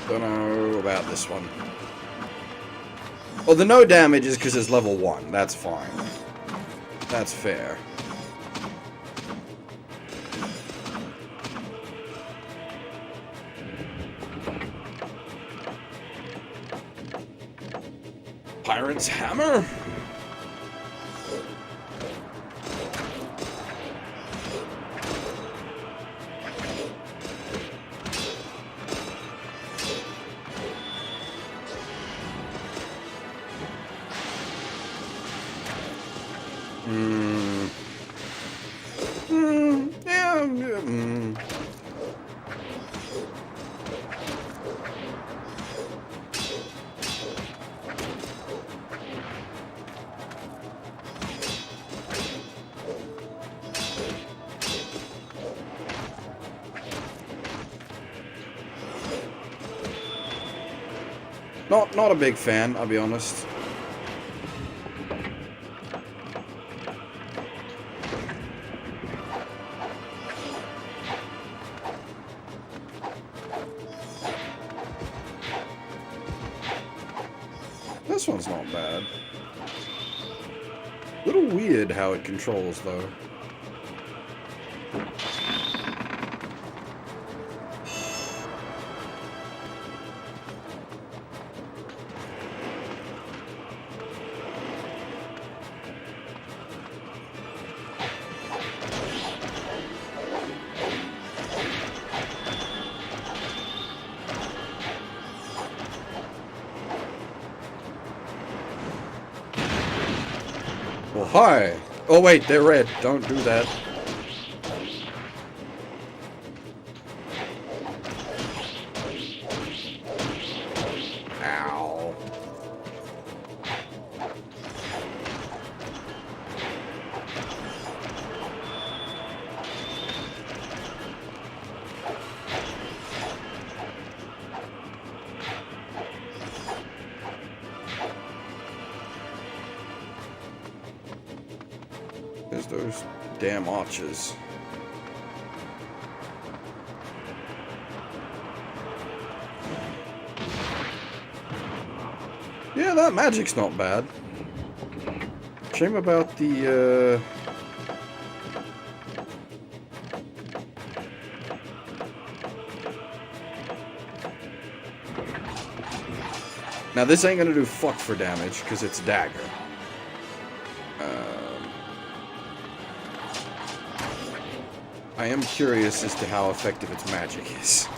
Don't know about this one. Well, the no damage is because it's level 1. That's fine. That's fair. Pirate's Hammer? Not a big fan, I'll be honest. This one's not bad. Little weird how it controls, though. Well, hi! Oh wait, they're red. Don't do that. Ow. There's those damn arches. Yeah, that magic's not bad. Shame about the, Now this ain't gonna do fuck for damage, because it's dagger. I am curious as to how effective its magic is.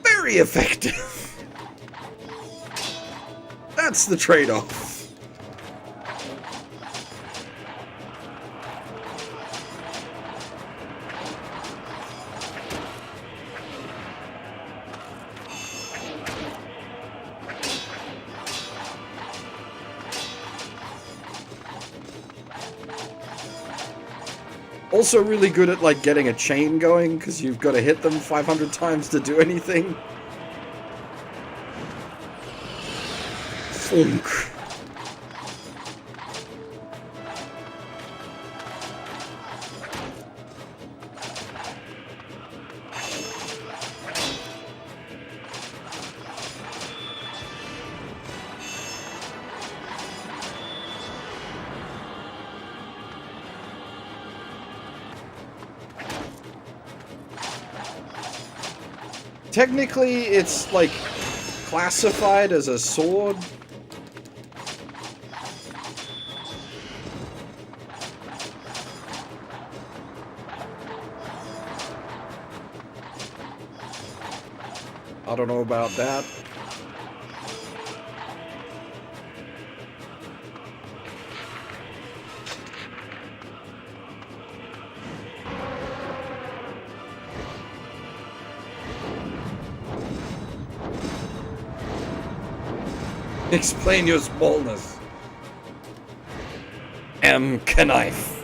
Very effective! That's the trade-off. Also really good at, like, getting a chain going, because you've got to hit them 500 times to do anything. Funk. Technically, it's, like, classified as a sword. I don't know about that. Explain your smallness. Knife.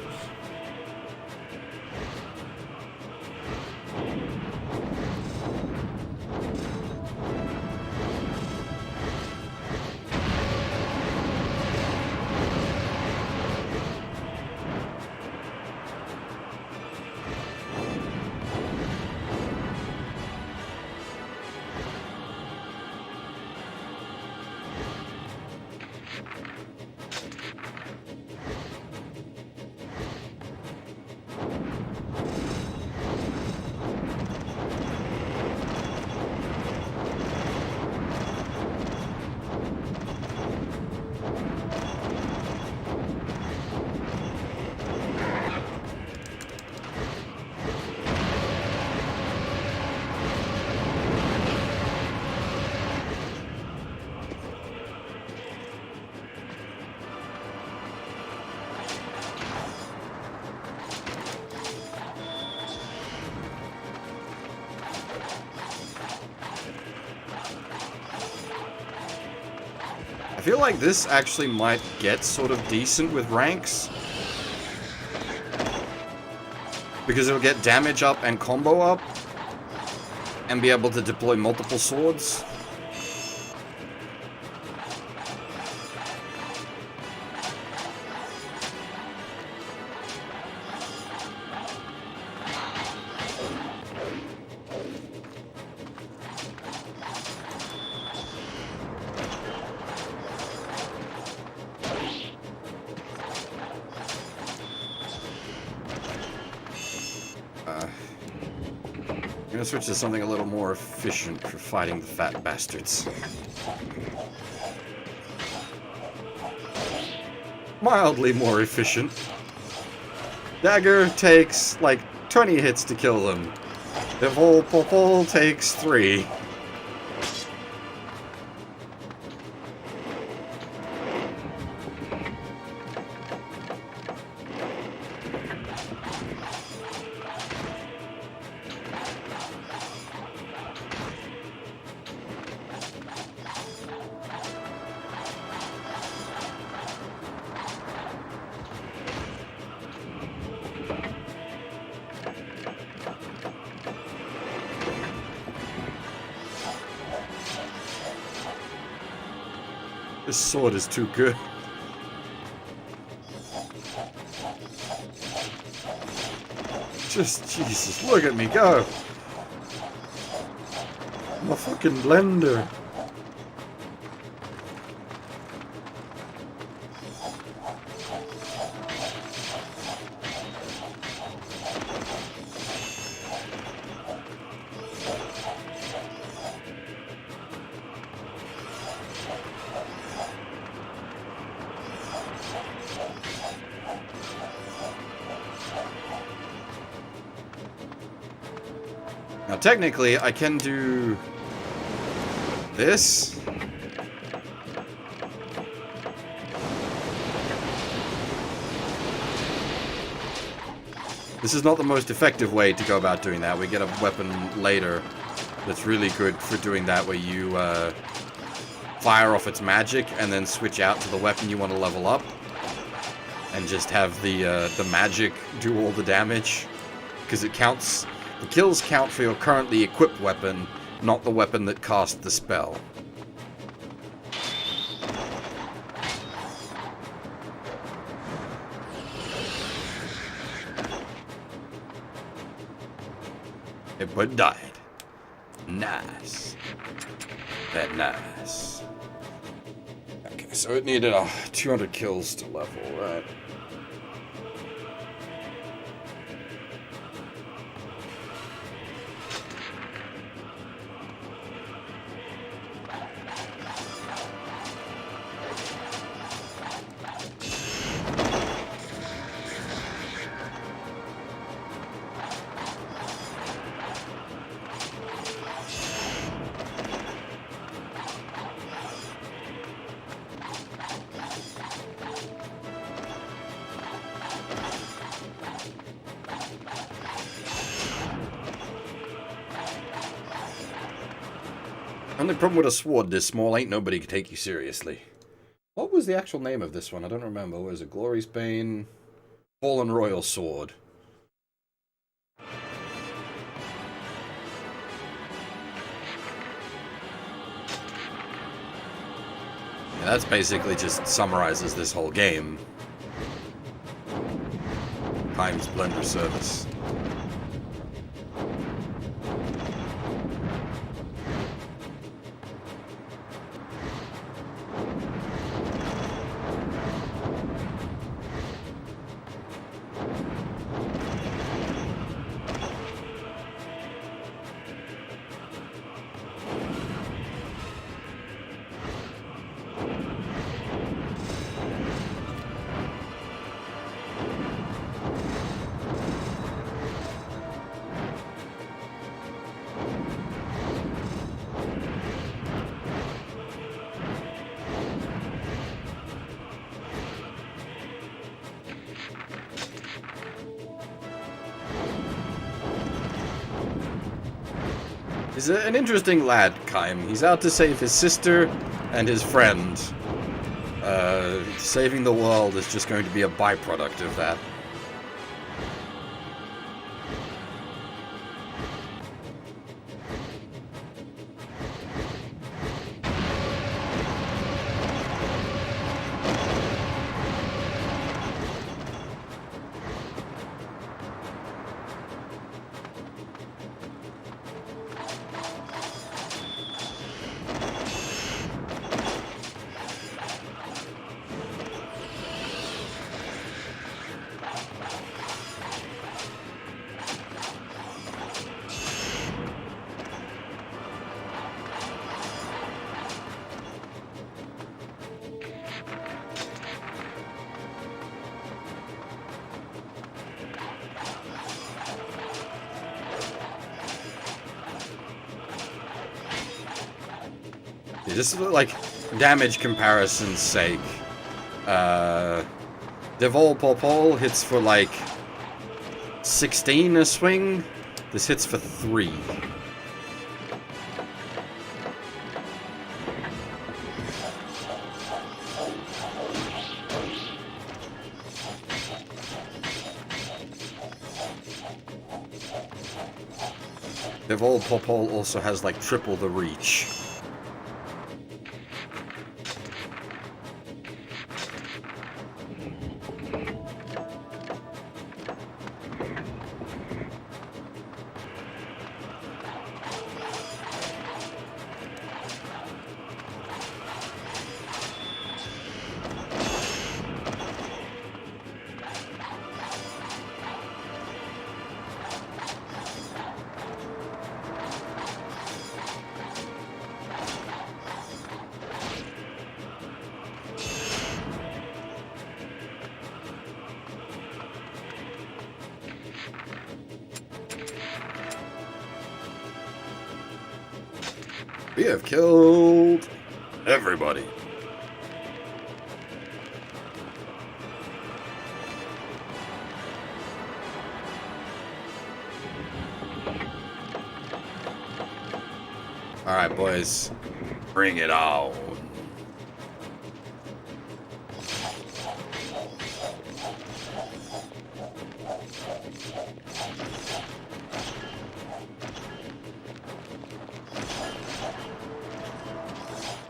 I feel like this actually might get sort of decent with ranks. Because it'll get damage up and combo up. And be able to deploy multiple swords. I'm gonna switch to something a little more efficient for fighting the fat bastards. Mildly more efficient. Dagger takes like 20 hits to kill them. The Vol takes 3. This sword is too good. Just, Jesus, look at me go! I'm a fucking blender. Now, technically, I can do this. This is not the most effective way to go about doing that. We get a weapon later that's really good for doing that, where you fire off its magic and then switch out to the weapon you want to level up, and just have the magic do all the damage, because it counts. The kills count for your currently equipped weapon, not the weapon that cast the spell. It died. Nice. That nice. Okay, so it needed 200 kills to level, right? Only problem with a sword this small, ain't nobody can take you seriously. What was the actual name of this one? I don't remember. Was it Glory's Bane? Fallen Royal Sword. Yeah, that's basically just summarizes this whole game. Times Blender Service. He's an interesting lad, Kaim. He's out to save his sister and his friend. Saving the world is just going to be a byproduct of that. just like damage comparison's sake. Devol Popol hits for like 16 a swing. This hits for 3. Devol Popol also has like triple the reach. We have killed everybody. All right, boys, bring it on.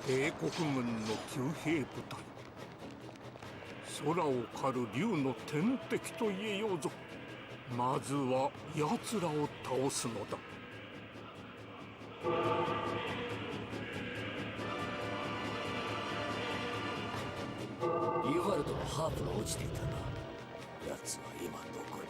帝国軍の旧兵部隊、空を狩る竜の天敵と言えようぞ。まずは奴らを倒すのだ。ユーワルドのハープが落ちていたな。奴は今どこに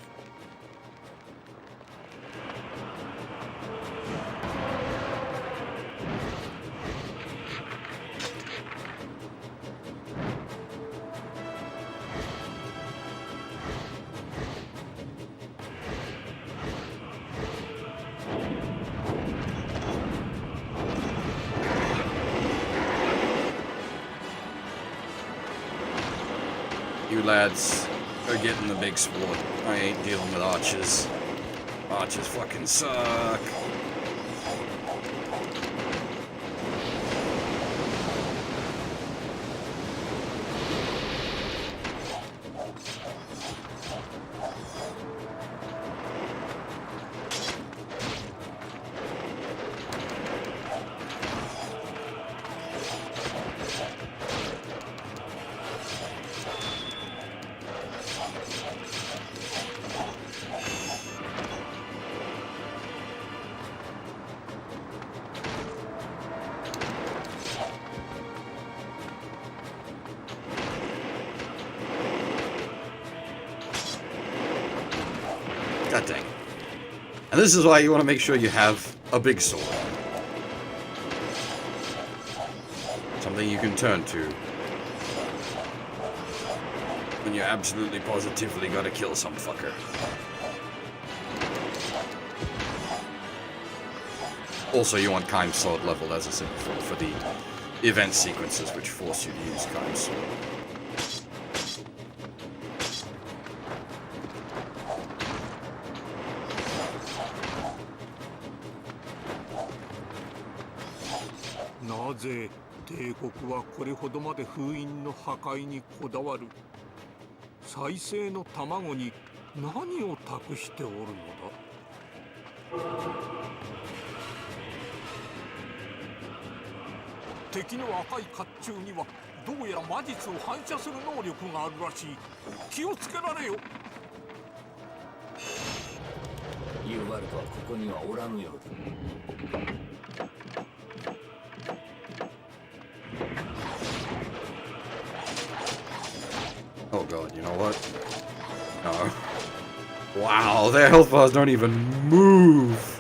？You lads are getting the big sport. I ain't dealing with archers. Archers fucking suck. God dang. And this is why you want to make sure you have a big sword. Something you can turn to when you absolutely positively gotta kill some fucker. Also, you want Kime Sword level, as I said before, for the event sequences which force you to use Kime Sword.なぜ帝国はこれほどまで封印の破壊にこだわる？再生の卵に何を託しておるのだ？敵の赤い甲冑にはどうやら魔術を反射する能力があるらしい。気をつけられよ。ユーワルドはここにはおらぬようだ。Oh god, you know what? No. Wow, their health bars don't even move!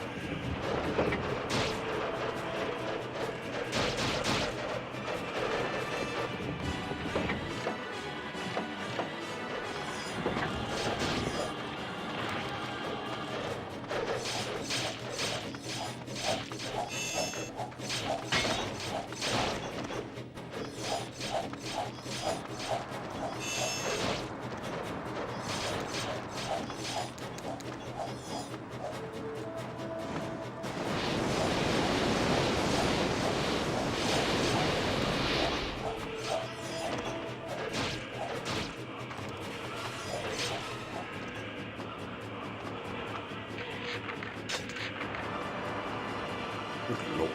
Good lord.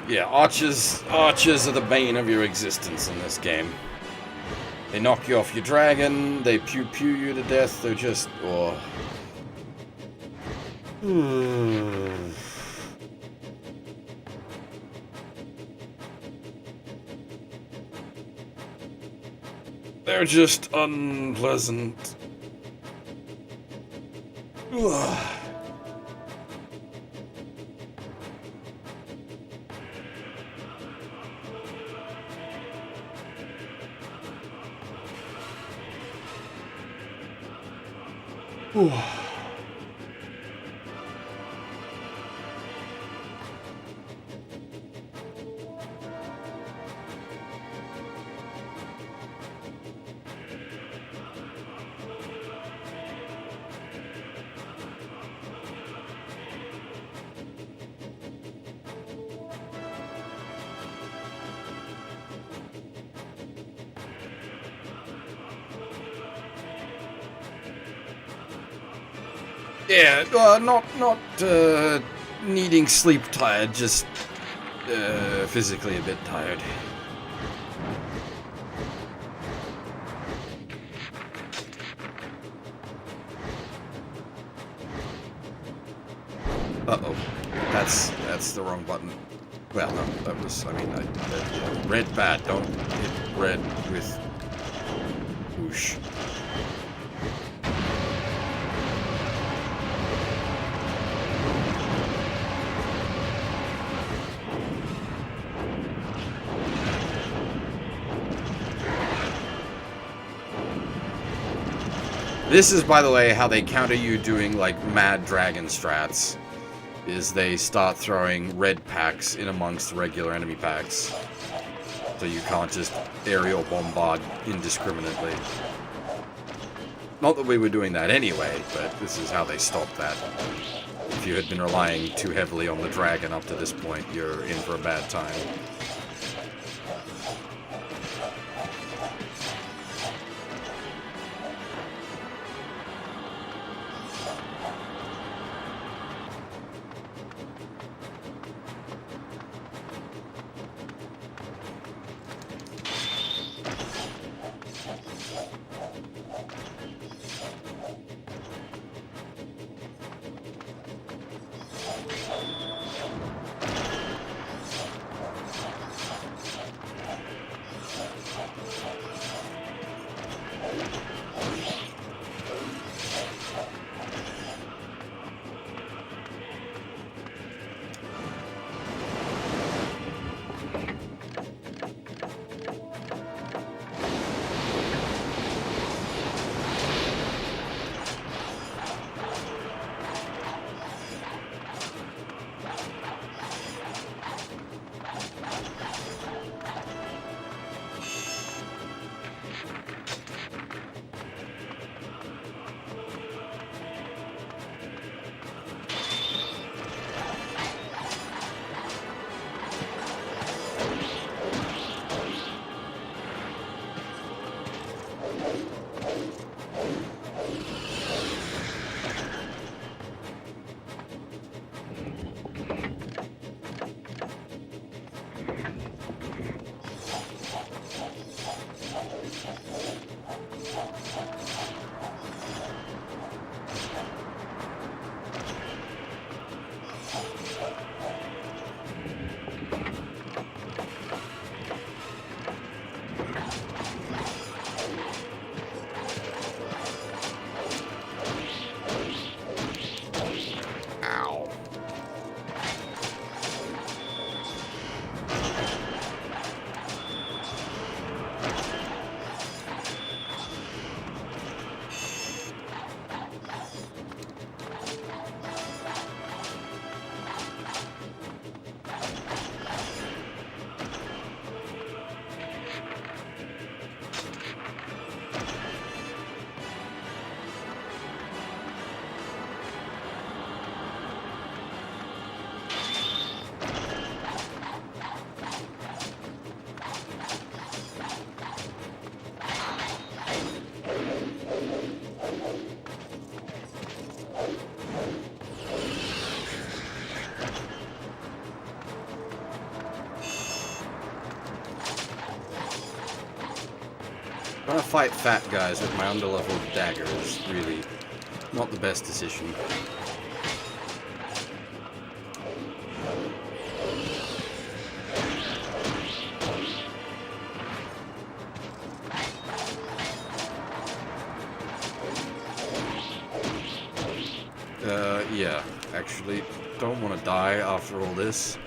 Yeah, archers are the bane of your existence in this game. They knock you off your dragon, they pew you to death, they're just... oh. They're just unpleasant. Ugh. Yeah, not needing sleep tired, just physically a bit tired. Uh-oh. That's the wrong button. Well, no, that was, I mean, red bad, don't hit red with whoosh. This is, by the way, how they counter you doing, like, mad dragon strats. Is they start throwing red packs in amongst regular enemy packs. So you can't just aerial bombard indiscriminately. Not that we were doing that anyway, but this is how they stop that. If you had been relying too heavily on the dragon up to this point, you're in for a bad time. Trying to fight fat guys with my underleveled dagger is really not the best decision. Yeah, actually, don't want to die after all this.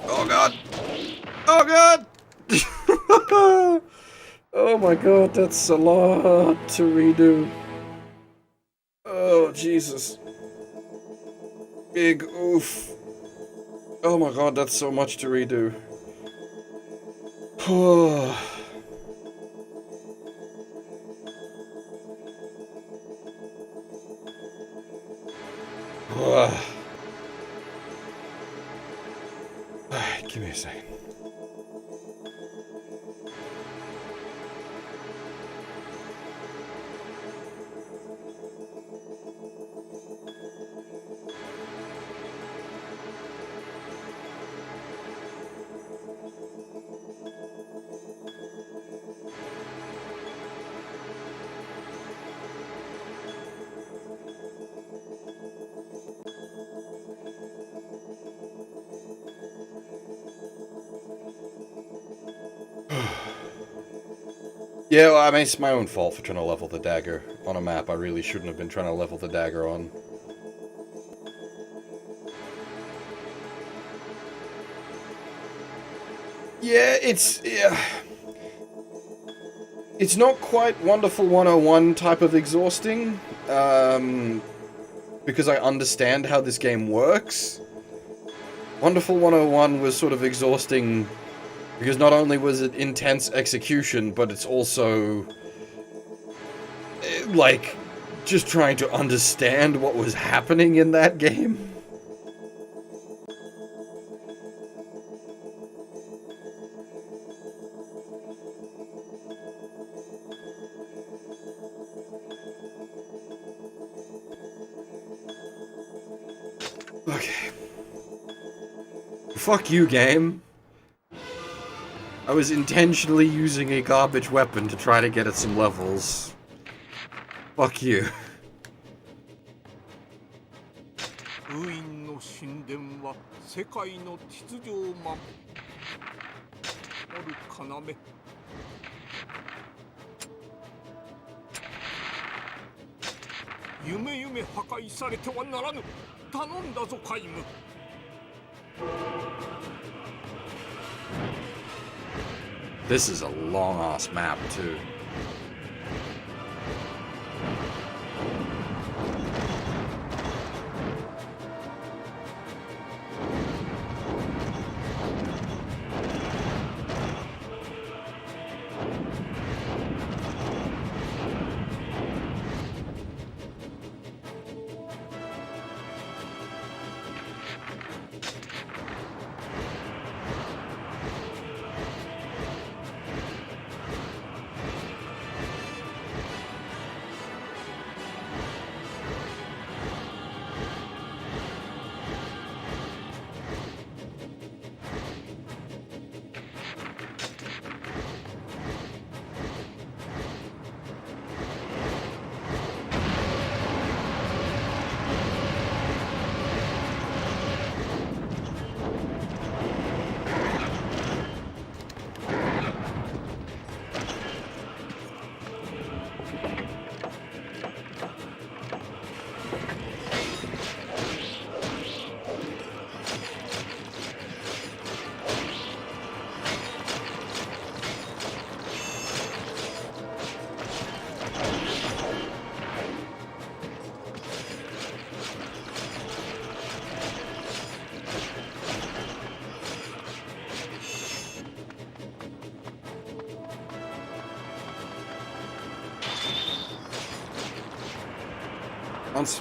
Oh god! Oh god! Oh my god, that's a lot to redo. Oh Jesus. Big oof. Oh my god, that's so much to redo. Give me a second. Yeah, well, I mean, it's my own fault for trying to level the dagger on a map I really shouldn't have been trying to level the dagger on. Yeah, it's not quite Wonderful 101 type of exhausting, because I understand how this game works. Wonderful 101 was sort of exhausting because not only was it intense execution, but it's also like just trying to understand what was happening in that game. Okay. Fuck you, game. I was intentionally using a garbage weapon to try to get at some levels. Fuck you. 封印の神殿は世界の秩序を守る要。夢夢破壊されてはならぬ。頼んだぞカイム。This is a long-ass map, too.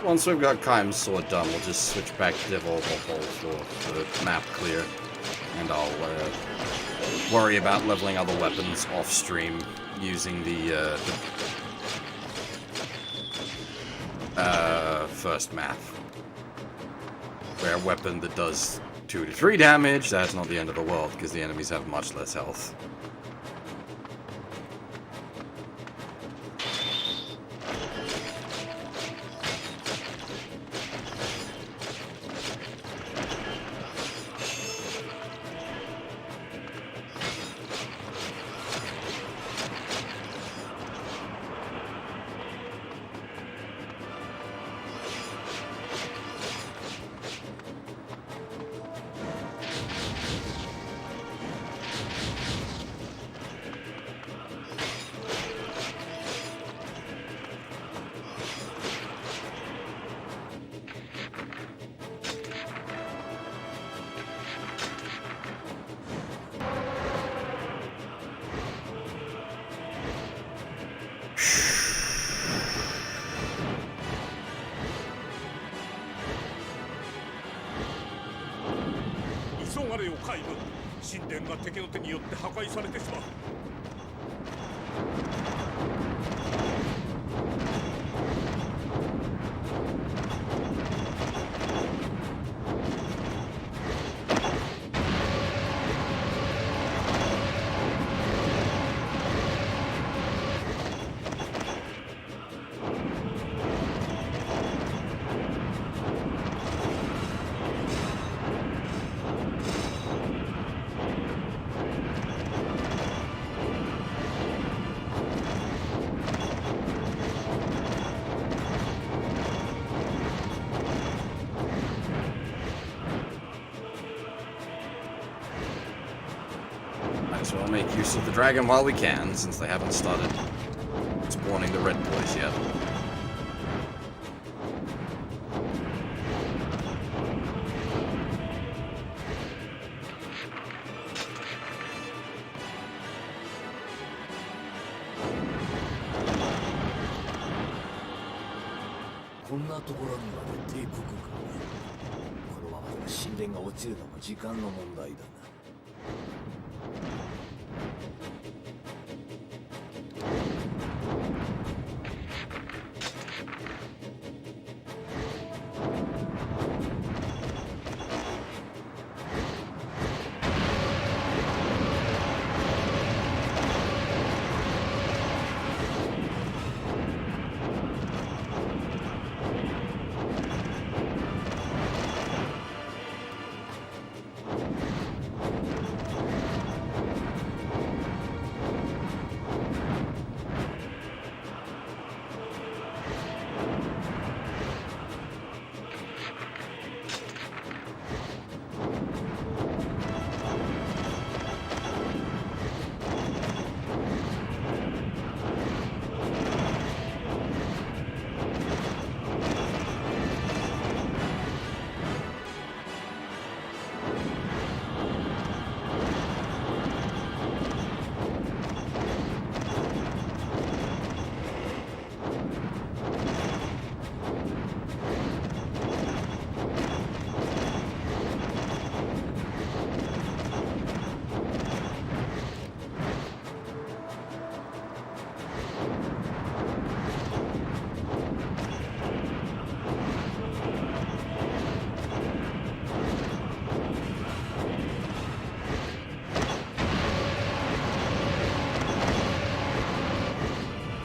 Once we've got Kaim's sword done, we'll just switch back to Devolver Hall for the map clear, and I'll worry about leveling other weapons off stream using the first map, where a weapon that does 2 to 3 damage, that's not the end of the world because the enemies have much less health. So we'll make use of the dragon while we can, since they haven't started spawning the red boys yet.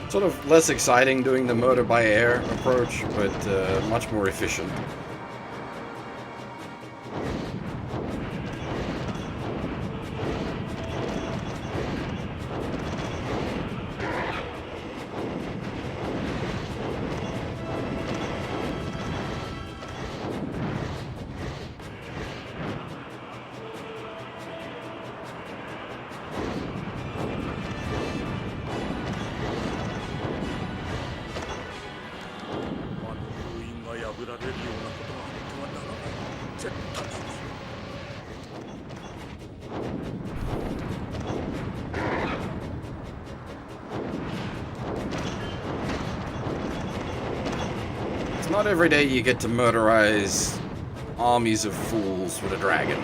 Sort of less exciting doing the murder by air approach, but much more efficient. Not every day you get to murderize armies of fools with a dragon.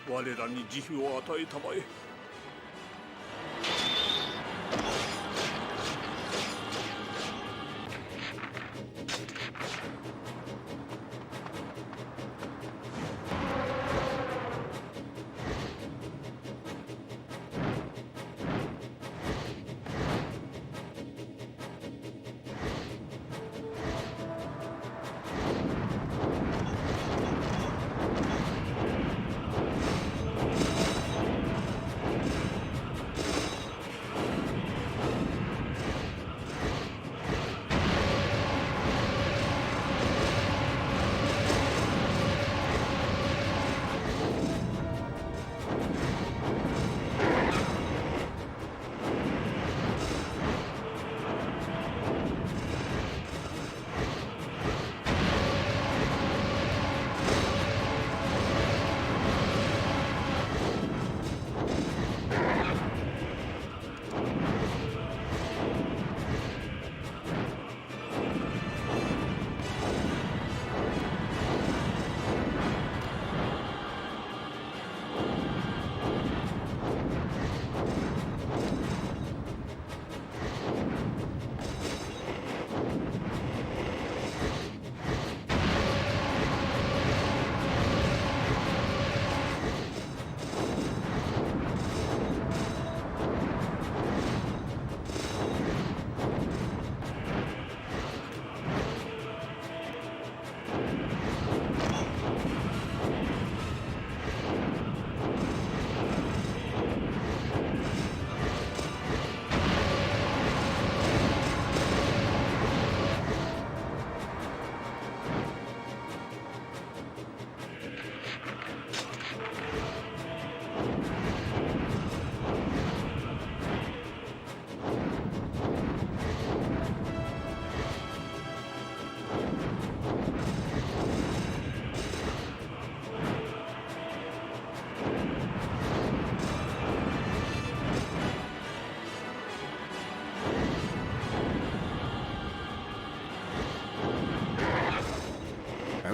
我らに慈悲を与えたまえ。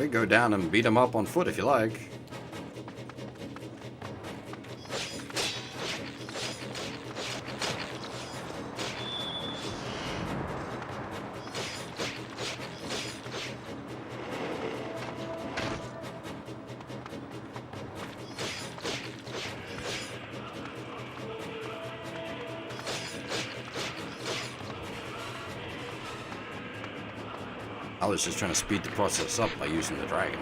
We go down and beat him up on foot if you like. I was just trying to speed the process up by using the dragon.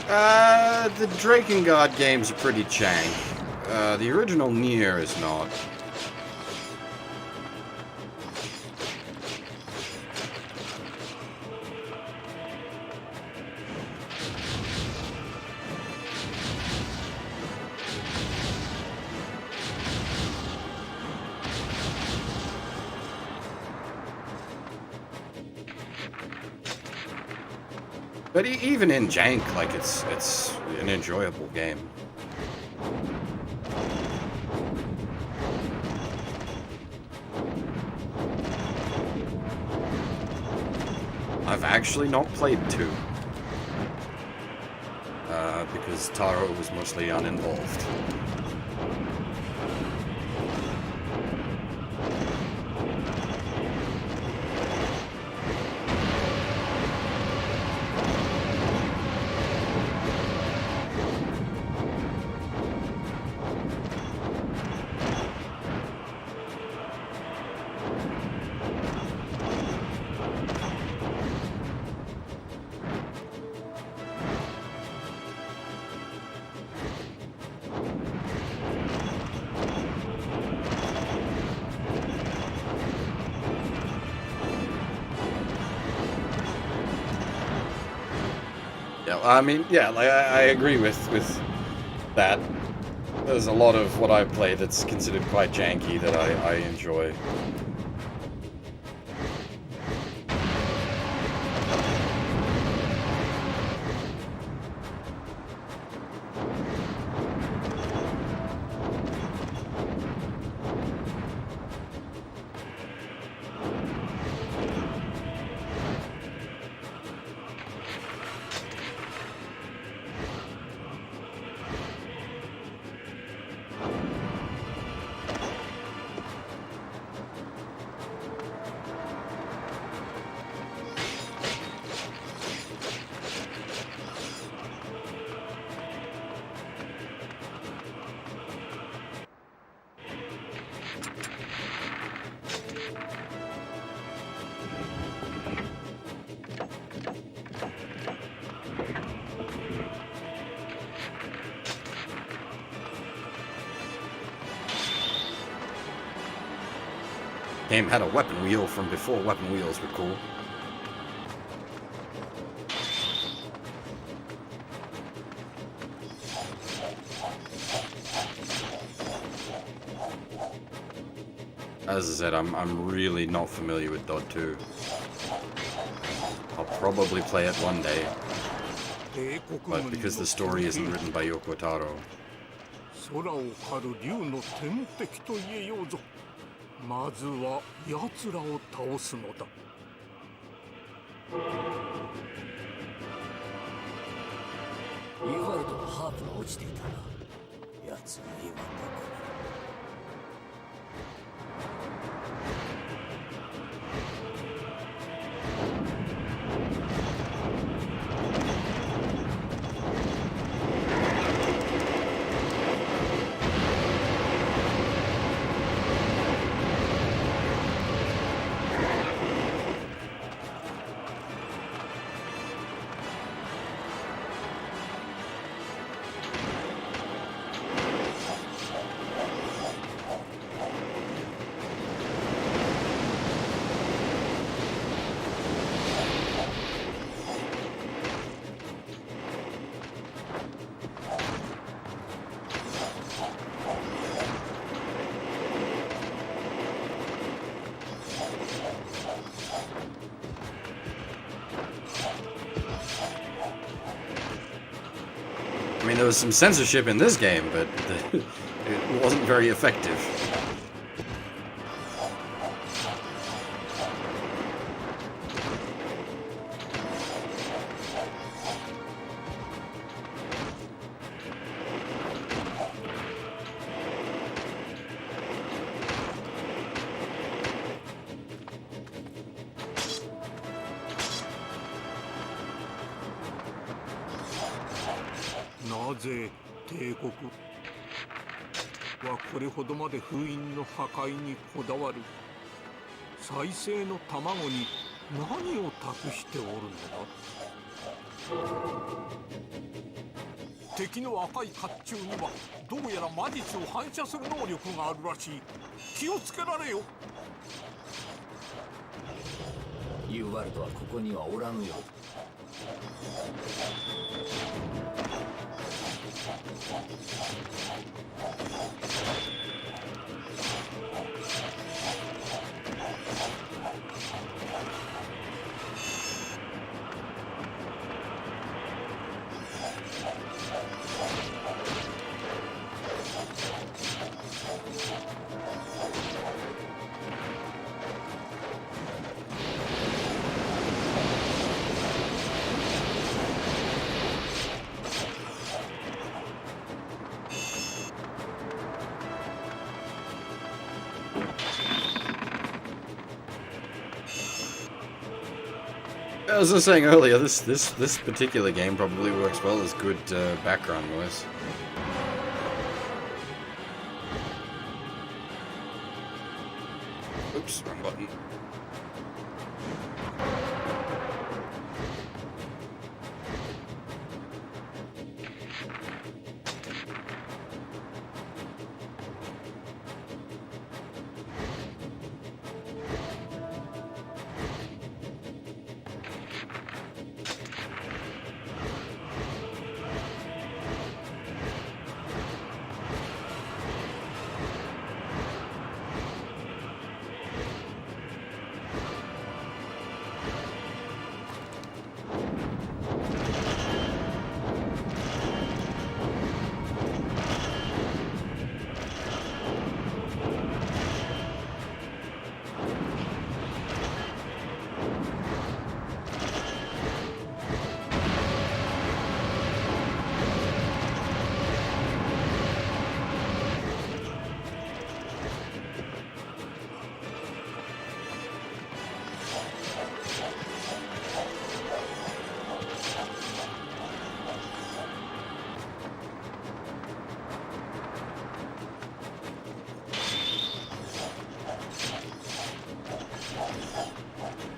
The Drakengard games are pretty jank. The original Nier is not. But even in jank, like it's an enjoyable game. I've actually not played 2. Because Taro was mostly uninvolved. Yeah, I mean, yeah, like I agree with that. There's a lot of what I play that's considered quite janky that I enjoy. Game had a weapon wheel from before weapon wheels were cool. As I said, I'm really not familiar with Dot 2. I'll probably play it one day, but because the story isn't written by Yoko Taro. 空を狩る竜の天敵と言えようぞ。まずは奴らを倒すのだ。イーファルトのハープが落ちていたな。奴が今どこに。I mean, there was some censorship in this game, but it wasn't very effective.なぜ帝国はこれほどまで封印の破壊にこだわる？再生の卵に何を託しておるのだ？敵の赤い甲冑にはどうやら魔術を反射する能力があるらしい。気をつけられよ。ユーワルドはここにはおらぬようだ。As I was saying earlier, this particular game probably works well as good background noise. Oops, wrong button.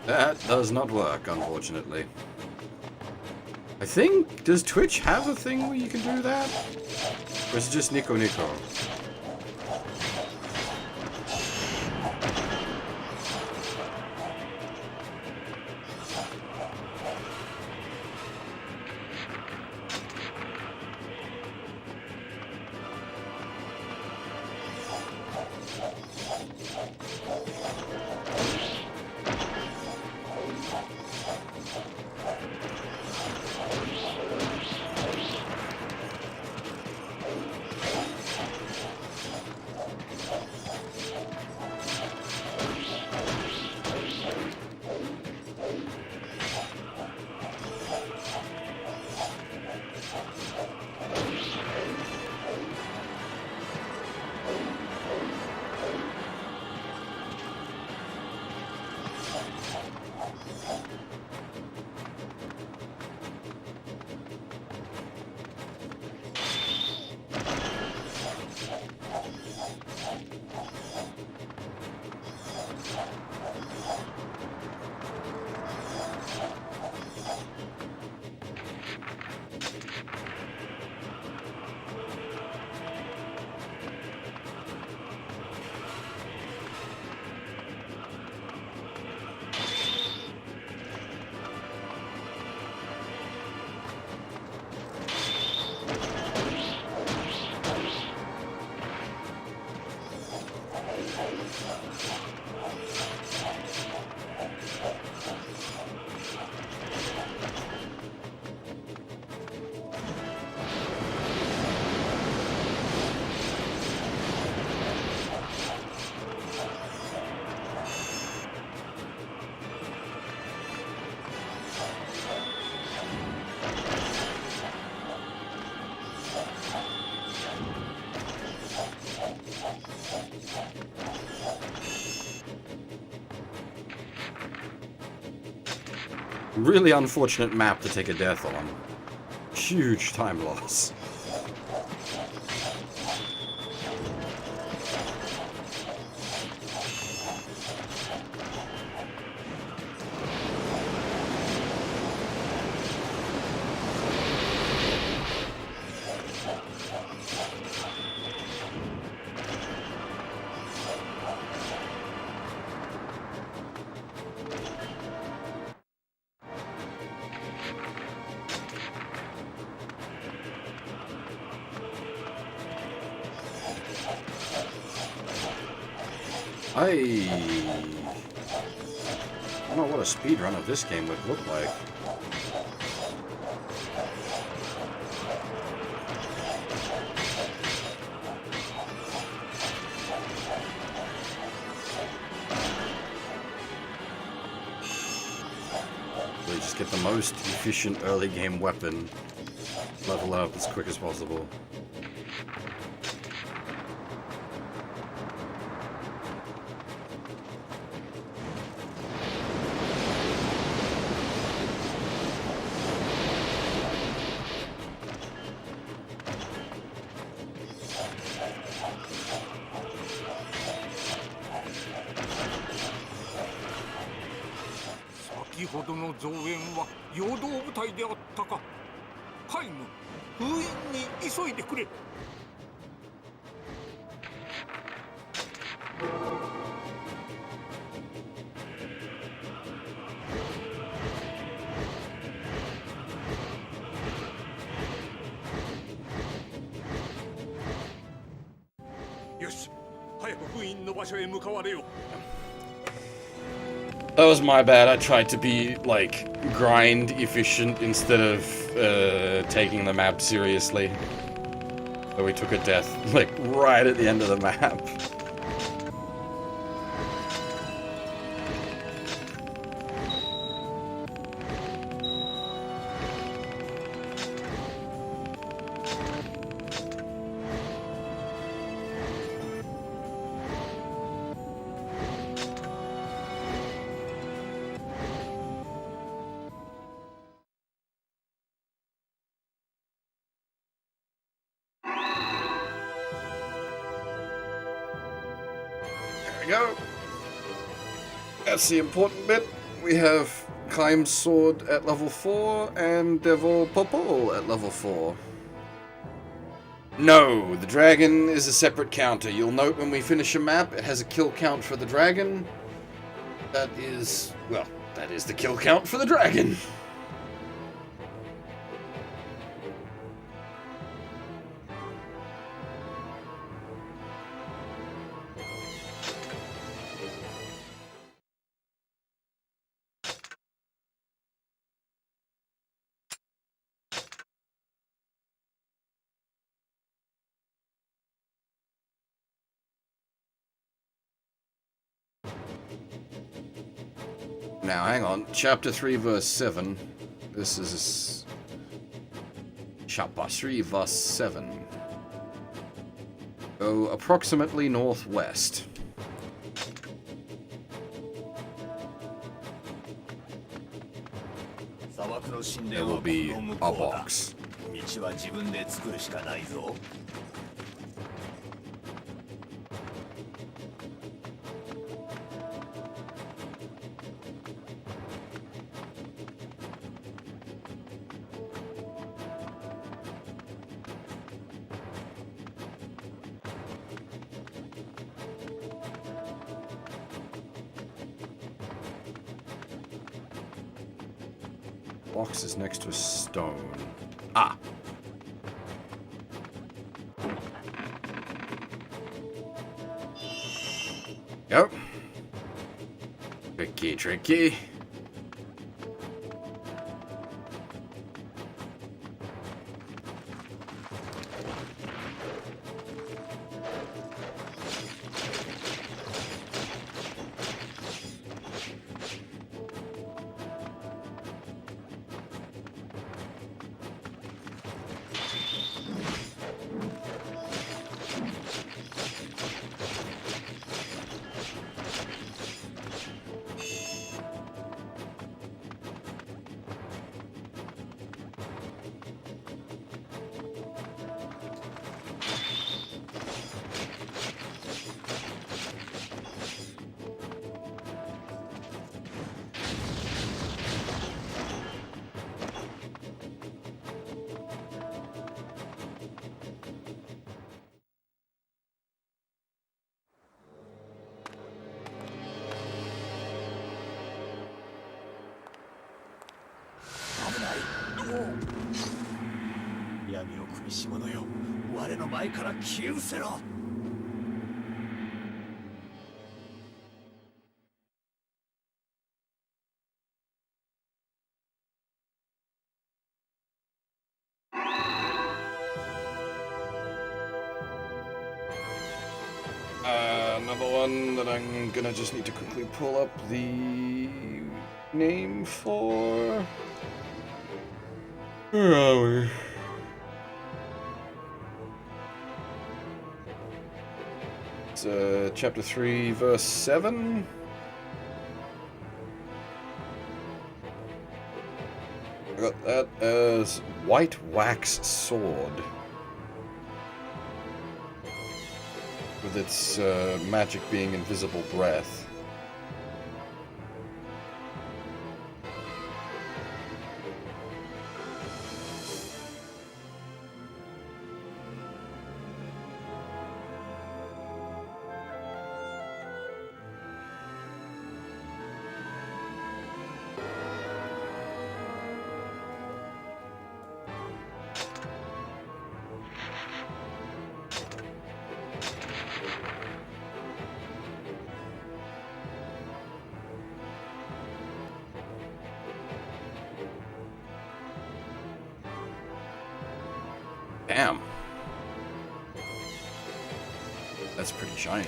That does not work, unfortunately. I think, does Twitch have a thing where you can do that? Or is it just Nico Nico? Really unfortunate map to take a death on. Huge time loss. I don't know what a speedrun of this game would look like. Really just get the most efficient early game weapon, level up as quick as possible. That was my bad. I tried to be, like, grind efficient instead of taking the map seriously. So we took a death, like, right at the end of the map. Go. That's the important bit. We have Climb Sword at level 4 and Devil Popol at level 4. No, the dragon is a separate counter. You'll note when we finish a map, it has a kill count for the dragon. That is, well, that is the kill count for the dragon. Now, hang on. Chapter 3, verse 7. This is... Chapter 3, verse 7. Go approximately northwest. There will be a box. Box is next to a stone. Ah! Yep. Tricky, tricky. another one that I'm gonna just need to quickly pull up the name for. Where are we? It's chapter 3, verse 7. I got that as White Wax Sword. With its magic being invisible breath. Damn. That's pretty shiny.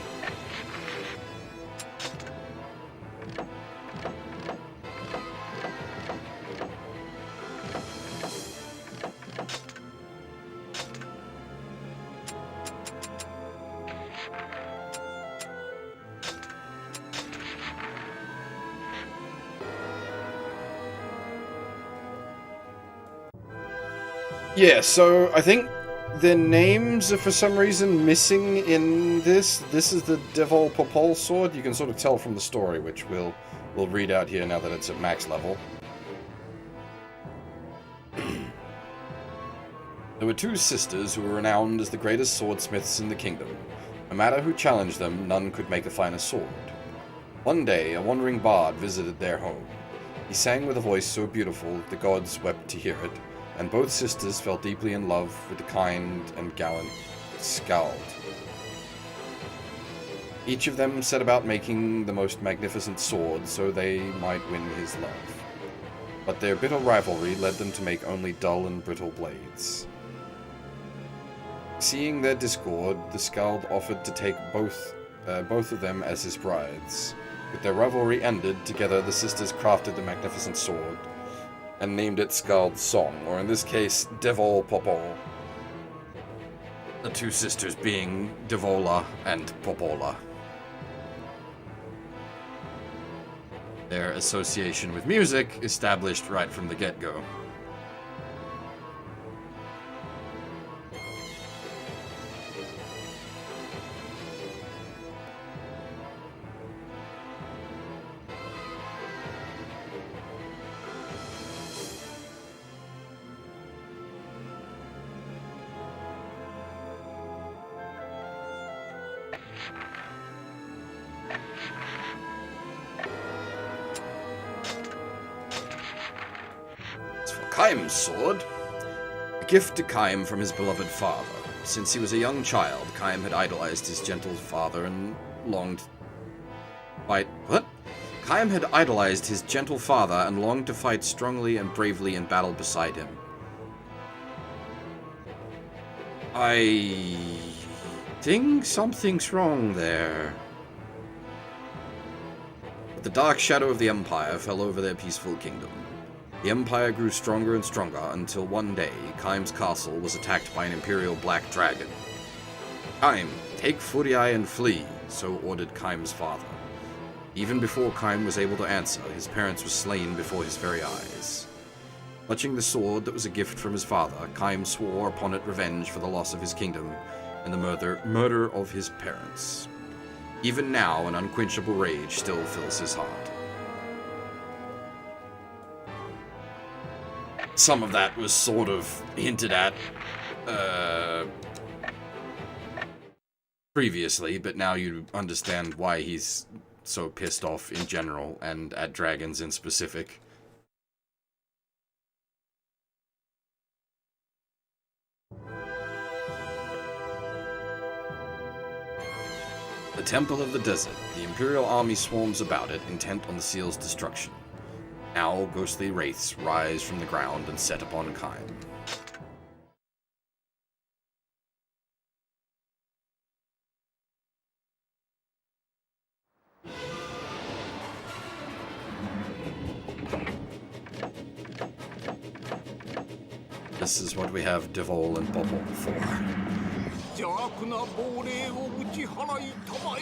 Yeah, so I think the names are for some reason missing in this. This is the Devil Popol sword. You can sort of tell from the story, which we'll read out here now that it's at max level. There were two sisters who were renowned as the greatest swordsmiths in the kingdom. No matter who challenged them, none could make a finer sword. One day, a wandering bard visited their home. He sang with a voice so beautiful that the gods wept to hear it, and both sisters fell deeply in love with the kind and gallant Skald. Each of them set about making the most magnificent sword so they might win his love. But their bitter rivalry led them to make only dull and brittle blades. Seeing their discord, the Skald offered to take both of them as his brides. With their rivalry ended, together the sisters crafted the magnificent sword, and named it Skald's Song, or in this case, Devol Popol. The two sisters being Devola and Popola. Their association with music established right from the get-go. Kaim's sword. A gift to Kaim from his beloved father. Since he was a young child, Kaim had idolized his gentle father and longed to fight. What? Kaim had idolized his gentle father and longed to fight strongly and bravely in battle beside him. I think something's wrong there. But the dark shadow of the Empire fell over their peaceful kingdom. The Empire grew stronger and stronger until one day, Kaim's castle was attacked by an Imperial Black Dragon. Kaim, take Furiae and flee, so ordered Kaim's father. Even before Kaim was able to answer, his parents were slain before his very eyes. Clutching the sword that was a gift from his father, Kaim swore upon it revenge for the loss of his kingdom and the murder of his parents. Even now, an unquenchable rage still fills his heart. Some of that was sort of hinted at previously, but now you understand why he's so pissed off in general and at dragons in specific. The Temple of the Desert. The Imperial army swarms about it, intent on the seal's destruction. Now ghostly wraiths rise from the ground and set upon Kaim. This is what we have Devol and Bobble for. 邪悪な亡霊を打ち払いたまえ。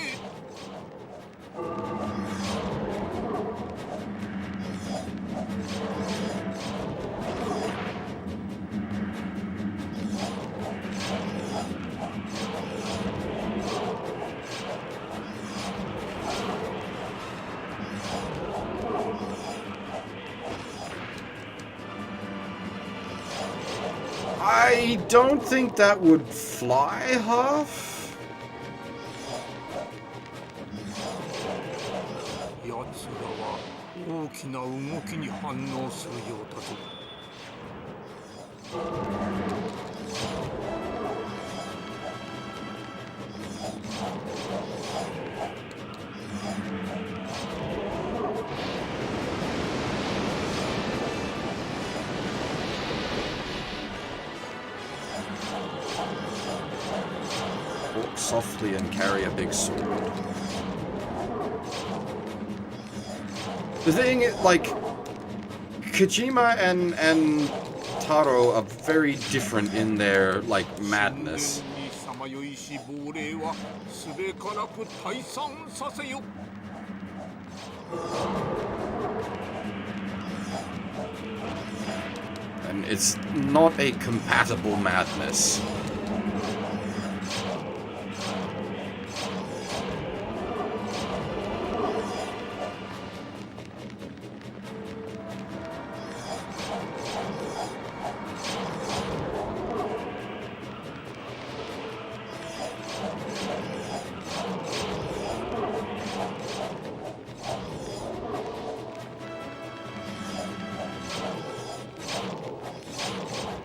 I don't think that would fly, Half. 奴らは大きな動きに反応するようだぞ。Walk softly and carry a big sword. The thing is, like, Kojima and Taro are very different in their, like, madness. さまよいし亡霊はすべからく退散させよ。And it's not a compatible madness.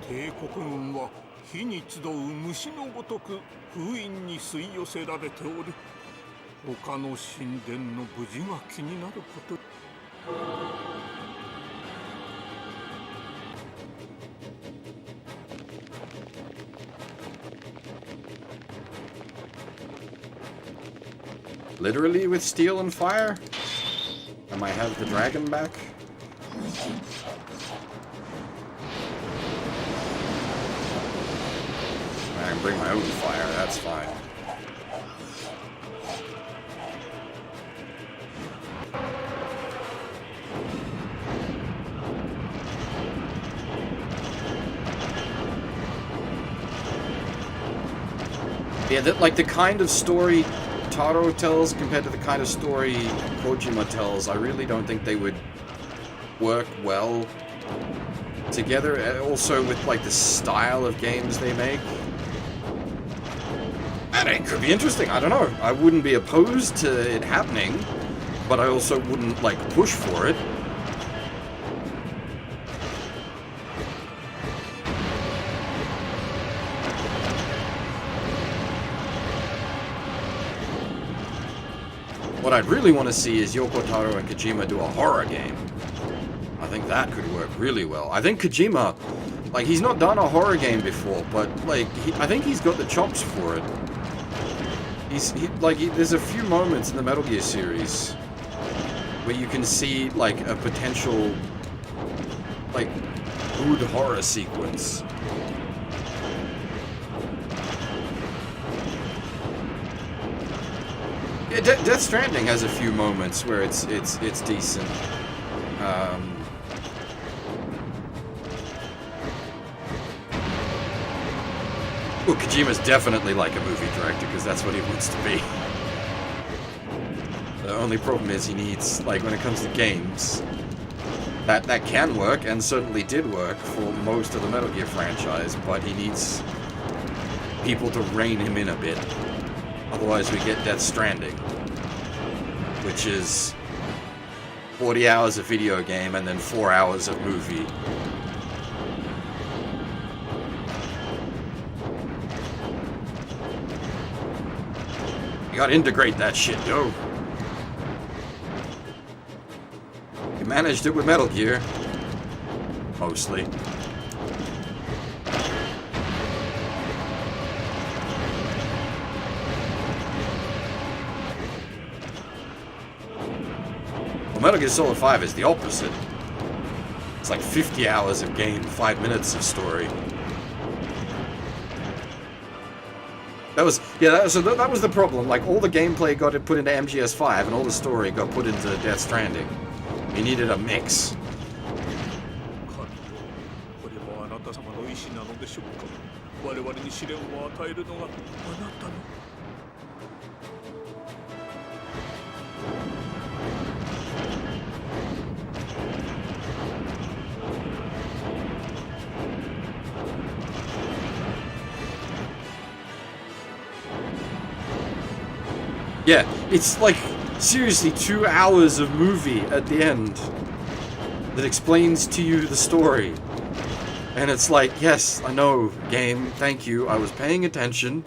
帝国軍は火に集う虫のごとく封印に吸い寄せられており、他の神殿の無事が気になること。Literally with steel and fire? I might have the dragon back. I can bring my own fire, that's fine. Yeah, that, like, the kind of story Taro tells compared to the kind of story Kojima tells, I really don't think they would work well together. Also with, like, the style of games they make. And it could be interesting, I don't know. I wouldn't be opposed to it happening, but I also wouldn't, like, push for it. What I'd really want to see is Yoko Taro and Kojima do a horror game. I think that could work really well. I think Kojima, like, he's not done a horror game before, but, like, I think he's got the chops for it. There's a few moments in the Metal Gear series where you can see, like, a potential, like, good horror sequence. Yeah, Death Stranding has a few moments where it's decent. Well, Kojima's definitely like a movie director, because that's what he wants to be. The only problem is he needs, like, when it comes to games, that can work, and certainly did work for most of the Metal Gear franchise, but he needs people to rein him in a bit. Otherwise we get Death Stranding, which is 40 hours of video game and then 4 hours of movie. You gotta integrate that shit, yo. You managed it with Metal Gear. Mostly. Well, Metal Gear Solid 5 is the opposite. It's like 50 hours of game, 5 minutes of story. That was the problem. Like, all the gameplay got put into MGS5 and all the story got put into Death Stranding. You needed a mix. これもあなた様の意志なのでしょうか。我々に試練を与えるのがあなたの。Yeah, it's like, seriously, 2 hours of movie at the end that explains to you the story. And it's like, yes, I know, game, thank you, I was paying attention.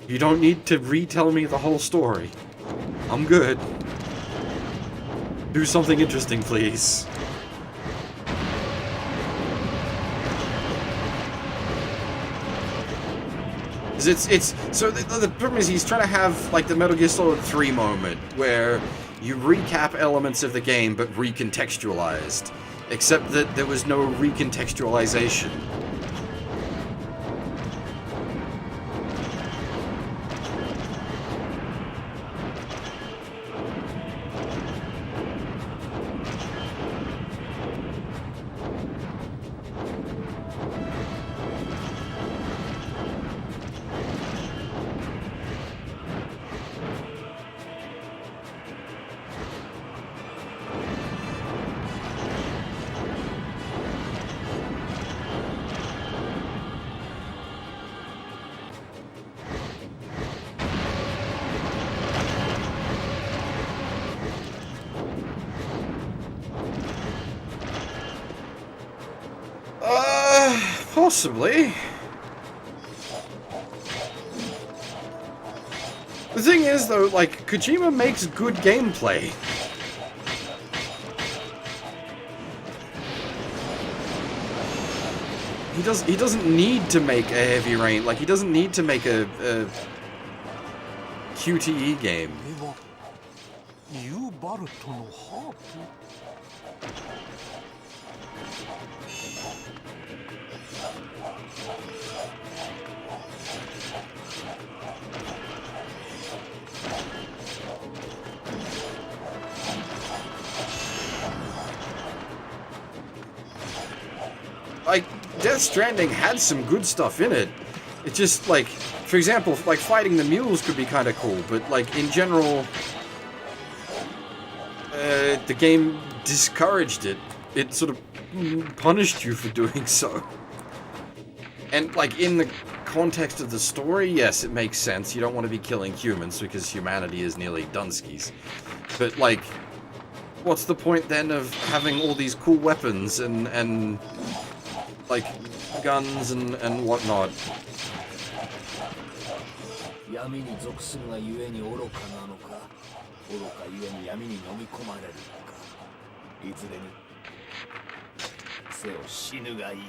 You don't need to retell me the whole story. I'm good. Do something interesting, please. So the problem is he's trying to have like the Metal Gear Solid 3 moment where you recap elements of the game but recontextualized, except that there was no recontextualization. Possibly. The thing is, though, like, Kojima makes good gameplay. He doesn't need to make a Heavy Rain, like, he doesn't need to make a QTE game. ユーバルトのハープ Like, Death Stranding had some good stuff in it. It's just, like, for example, like, fighting the mules could be kind of cool, but, like, in general, the game discouraged it. It sort of punished you for doing so. And, like, in the context of the story, yes, it makes sense. You don't want to be killing humans because humanity is nearly Dunskies. But, like, what's the point then of having all these cool weapons and like, guns and whatnot? 闇に属するがゆえに愚かなのか、愚かゆえに闇に飲み込まれるのか、いずれにせよ死ぬがいい。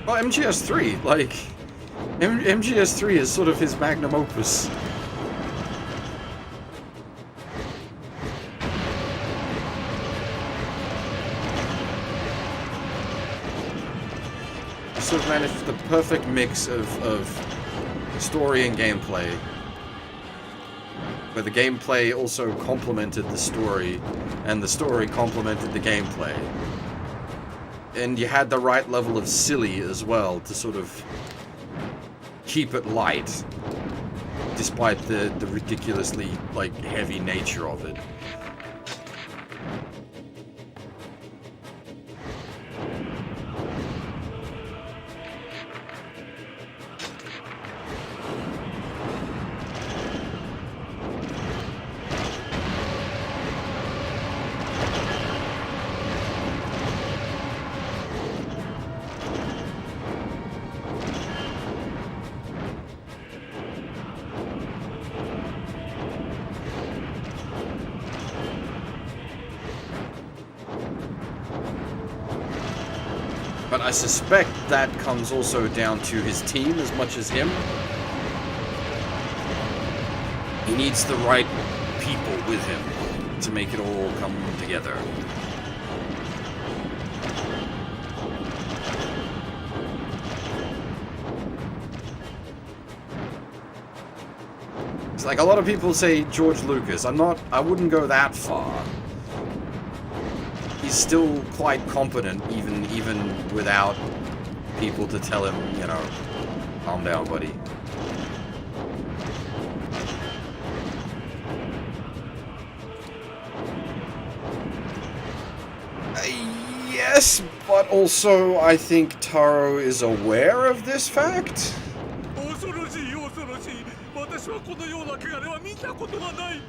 Well, MGS3, like, MGS3 is sort of his magnum opus. He sort of managed the perfect mix of story and gameplay, where the gameplay also complemented the story, and the story complemented the gameplay. And you had the right level of silly as well to sort of keep it light, despite the ridiculously, like, heavy nature of it. But I suspect that comes also down to his team as much as him. He needs the right people with him to make it all come together. It's like a lot of people say George Lucas. I wouldn't go that far. He's still quite competent even without people to tell him, you know, calm down, buddy. Yes, but also I think Taro is aware of this fact. 恐ろしい恐ろしい。私はこのような汚れは見たことがない。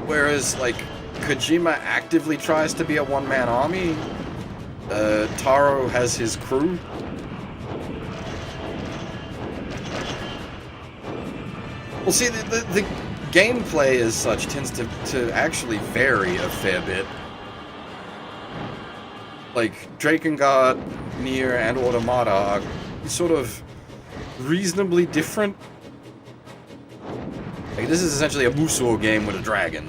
Whereas, like, Kojima actively tries to be a one-man army, Taro has his crew. Well, see, the gameplay as such tends to actually vary a fair bit. Like, Drakengard, Nier, and Automata are sort of reasonably different. Like, this is essentially a Musou game with a dragon.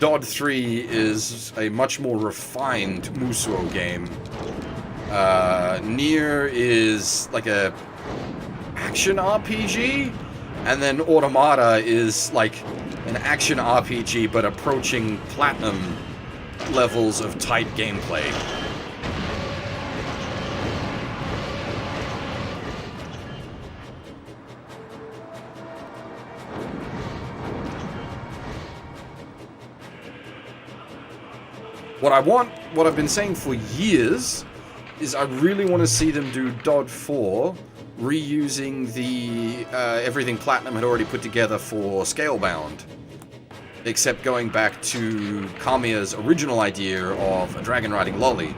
Dod 3 is a much more refined Musou game. Nier is like a action RPG, and then Automata is like an action RPG but approaching platinum levels of tight gameplay. What I've been saying for years, is I really want to see them do Dod 4, reusing the everything Platinum had already put together for Scalebound, except going back to Kamiya's original idea of a dragon riding lolly,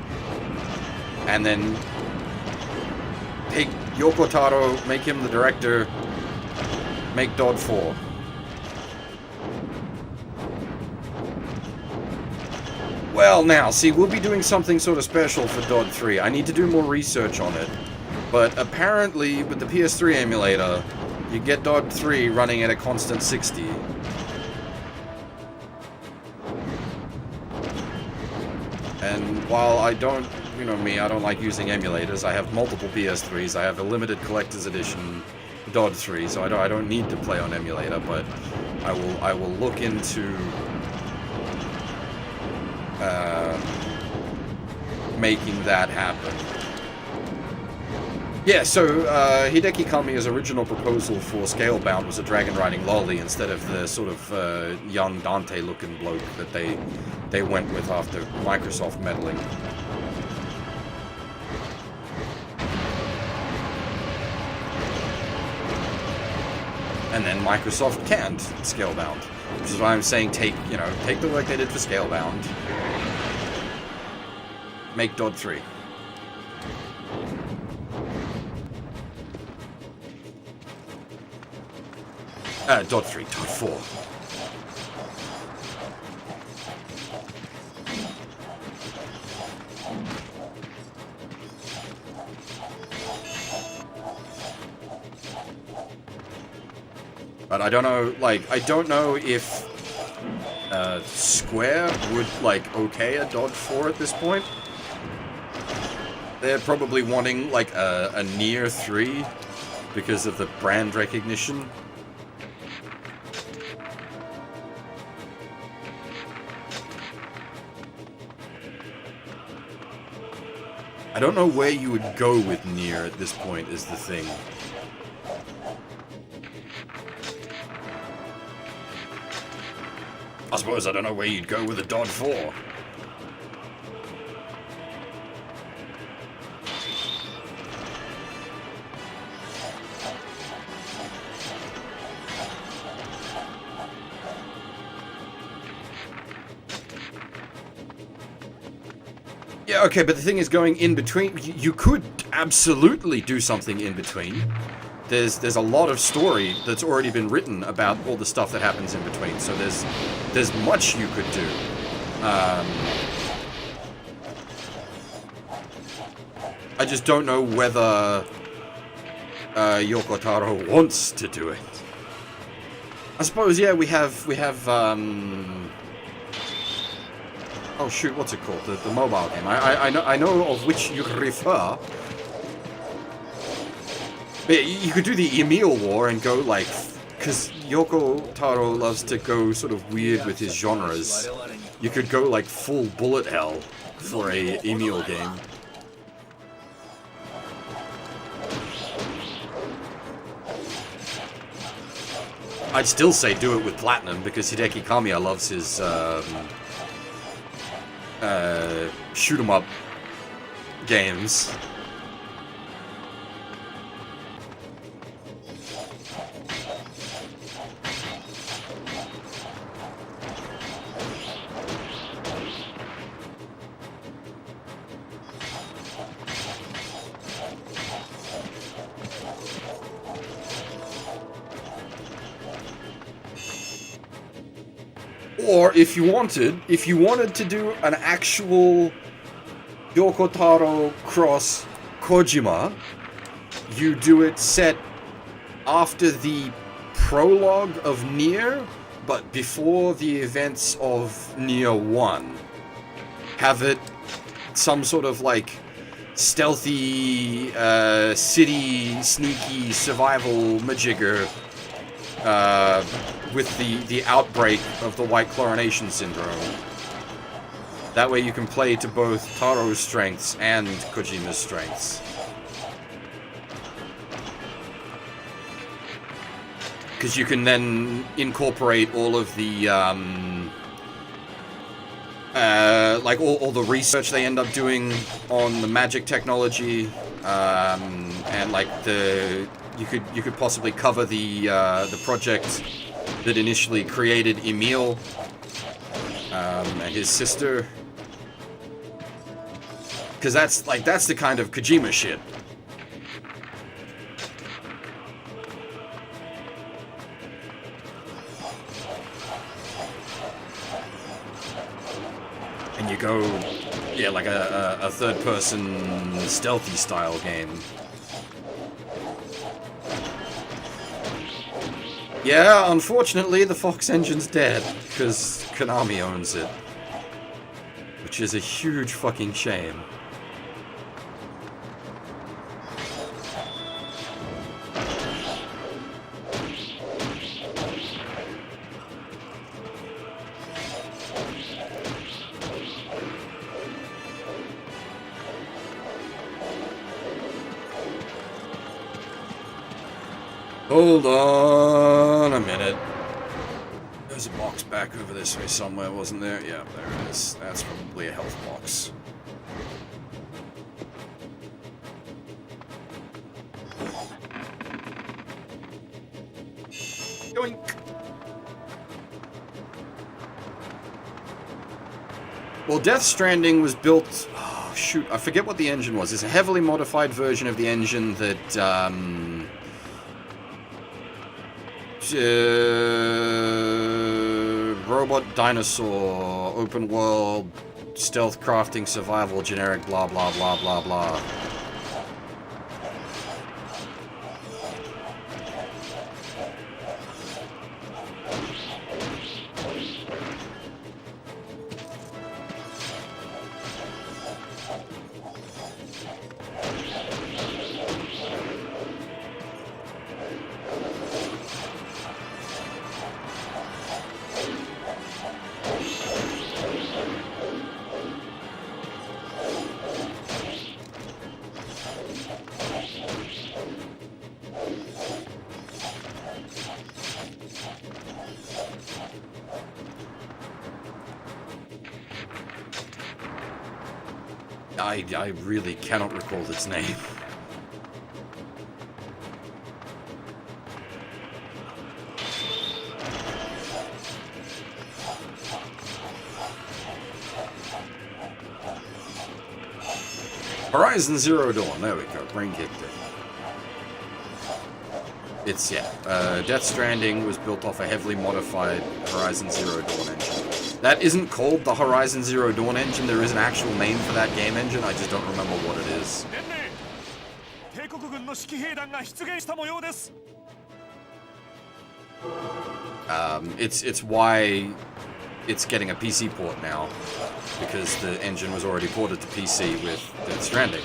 and then take Yoko Taro, make him the director, make Dod 4. Well, now, see, we'll be doing something sort of special for Dod 3. I need to do more research on it. But apparently, with the PS3 emulator, you get Dod 3 running at a constant 60. And while I don't, you know me, I don't like using emulators, I have multiple PS3s, I have a limited collector's edition Dod 3, so I don't need to play on emulator, but I will look into making that happen. Yeah, so Hideki Kamiya's original proposal for Scalebound was a dragon riding lolly instead of the sort of young Dante-looking bloke that they went with after Microsoft meddling. And then Microsoft canned Scalebound, which is why I'm saying take the work they did for Scalebound, make Dod 3. Dod 3, Dod 4. But I don't know, I don't know if Square would, okay a Dod 4 at this point. They're probably wanting, a Nier 3 because of the brand recognition. I don't know where you would go with Nier at this point, is the thing. I suppose I don't know where you'd go with a Dod 4. Yeah, okay, but the thing is, going in between, you could absolutely do something in between. There's a lot of story that's already been written about all the stuff that happens in between, so there's much you could do. I just don't know whether Yoko Taro wants to do it. I suppose, yeah, we have oh shoot, what's it called? The mobile game. I know of which you refer. But you could do the Emil War and go like, because Yoko Taro loves to go sort of weird with his genres. You could go like full bullet hell for a Emil game. I'd still say do it with Platinum, because Hideki Kamiya loves his shoot 'em up games. Or if you wanted to do an actual Yoko Taro cross Kojima, you do it set after the prologue of Nier, but before the events of Nier 1. Have it some sort of like stealthy, city, sneaky survival majigger, with the outbreak of the White Chlorination Syndrome. That way you can play to both Taro's strengths and Kojima's strengths. Because you can then incorporate all of the, like all the research they end up doing on the magic technology, and like you could possibly cover the project that initially created Emil, and his sister, because that's the kind of Kojima shit. And you go, yeah, like a third-person stealthy style game. Yeah, unfortunately, the Fox engine's dead, because Konami owns it. Which is a huge fucking shame. Hold on a minute. There's a box back over this way somewhere, wasn't there? Yeah, there it is. That's probably a health box. Yoink! Well, Death Stranding was built... Oh, shoot, I forget what the engine was. It's a heavily modified version of the engine that, robot dinosaur, open world, stealth crafting, survival, generic, blah blah blah blah blah. I really cannot recall its name. Horizon Zero Dawn. There we go. Brain kicked it. It's, Death Stranding was built off a heavily modified Horizon Zero Dawn engine. That isn't called the Horizon Zero Dawn engine. There is an actual name for that game engine. I just don't remember what it is. It's why it's getting a PC port now, because the engine was already ported to PC with Death Stranding.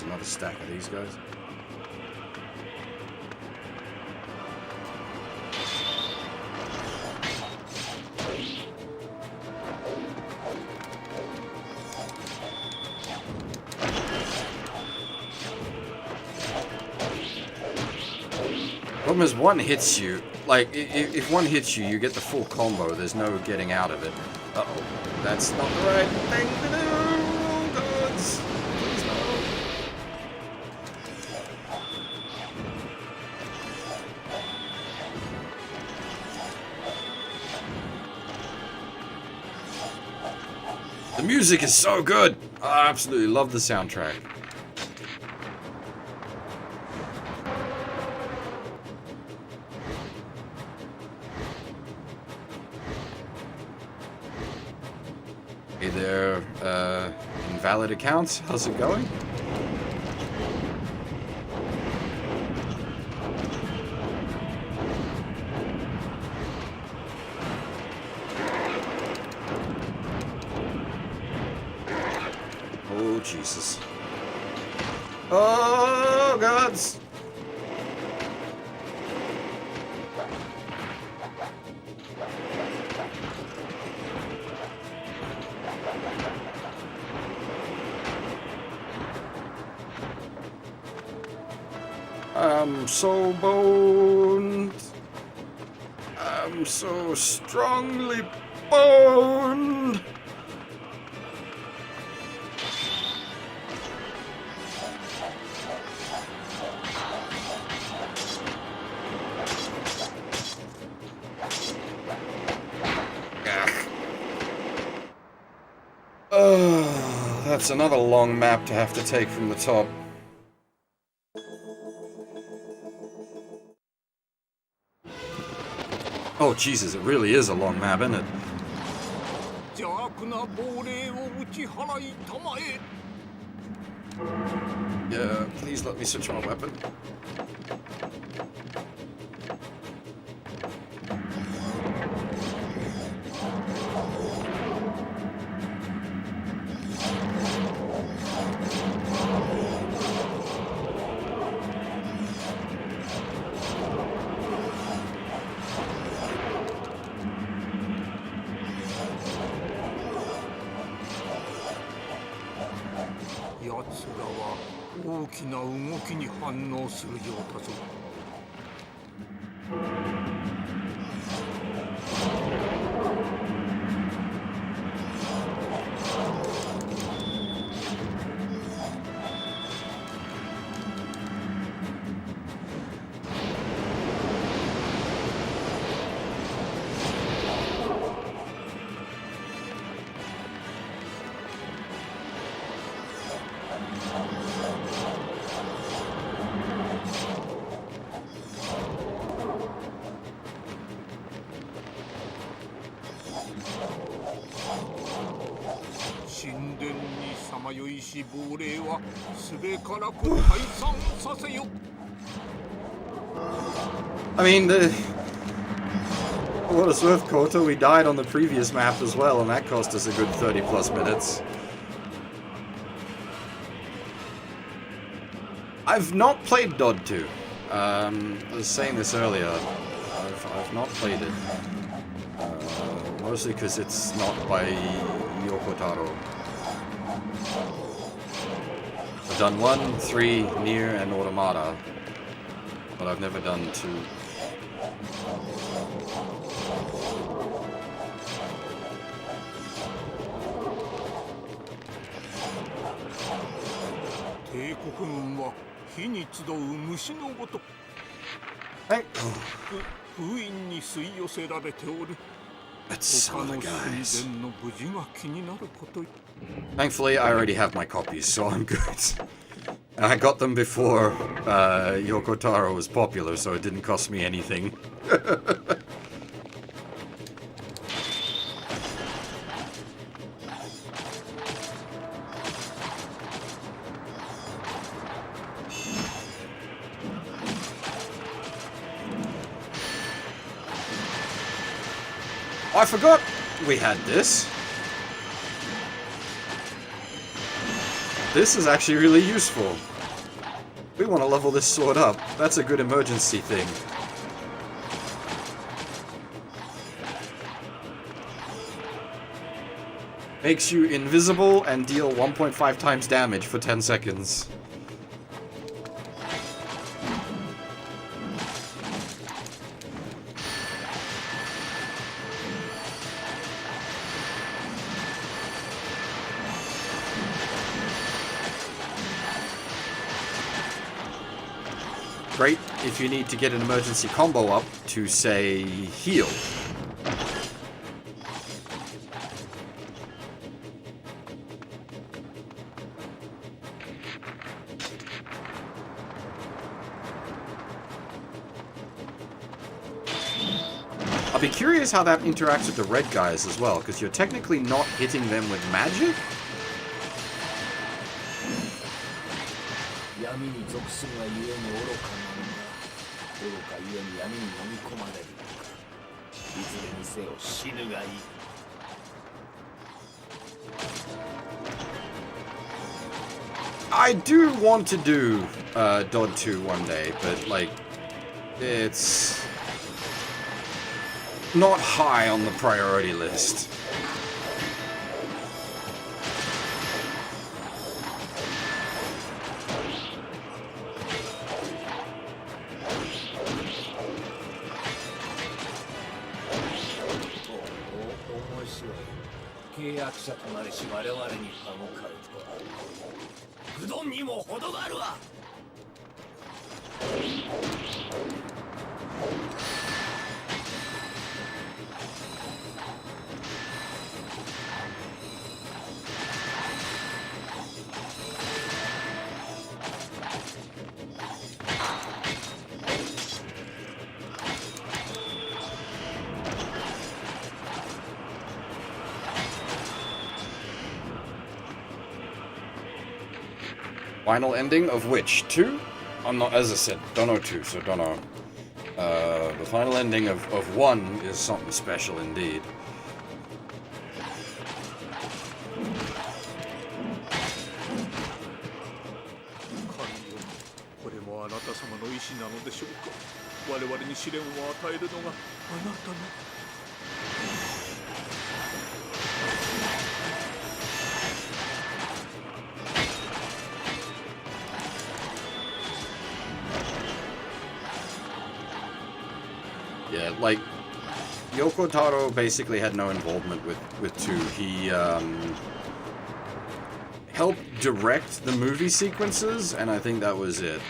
Another stack of these guys. Problem is, one hits you. Like, if one hits you, you get the full combo. There's no getting out of it. Uh-oh. That's not the right thing to do. Oh, gods. Please no. The music is so good! I absolutely love the soundtrack. Hey there, invalid accounts, how's it going? Oh, Jesus. Oh, gods! I'm so boned. I'm so strongly boned. That's another long map to have to take from the top. Oh, Jesus, it really is a long map, isn't it? Yeah, please let me switch on a weapon. I mean, for what it's worth, Koto, we died on the previous map as well, and that cost us a good 30 plus minutes. I've not played Dod 2. I was saying this earlier. I've not played it. Mostly because it's not by Yoko Taro. I've done 1, 3, Nier, and Automata, but I've never done 2. 帝国軍は火に集う虫のごとくはい封印に吸い寄せられておる。 That's 他 some of の the 神 guys. 殿の無事が気になること。 Thankfully, I already have my copies, so I'm good. And I got them before Yoko Taro was popular, so it didn't cost me anything. I forgot we had this. This is actually really useful. We want to level this sword up. That's a good emergency thing. Makes you invisible and deal 1.5 times damage for 10 seconds. Great if you need to get an emergency combo up to, say, heal. I'll be curious how that interacts with the red guys as well, because you're technically not hitting them with magic? 闇に属するがゆえに愚かなのか、愚かゆえに闇に飲み込まれるのか、いずれにせよ死ぬがいい。I do want to do Dod 2 one day, but like, it's not high on the priority list. Oh, 面白い。契約者となりし我々に歯向かうとは、うどんにも程があるわ。Final ending of which? 2? I'm not, as I said, don't know 2, so don't know. The final ending of 1 is something special indeed. これもあなた様の意志なのでしょうか。我々に試練を与えるのがあなたの。 Yeah, like, Yoko Taro basically had no involvement with 2. He helped direct the movie sequences, and I think that was it.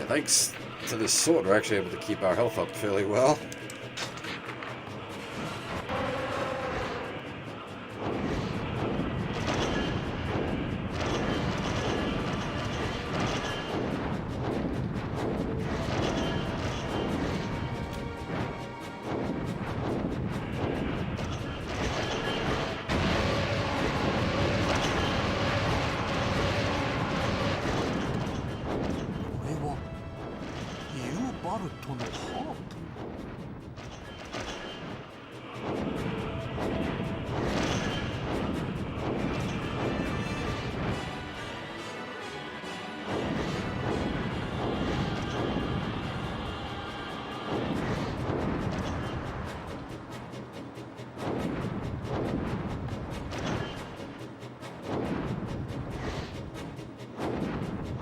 thanks to this sword, we're actually able to keep our health up fairly well.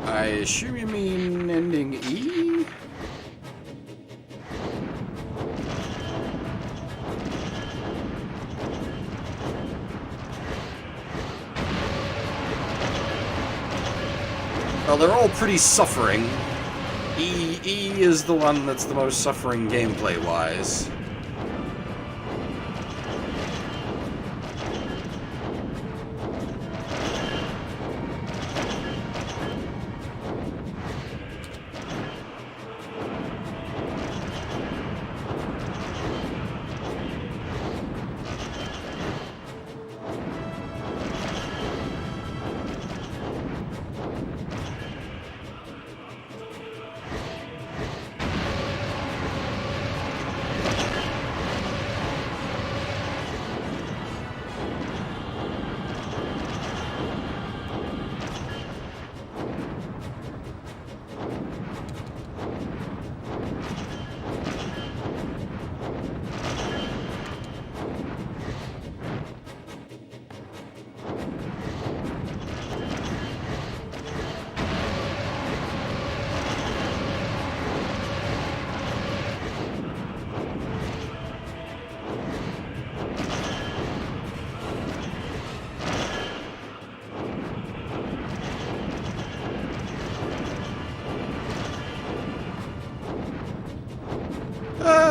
I assume you mean ending E? Well, they're all pretty suffering. E is the one that's the most suffering gameplay-wise.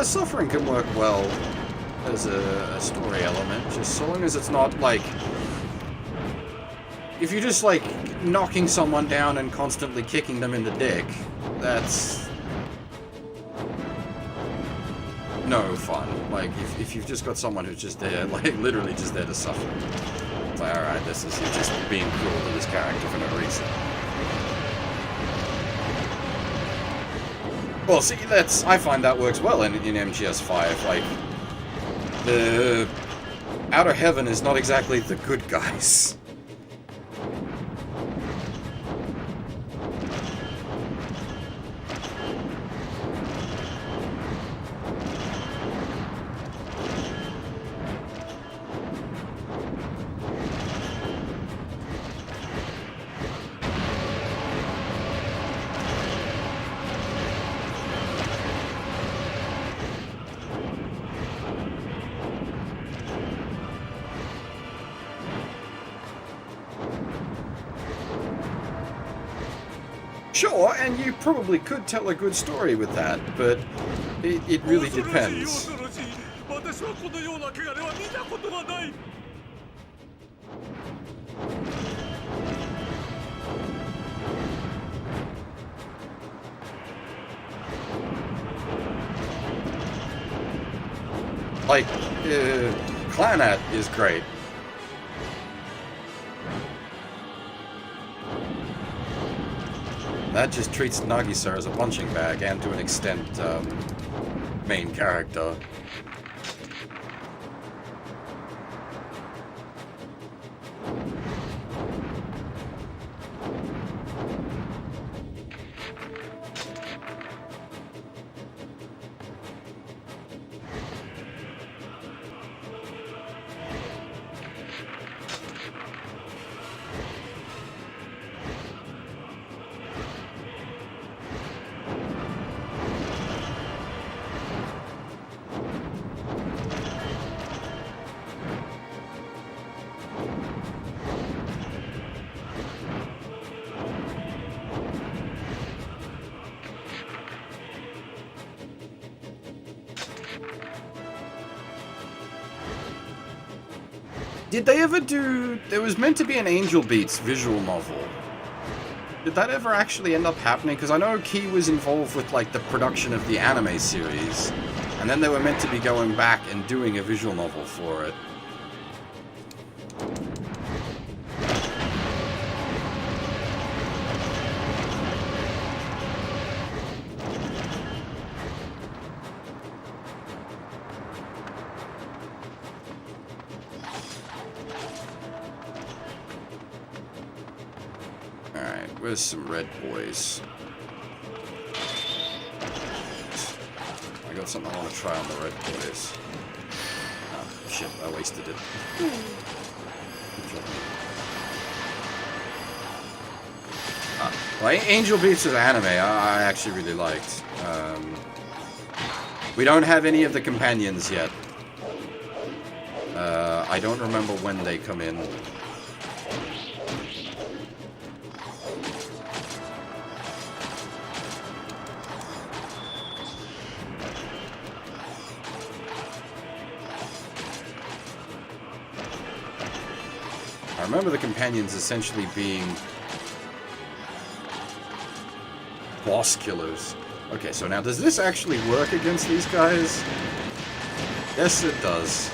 Suffering can work well as a story element, just so long as it's not like... If you're just like knocking someone down and constantly kicking them in the dick, that's no fun. Like, if you've just got someone who's just there, like, literally just there to suffer. It's like, alright, you're just being cruel to this character for no reason. Well, see, I find that works well in MGS5, like, the Outer Heaven is not exactly the good guys. Sure, and you probably could tell a good story with that, but it really depends. Like, Clannad is great. That just treats Nagisa as a punching bag, and to an extent, main character. Did they ever do... There was meant to be an Angel Beats visual novel. Did that ever actually end up happening? Because I know Key was involved with, like, the production of the anime series. And then they were meant to be going back and doing a visual novel for it. Alright, where's some red boys? I got something I want to try on the red boys. Oh, shit, I wasted it. Well, Angel Beats is an anime I actually really liked. We don't have any of the companions yet. I don't remember when they come in. I remember the companions essentially being boss killers. Okay, so now does this actually work against these guys? Yes, it does.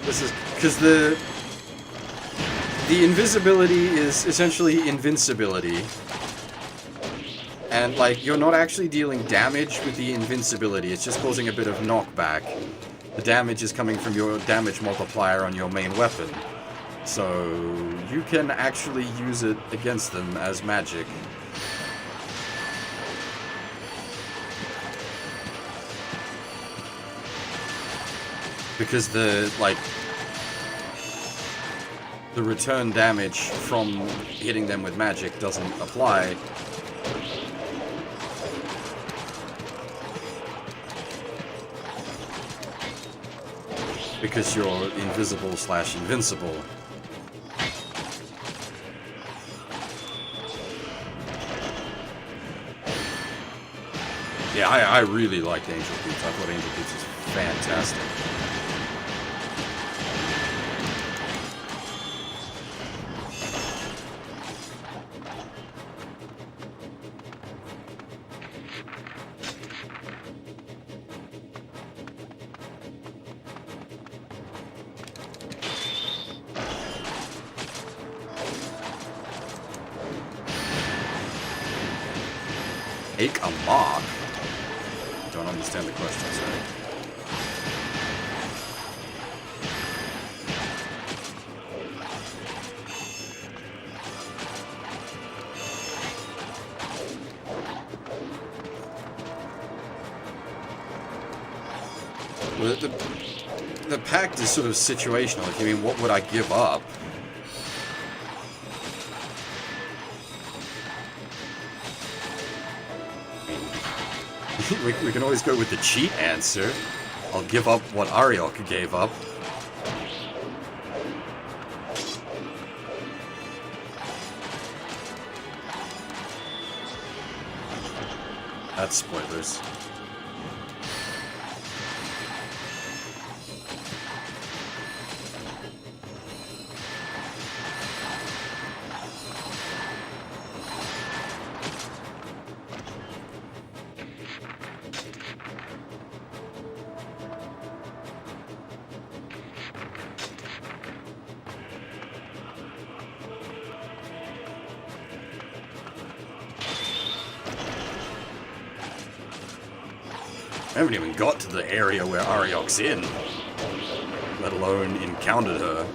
This is because the invisibility is essentially invincibility. And like you're not actually dealing damage with the invincibility, it's just causing a bit of knockback. The damage is coming from your damage multiplier on your main weapon. So you can actually use it against them as magic. Because the return damage from hitting them with magic doesn't apply. Because you're invisible / invincible. Yeah, I really liked Angel Beats. I thought Angel Beats was fantastic. Take a mock? Don't understand the question, sorry. Well, the pact is sort of situational. Like, I mean, what would I give up? We can always go with the cheat answer. I'll give up what Ariok gave up. That's spoilers. I haven't even got to the area where Ariok's in, let alone encountered her.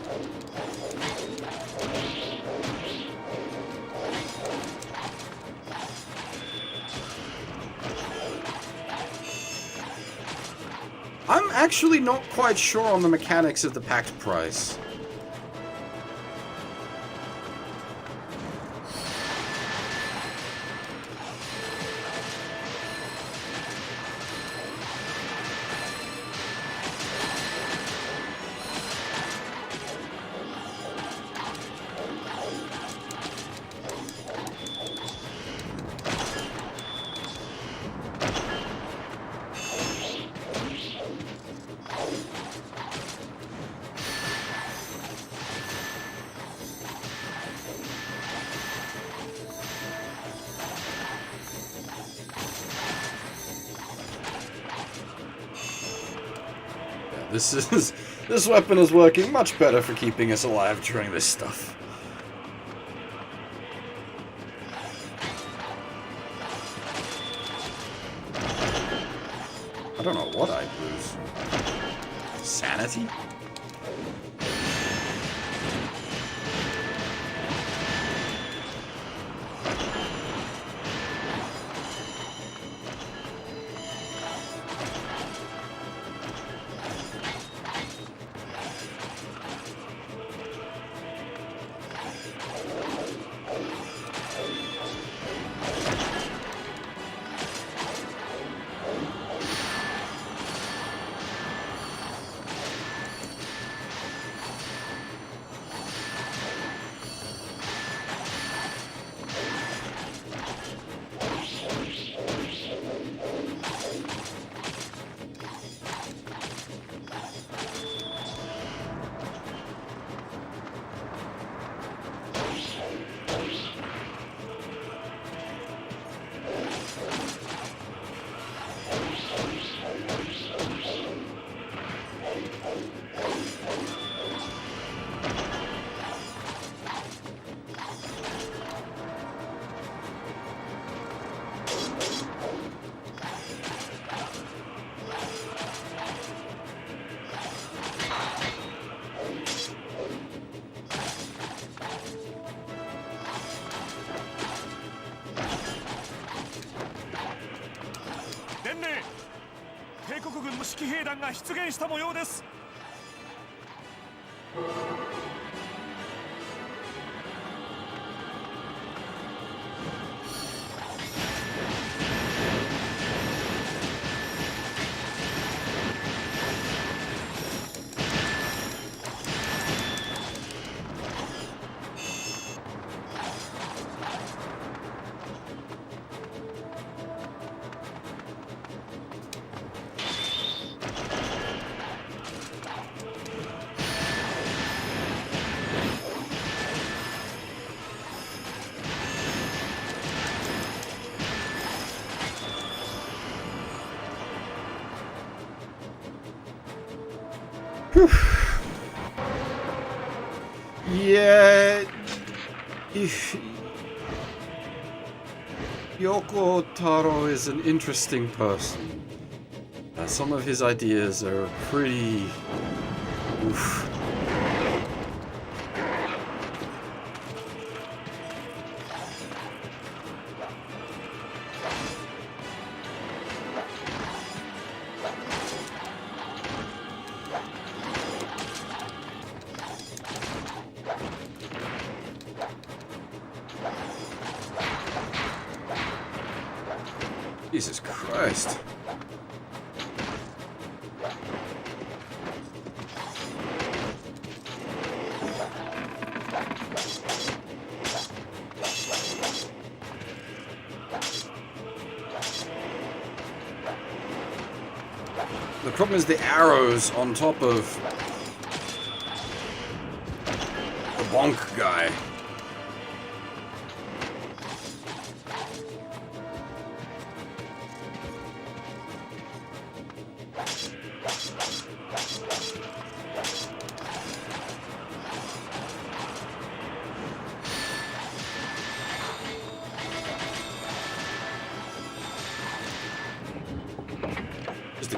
I'm actually not quite sure on the mechanics of the pact price. this weapon is working much better for keeping us alive during this stuff. I don't know what I'd lose. Sanity?帝国軍の指揮兵団が出現した模様です。Yeah. Yoko Taro is an interesting person. Some of his ideas are pretty... Oof. Jesus Christ. The problem is the arrows on top of the bonk guy.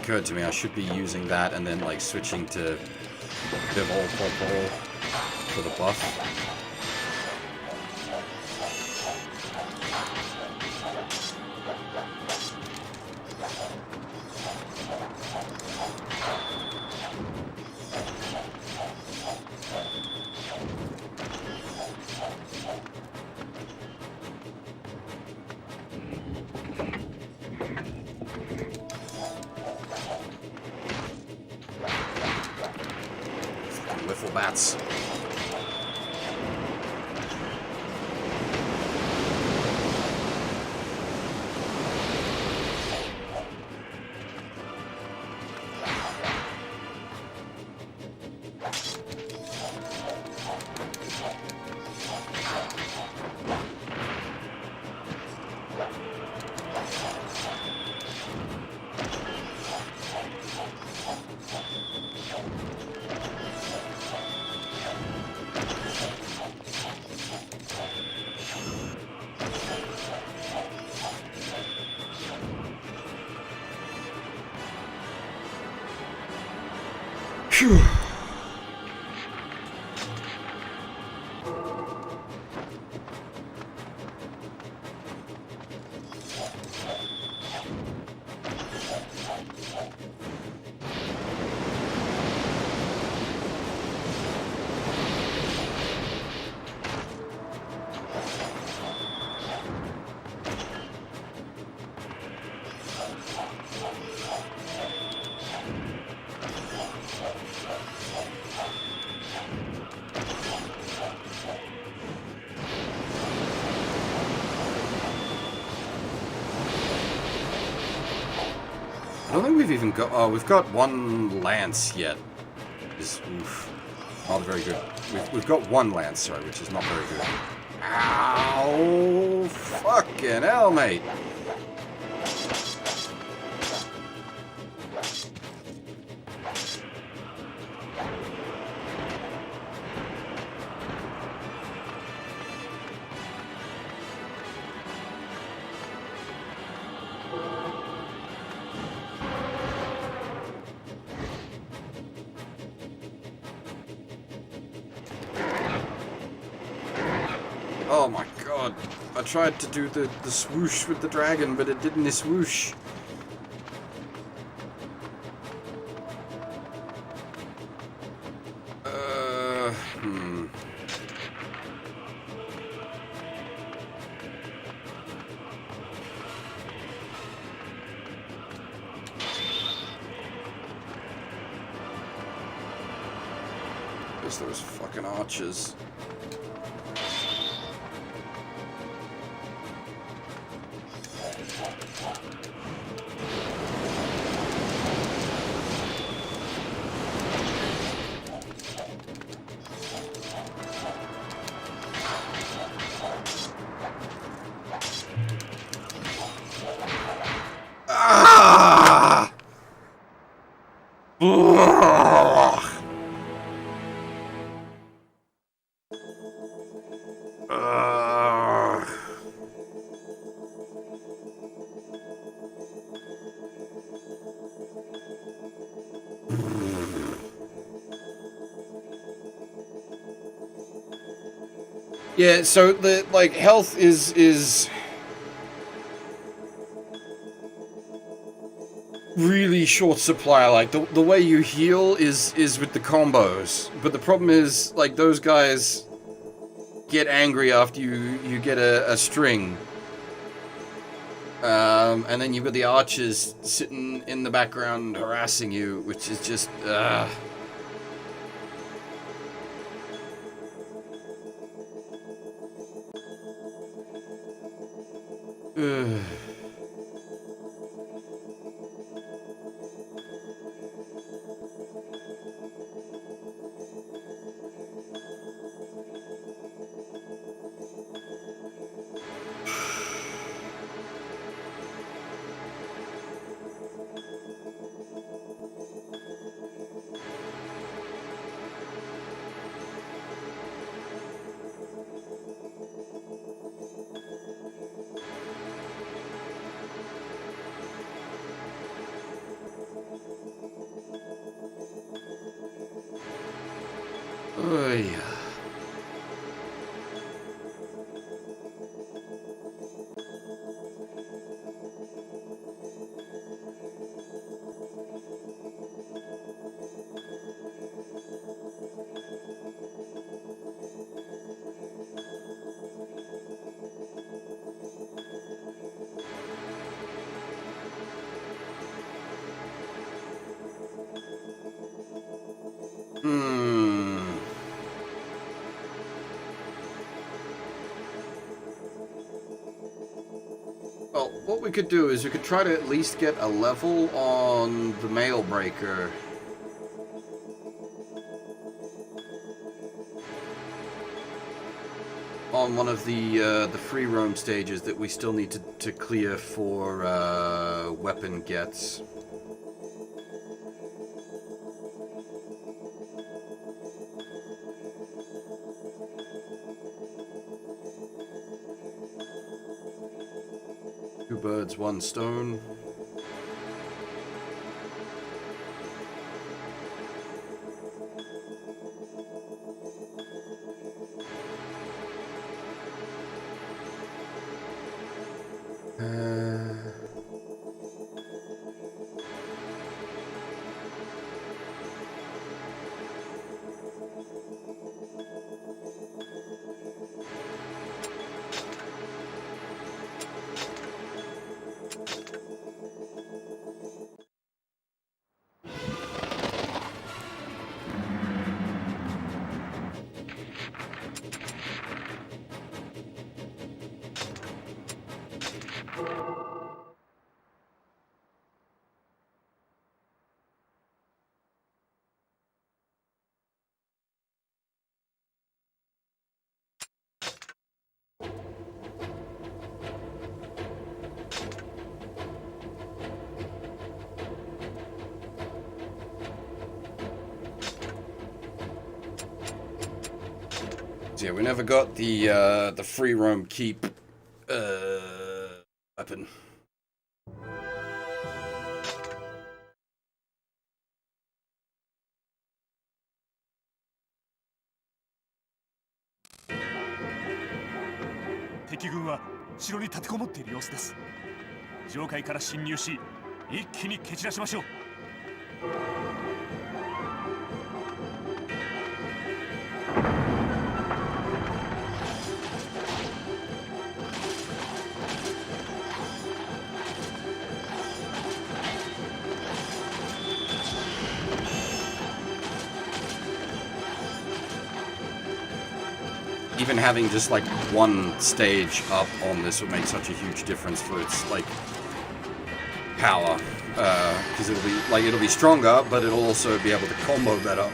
Occurred to me I should be using that and then like switching to Bivol Popol for the buff. Wiffle bats. Phew. I don't think we've even got... Oh, we've got one lance yet. Is oof, not very good. We've got one lance, sorry, which is not very good. Ow! Fucking hell, mate! Oh my god. I tried to do the swoosh with the dragon, but it didn't swoosh. Hmm. Guess those fucking archers. Ah! Ugh. Ugh. Yeah, so the like health is really short supply. Like the way you heal is with the combos, but the problem is like those guys get angry after you get a string, and then you've got the archers sitting in the background harassing you, which is just ugh. Oh, yeah. Well, what we could do is we could try to at least get a level on the mail breaker. On one of the free roam stages that we still need to clear for weapon gets. Two birds, one stone. So yeah, we never got the free roam keep weapon. The 敵軍は城に立てこもっている様子です。上階から侵入し、一気に蹴散らしましょう。Even having just like one stage up on this would make such a huge difference for its like power, because it'll be stronger, but it'll also be able to combo better.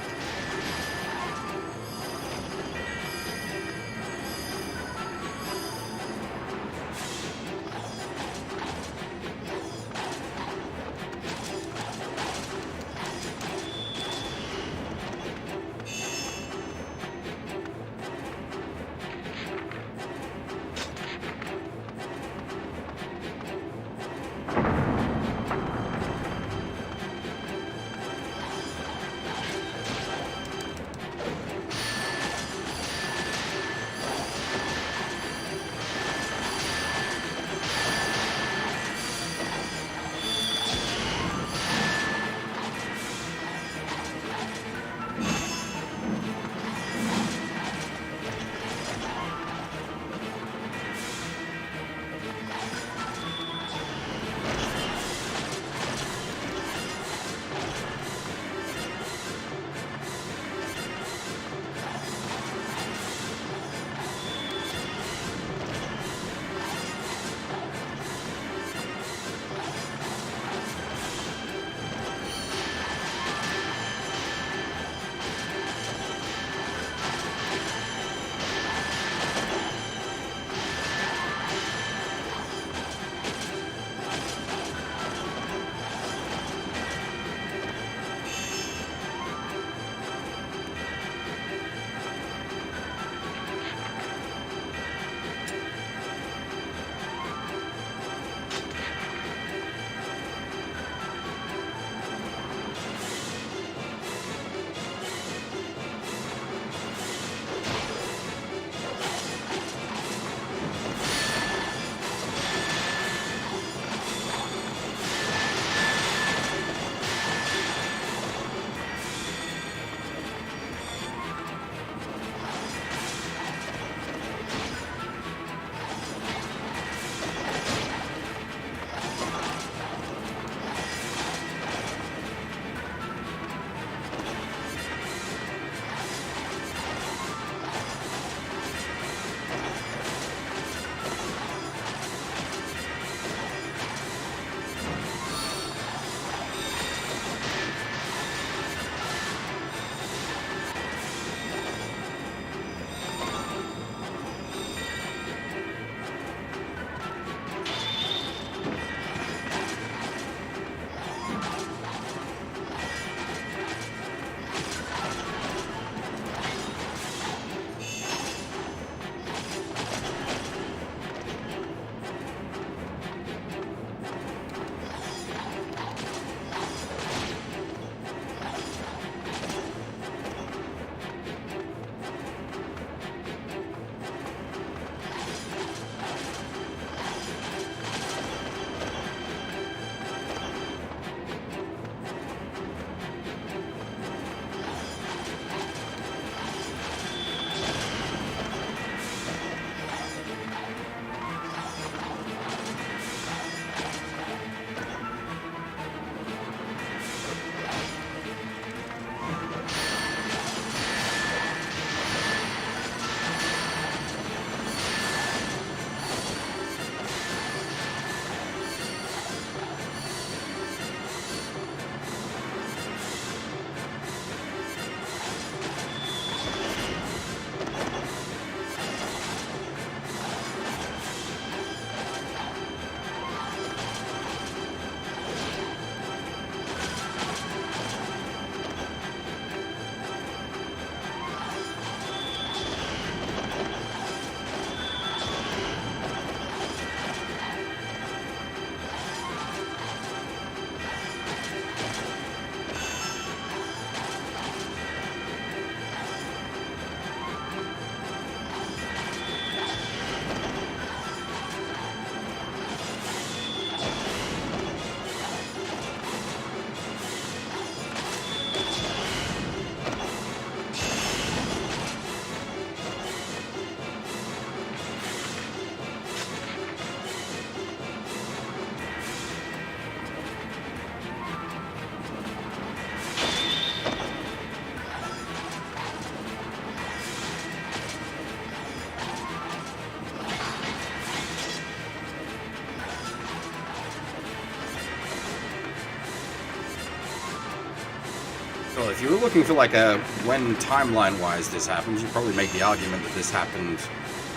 Well, if you were looking for like a when timeline-wise this happens, you probably make the argument that this happened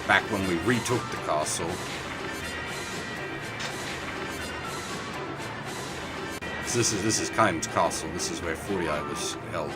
back when we retook the castle. So this is Kaim's castle. This is where Furia was held.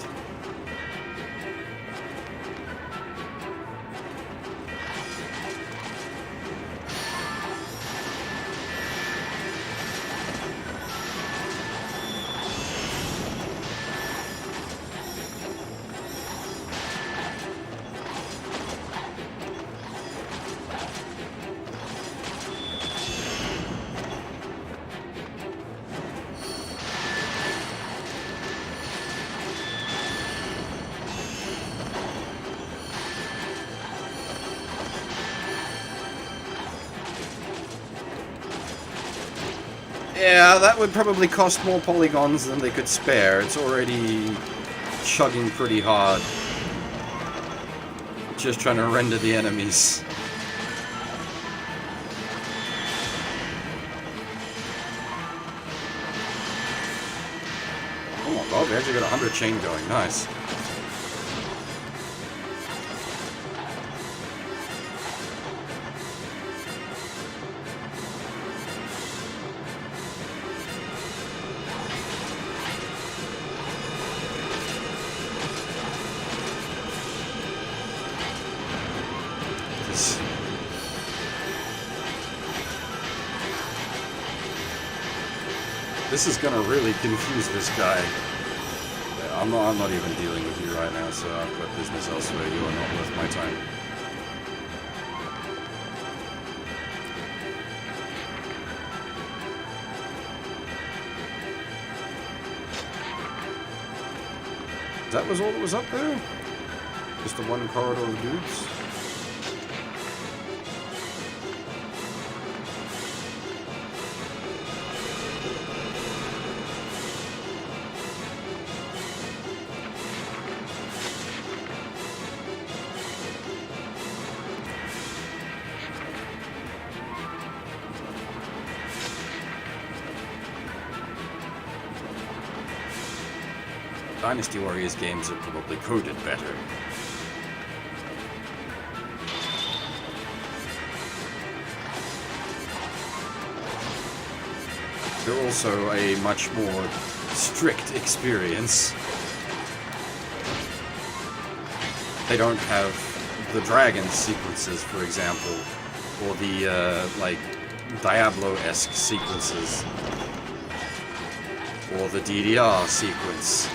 Yeah, that would probably cost more polygons than they could spare. It's already chugging pretty hard. Just trying to render the enemies. Oh my god, we actually got 100 chain going. Nice. This is gonna really confuse this guy. Yeah, I'm not even dealing with you right now, so I've got business elsewhere. You are not worth my time. That was all that was up there? Just the one corridor of dudes? Dynasty Warriors games are probably coded better. They're also a much more strict experience. They don't have the dragon sequences, for example, or the, like, Diablo-esque sequences, or the DDR sequence.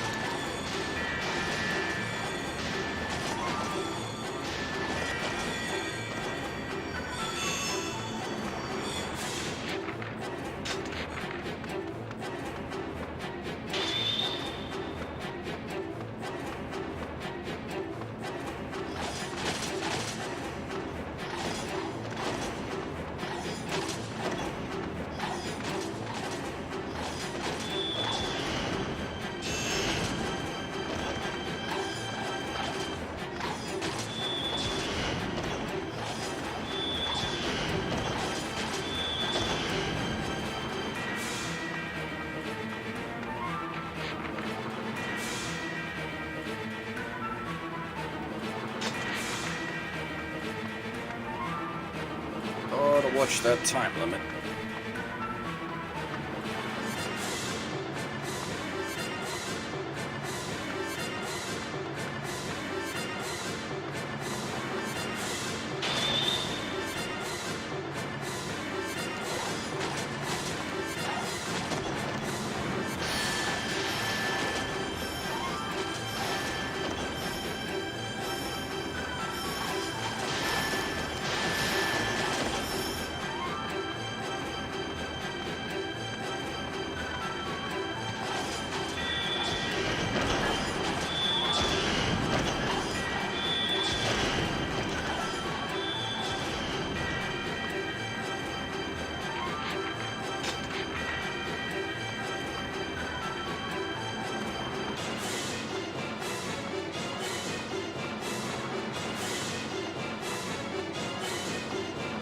Watch that time limit.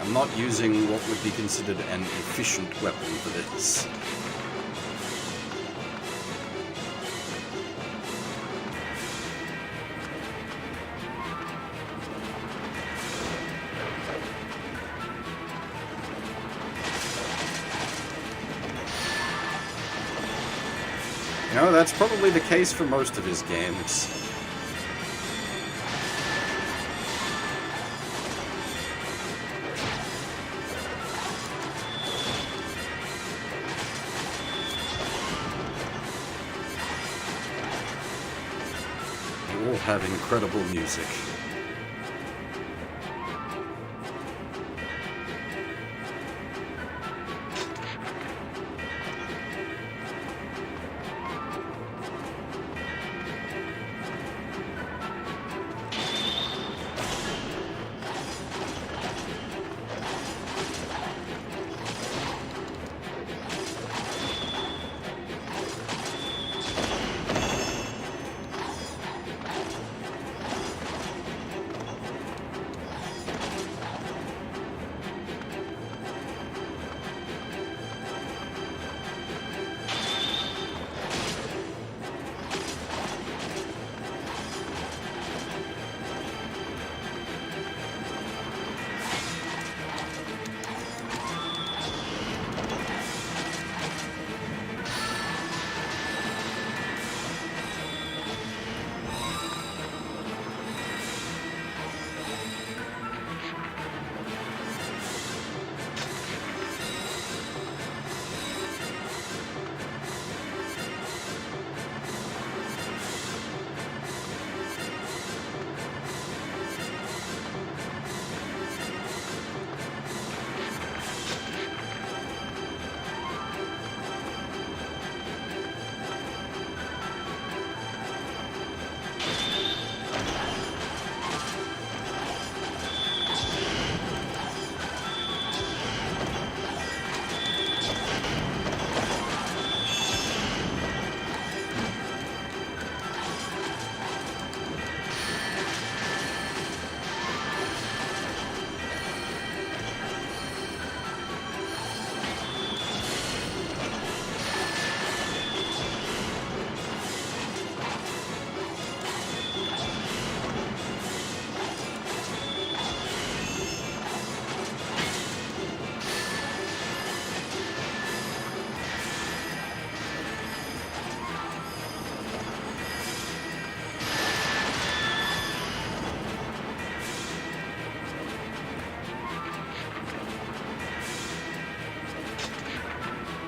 I'm not using what would be considered an efficient weapon for this. You know, that's probably the case for most of his games. They all have incredible music.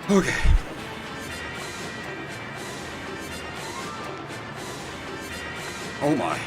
Okay. Oh my.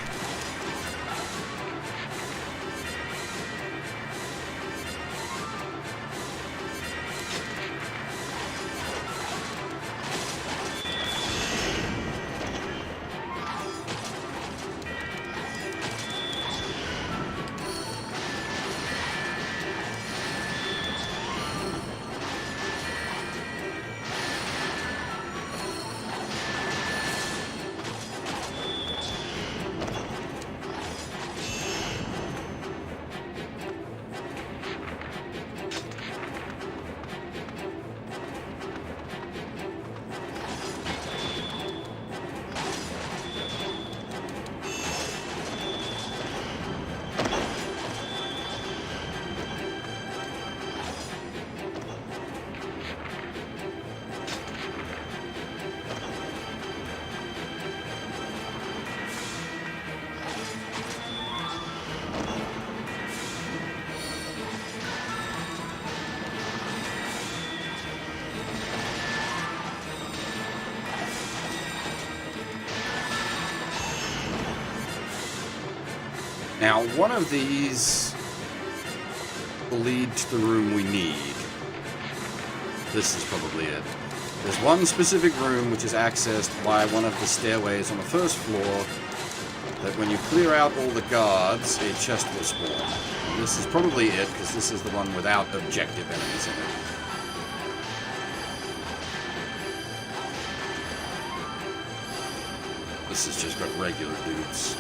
Now, one of these will lead to the room we need. This is probably it. There's one specific room which is accessed by one of the stairways on the first floor that when you clear out all the guards, a chest will spawn. And this is probably it, because this is the one without objective enemies in it. This has just got regular dudes.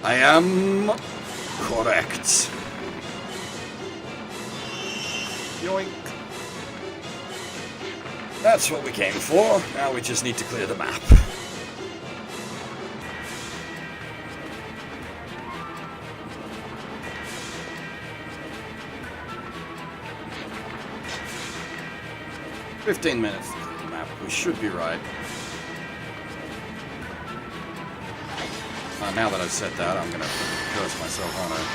I am correct.よ Yoink. That's what we came for. Now we just need to clear the map. "15 minutes to clear the map. We should be right." Now that I've said that, I'm gonna curse myself on it.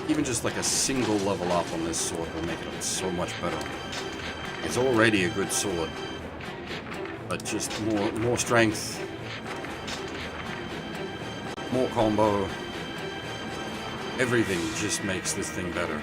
Even just like a single level up on this sword will make it so much better. It's already a good sword, but just more strength, more combo, everything just makes this thing better.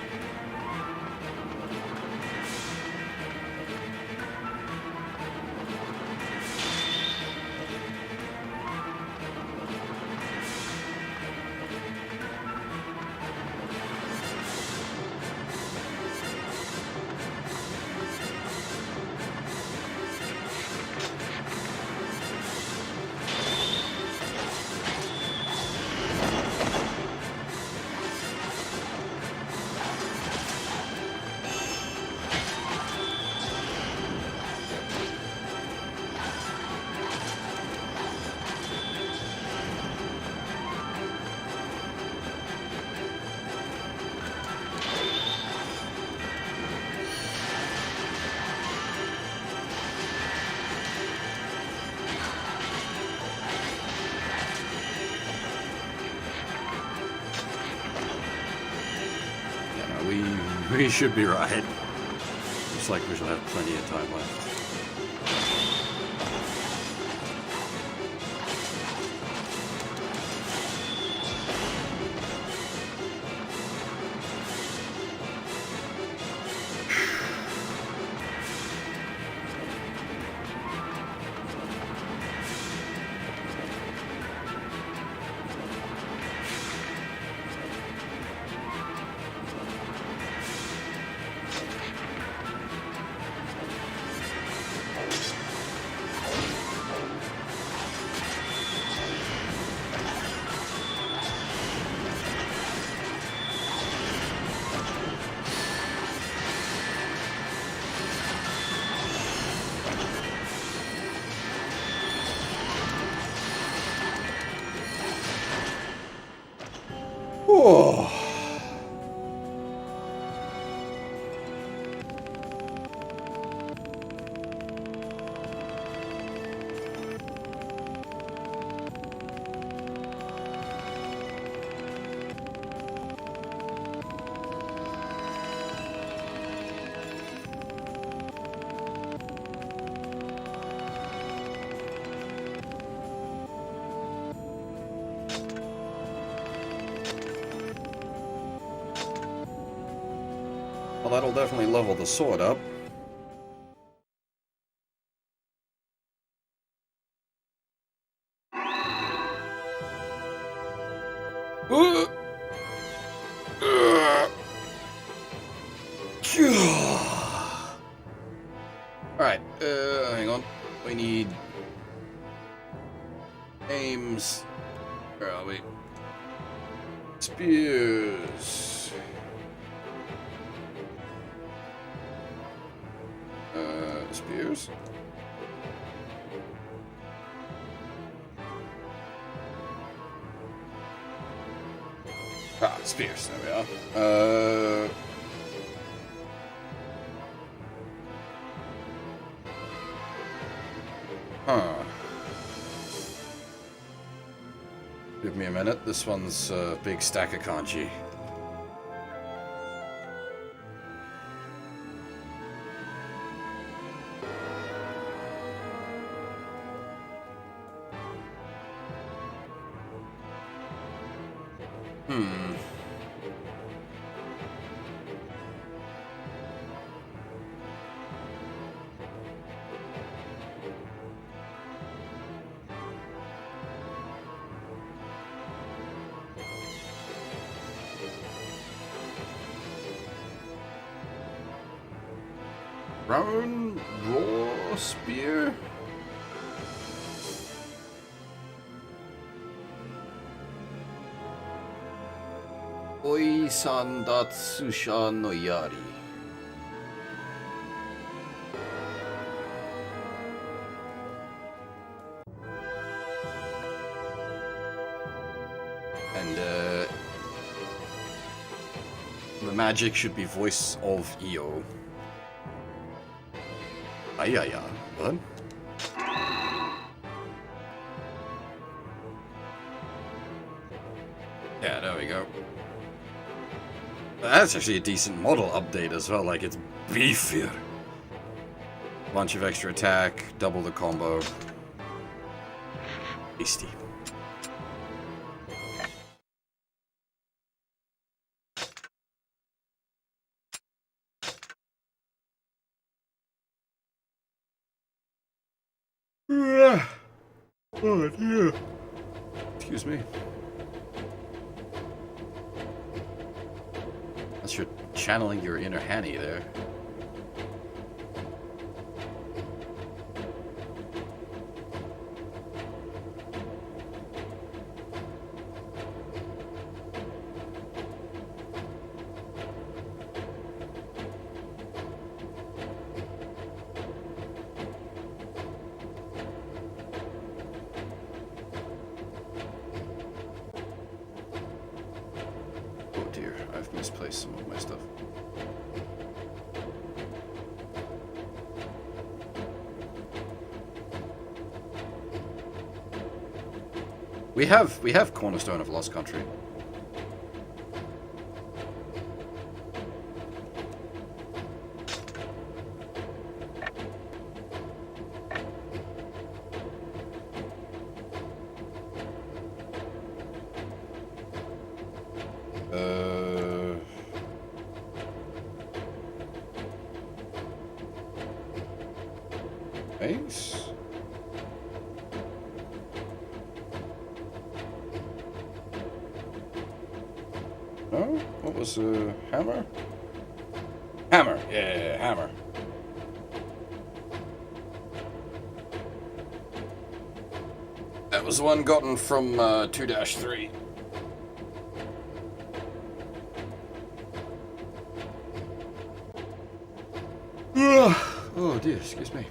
We should be right. Looks like we shall have plenty of time left. Oh. Well, that'll definitely level the sword up. Alright, hang on. We need aims. Where are we? Spears. Spears? Ah, spears, there we are. Huh. Give me a minute, this one's a big stack of kanji. Hmm. Round raw spear? Oi Sandatsusha no Yari. And the magic should be voice of Io. Ayaya, what? Yeah, there we go. That's actually a decent model update as well, like it's beefier. Bunch of extra attack, double the combo. Tasty. Oh dear. Excuse me. Unless you're channeling your inner Hanny there. Oh dear, I've misplaced some of my stuff. We have Cornerstone of Lost Country. Thanks. No? What was hammer? Hammer, yeah, hammer. That was the one gotten from 2-3. Oh dear, excuse me.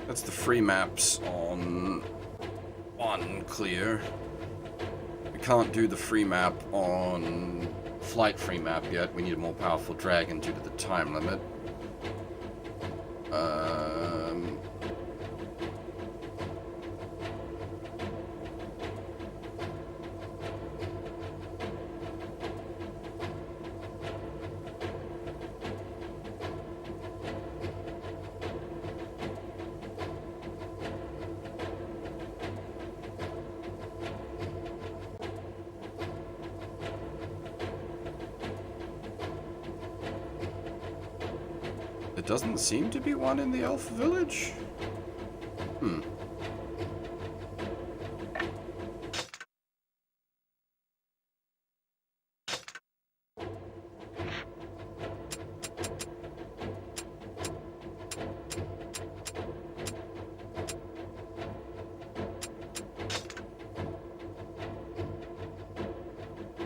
That's the free maps on one clear. We can't do the free map on flight free map yet. We need a more powerful dragon due to the time limit. There doesn't seem to be one in the elf village. Hmm.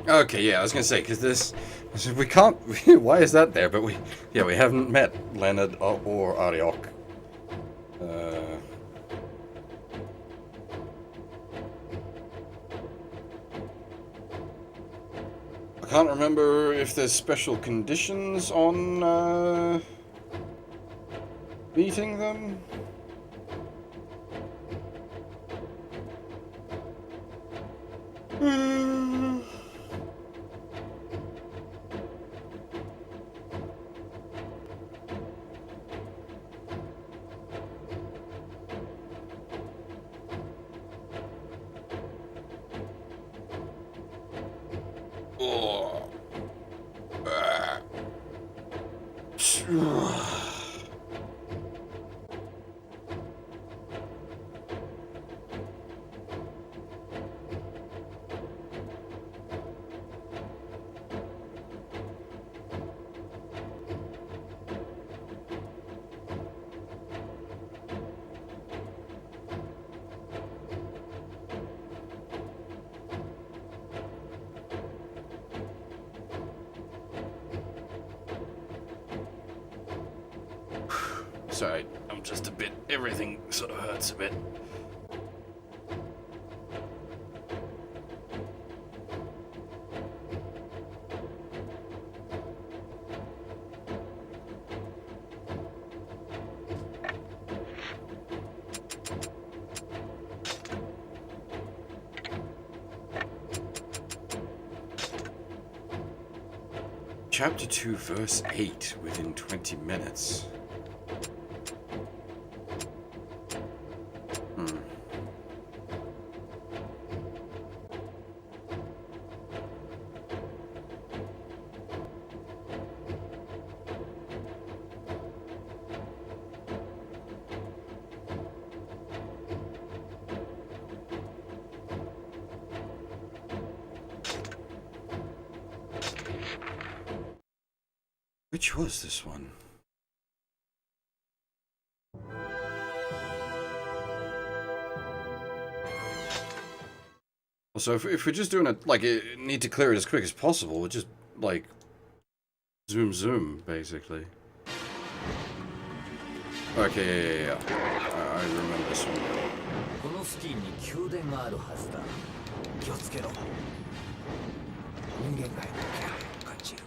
Okay, yeah, I was gonna say, because this, we can't, why is that there? But we haven't met Leonard or Ariok. Can't remember if there's special conditions on meeting them. Sorry, I'm just a bit. Everything sort of hurts a bit. Chapter 2, verse 8, within 20 minutes. Which was this one? Also, if we're just doing it, like, need to clear it as quick as possible, we'll just, like, zoom, basically. Okay, yeah. I remember this one. この付近に宮殿があるはずだ。気をつけろ。人間界の気配を感じる。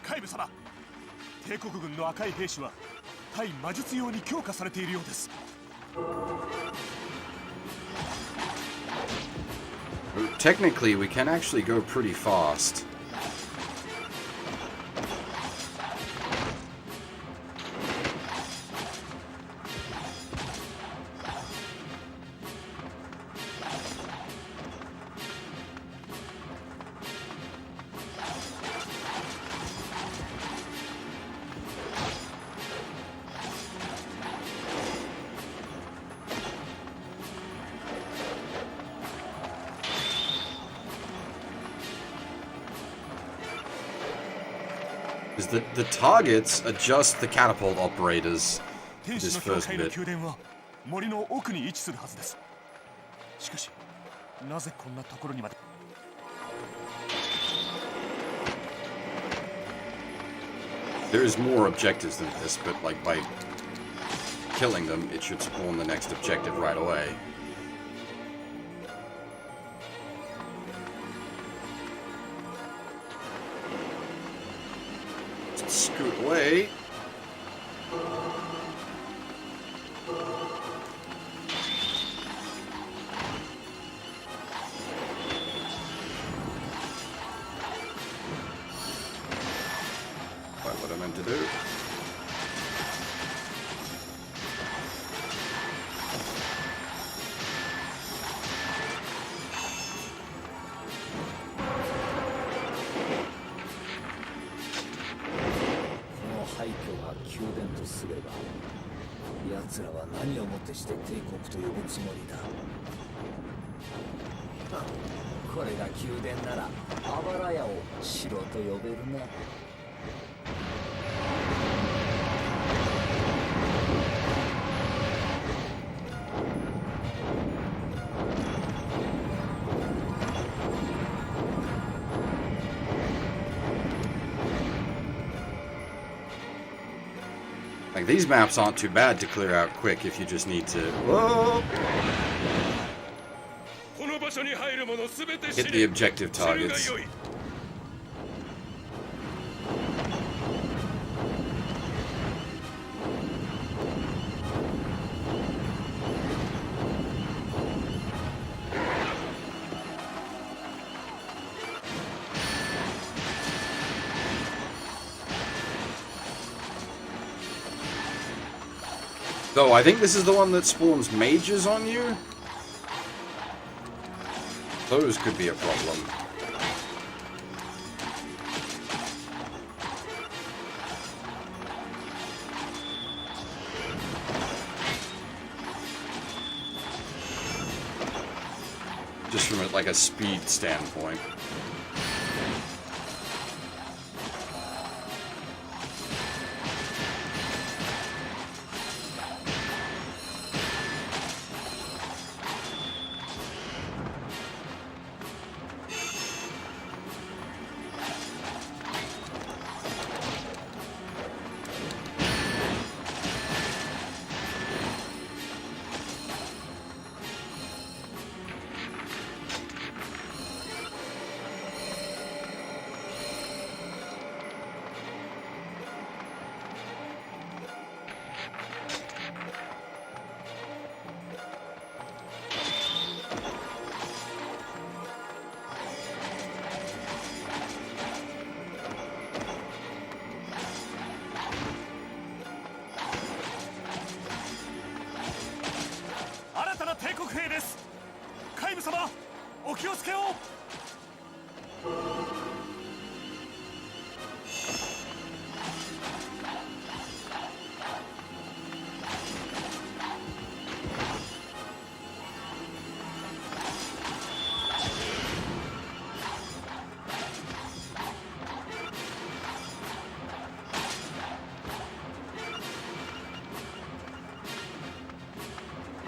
海部様、帝国軍の赤い兵士は対魔術用に強化されているようです。Technically, we can actually go pretty fast. The targets are just the catapult operators. 天使の教会の宮殿は森の奥に位置するはずです。しかし、なぜこんなところにまで。There is more objectives than this, but like by killing them, it should spawn the next objective right away. Scoot away. Quite what I meant to do. Q 殿とすれば、奴らは何をもってして帝国と呼ぶつもりだ。これが宮殿なら、あばら屋を城と呼べるな。Like, these maps aren't too bad to clear out quick if you just need to... Whoa! この Hit the objective targets. Though, I think this is the one that spawns mages on you. Those could be a problem. Just from like a speed standpoint.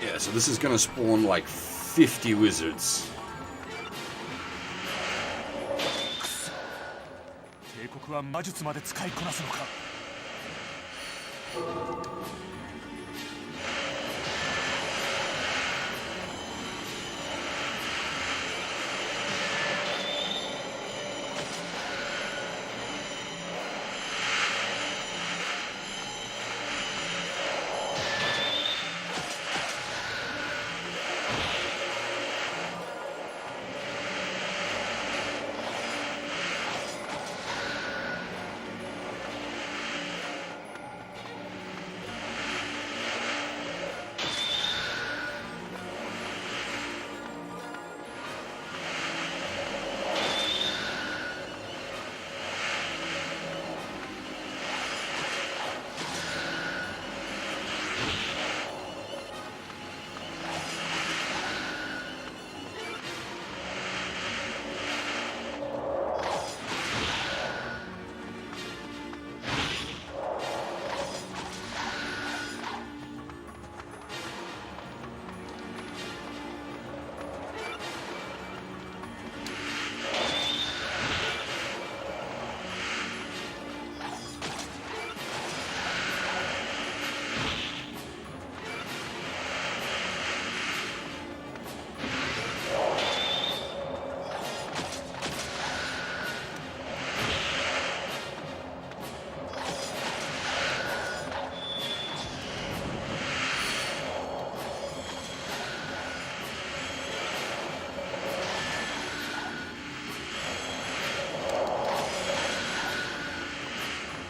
Yeah, so this is gonna spawn like 50 wizards. 帝国は魔術まで使いこなすのか。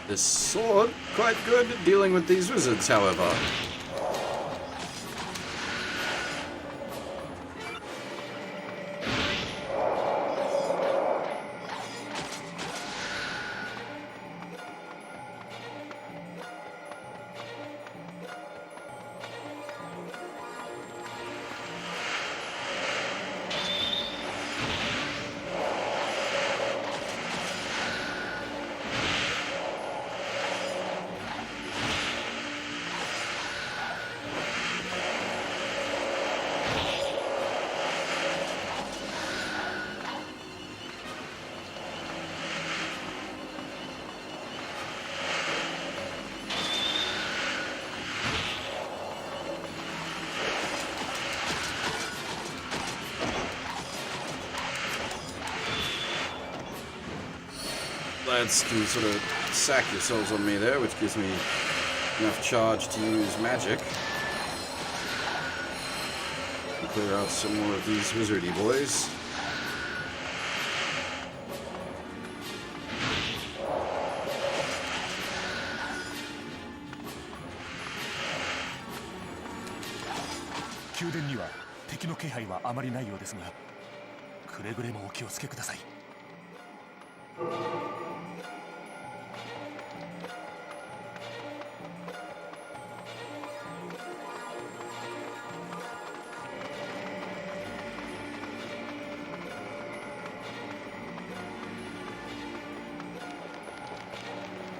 This sword, quite good at dealing with these wizards, however. lads can sort of sack yourselves on me there, which gives me enough charge to use magic. And clear out some more of these wizardy boys.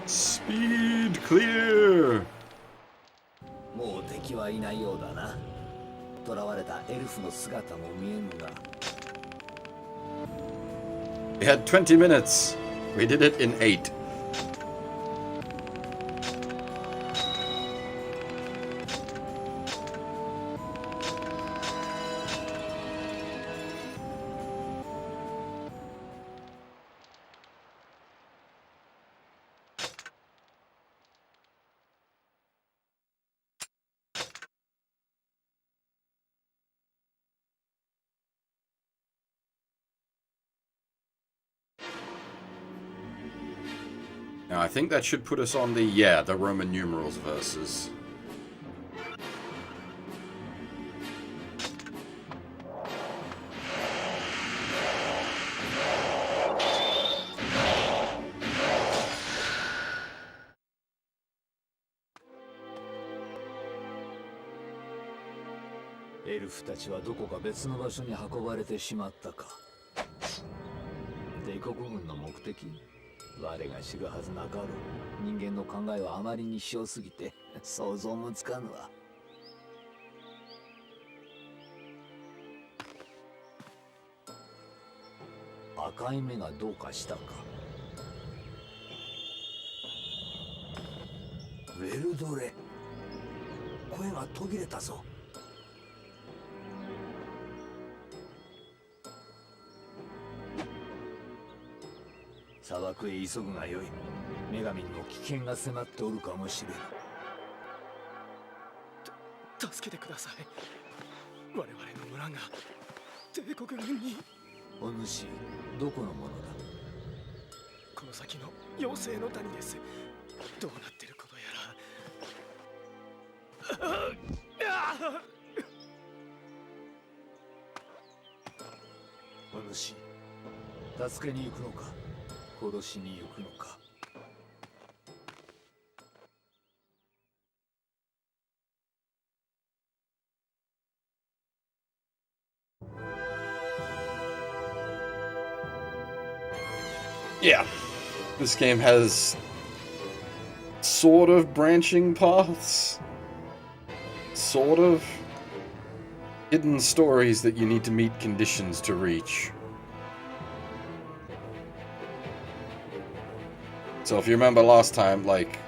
Speed clear! もう敵はいないようだな。囚われたエルフの姿も見えぬが。We had 20 minutes. We did it in 8. Now, I think that should put us on the Roman numerals verses.エルフたちはどこか別の場所に運ばれてしまったか。帝国軍の目的、我が知るはずなかろう。人間の考えはあまりに卑怯すぎて想像もつかぬわ。赤い目がどうかしたか。ウェルドレ、声が途切れたぞ。砂漠へ急ぐがよい。女神の危険が迫っておるかもしれん。助けてください。我々の村が帝国軍に。お主、どこのものだ。この先の妖精の谷です。どうなってることやら。お主、助けに行くのか、殺しに行くのか。Yeah, this game has sort of branching paths, sort of hidden stories that you need to meet conditions to reach. So if you remember last time, like,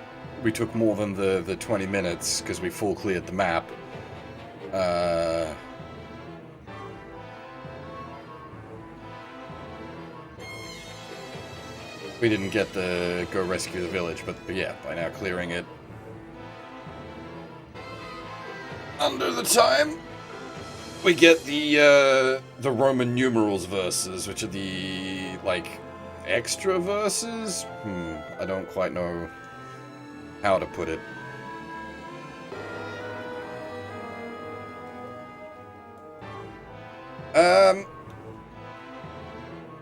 we took more than the 20 minutes because we full cleared the map. We didn't get the go rescue the village, but yeah, by now clearing it under the time, we get the Roman numerals verses, which are the, like, extra verses? I don't quite know how to put it.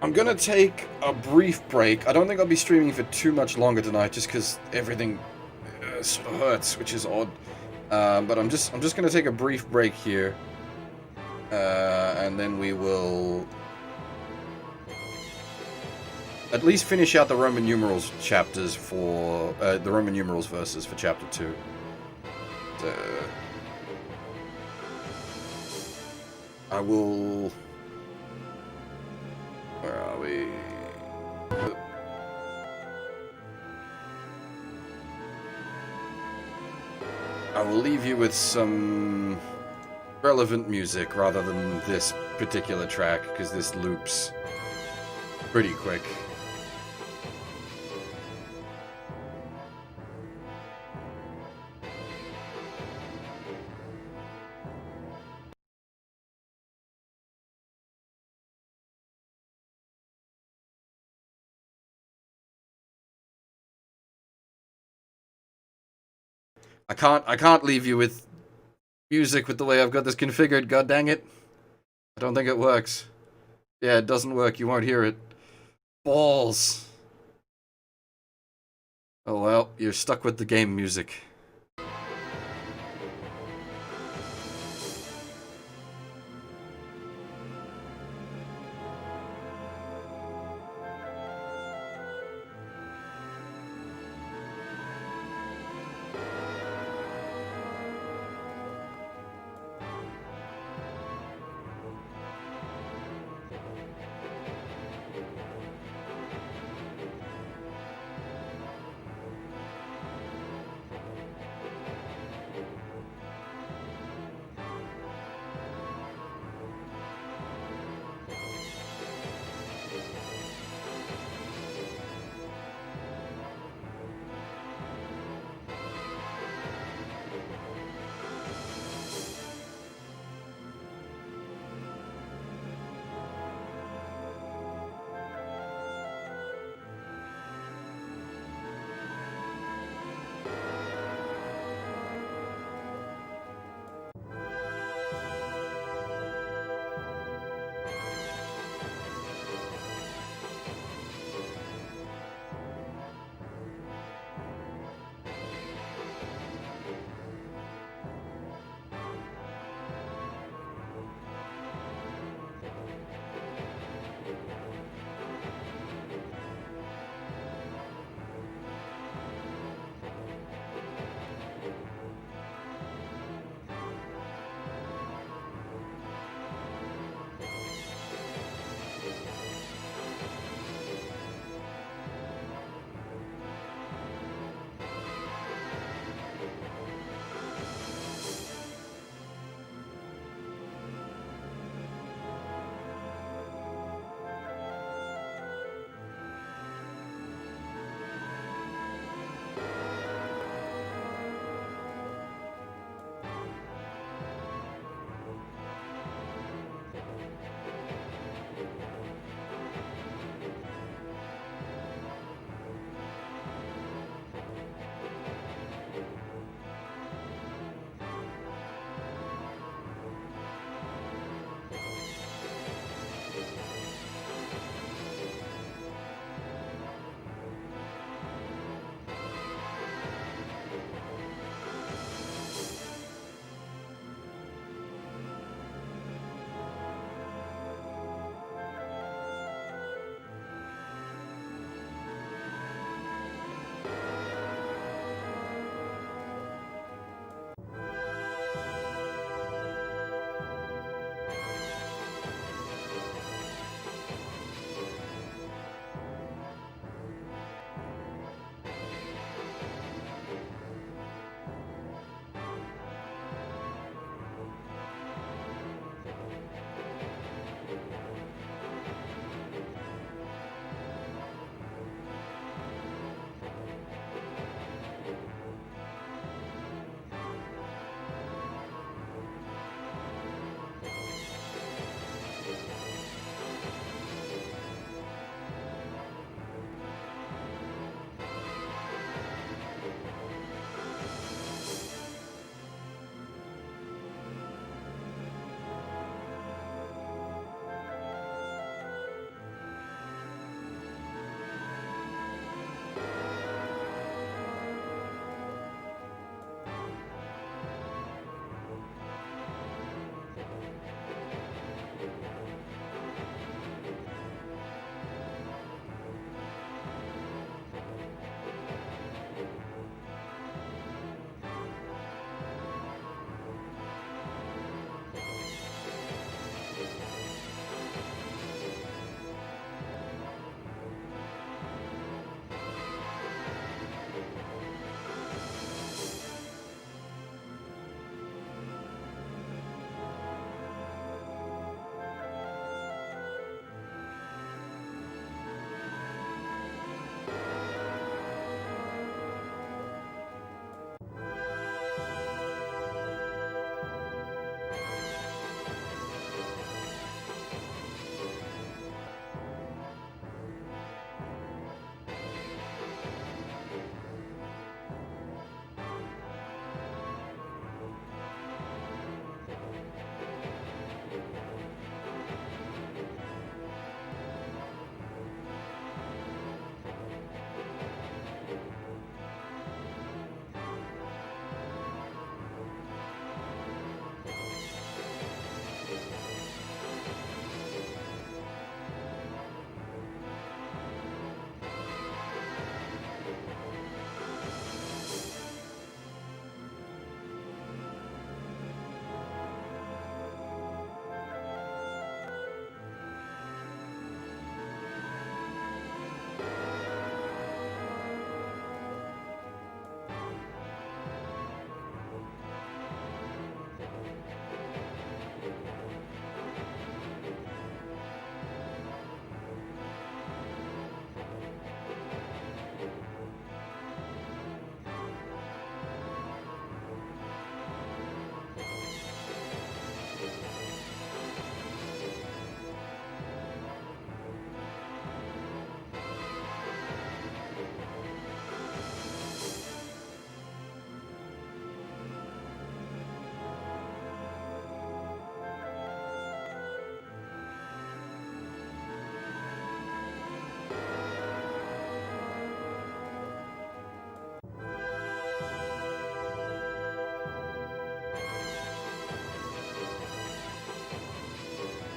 I'm gonna take a brief break. I don't think I'll be streaming for too much longer tonight, just because everything sort of hurts, which is odd. But I'm just gonna take a brief break here, and then we will at least finish out the Roman numerals chapters for the Roman numerals verses for chapter 2. I will. Where are we? I will leave you with some relevant music rather than this particular track, because this loops pretty quick. I can't leave you with music with the way I've got this configured, god dang it. I don't think it works. Yeah, it doesn't work, you won't hear it. Balls. Oh well, you're stuck with the game music.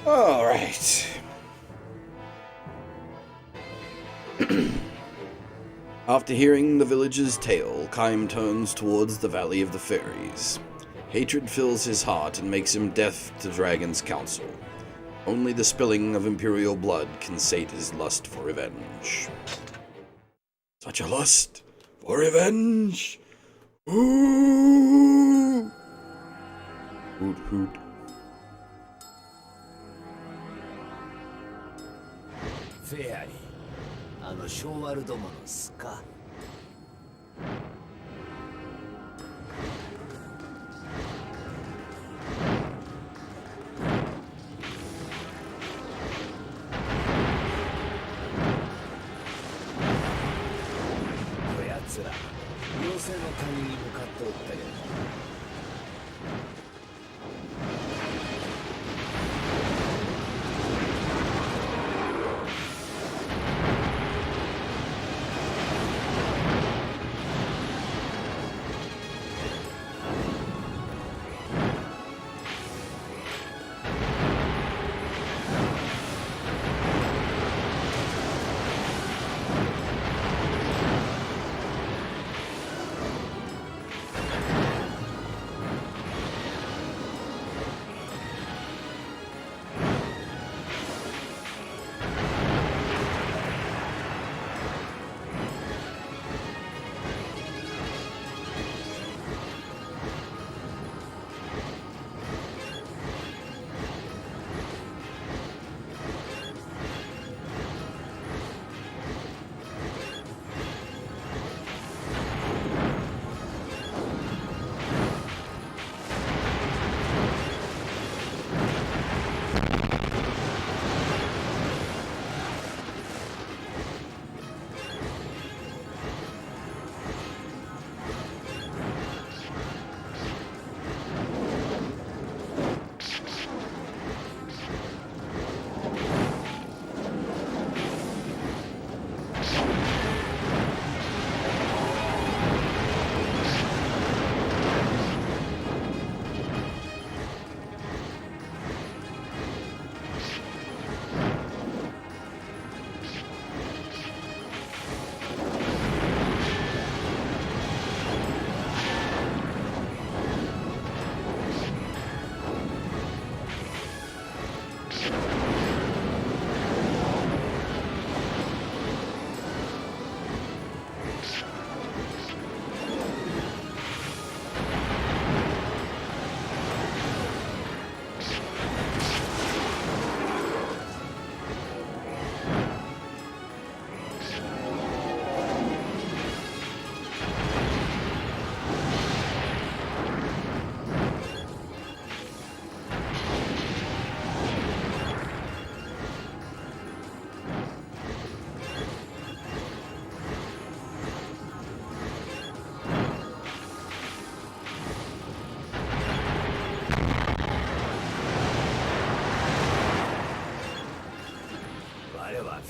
Alright. After hearing the village's tale, Kaim turns towards the Valley of the Fairies. Hatred fills his heart and makes him deaf to Dragon's counsel. Only the spilling of Imperial blood can sate his lust for revenge. Such a lust for revenge! Ooh! Hoot hoot. フェアリー、あのショーワルどもの巣か。こやつら妖精の谷に向かっておったけど。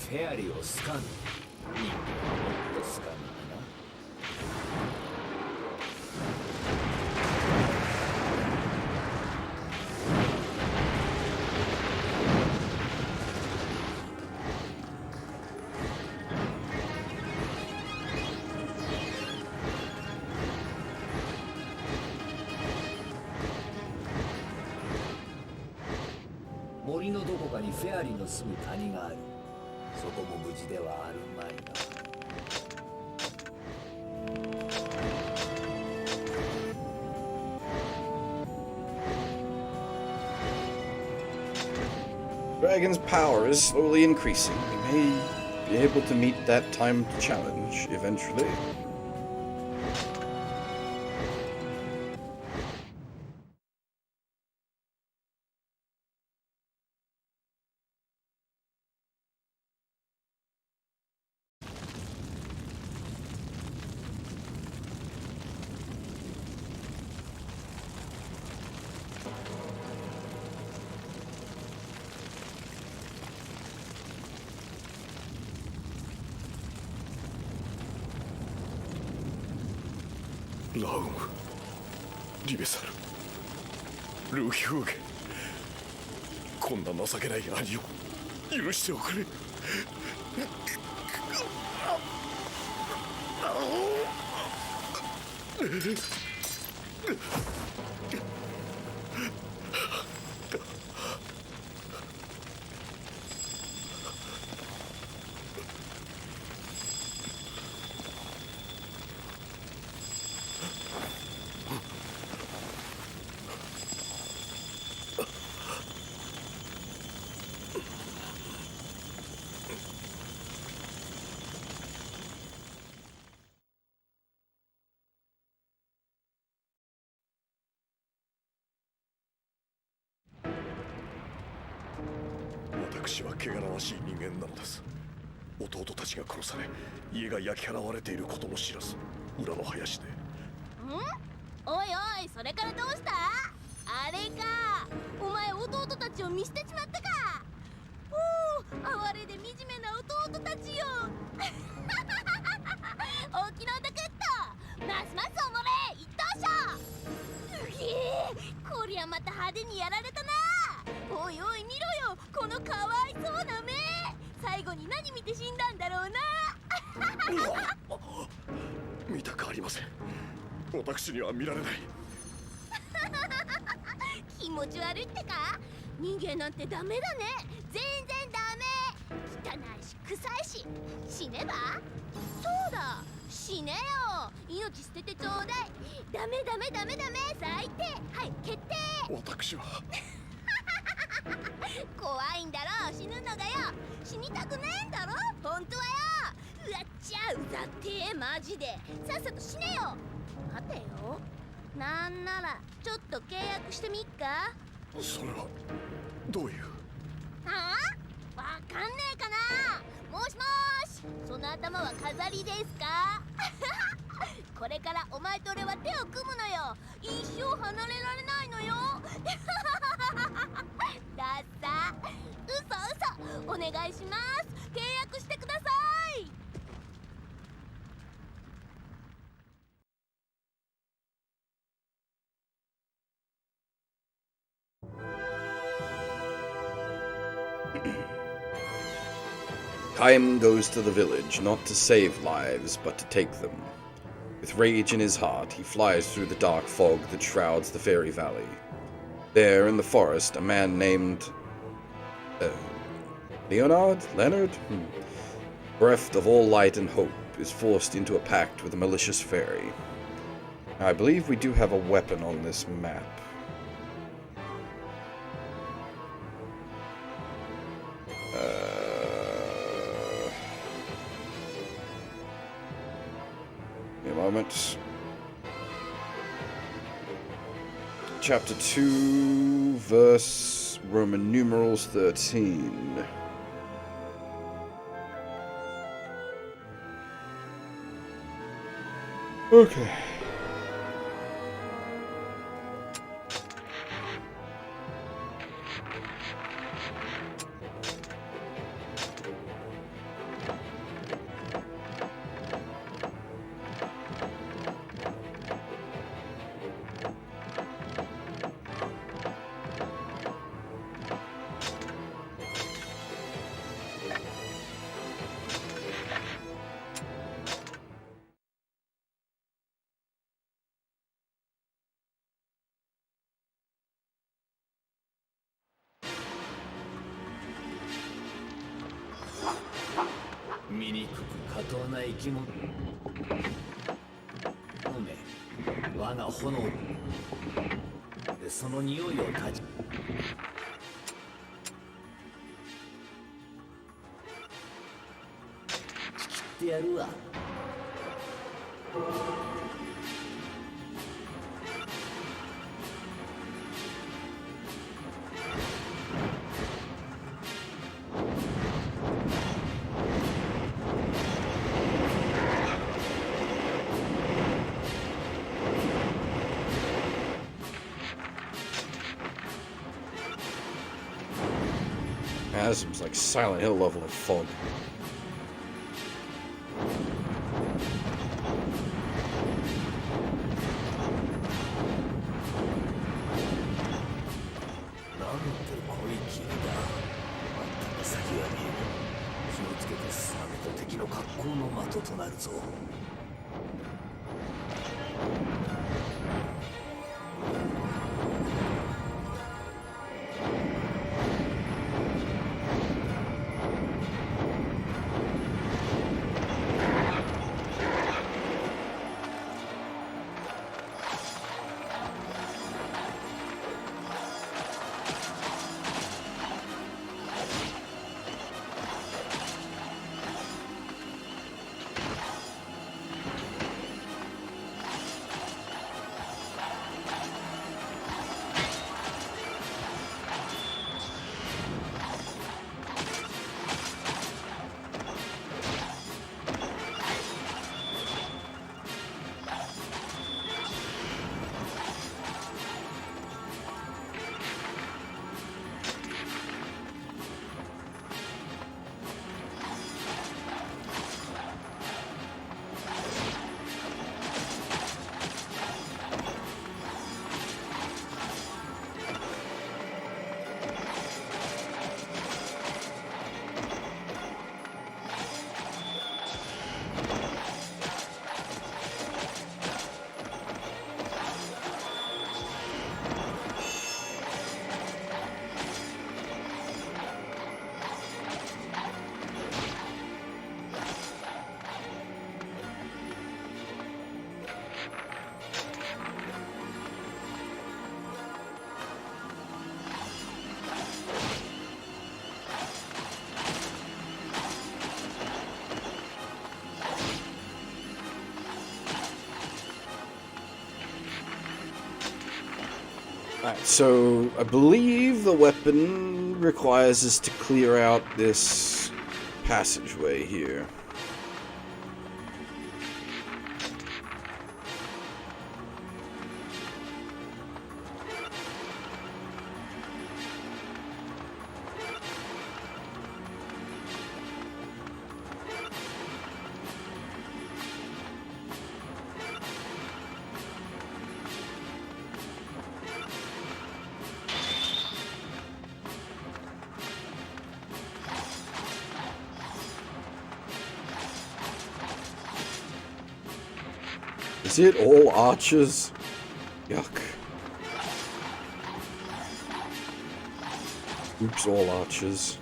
フェアリーをスカン。人間はもっとスカンだな。森のどこかにフェアリーの住む谷がある。そこも無事ではあるまいな。Dragon's power is slowly increasing. We may be able to meet that timed challenge eventually.ラウム、リベサル、ルヒューゲ、こんな情けない兄を許しておくれ。私は汚らわしい人間なのです。弟たちが殺され、家が焼き払われていることも知らず、裏の林で。おいおい、それからどうした？あれか、お前弟たちを見捨てちまったか。哀れで惨めな弟たちよ。大きなおたくっとますますおもれ一等賞。すげえ、こりゃまた派手にやられたな。おいおい見ろよ、このかわいそうな目。最後に何見て死んだんだろうな。見たくありません。私には見られない。気持ち悪いってか。人間なんてダメだね。全然ダメ。汚いし臭いし。死ねば。そうだ、死ねよ。命捨ててちょうだい。ダメダメダメダメ、最低。はい、決定。私は怖いんだろ、死ぬのがよ。死にたくねえんだろ、本当はよ。うわっちゃうざってえ、マジで。さっさと死ねよ。待てよ、なんならちょっと契約してみっか。それはどういう？はあ？わかんねえかな。もしもーし、その頭は飾りですか？これからお前と俺は手を組むのよ。一生離れられないのよ。だっさ、嘘嘘、お願いします。契約してください。Kaim goes to the village, not to save lives, but to take them. With rage in his heart, he flies through the dark fog that shrouds the fairy valley. There, in the forest, a man named... Leonard? Bereft of all light and hope, is forced into a pact with a malicious fairy. I believe we do have a weapon on this map. Give me a moment. Chapter 2, verse Roman numerals 13. Okay.醜く下等な生き物。おめ、我が炎でその匂いを断ち。仕切ってやるわ。Asm's like Silent Hill level of fog. となるぞ。Alright, so I believe the weapon requires us to clear out this passageway here. Is it all archers? Yuck. Oops, all archers.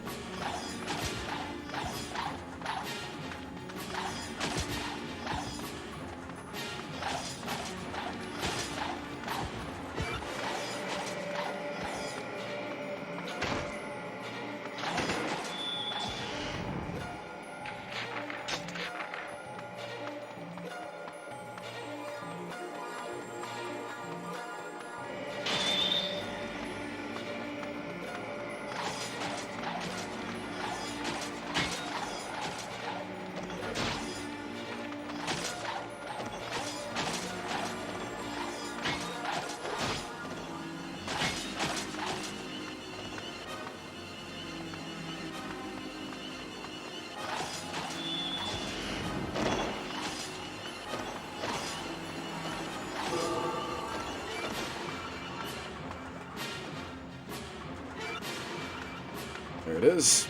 There it is.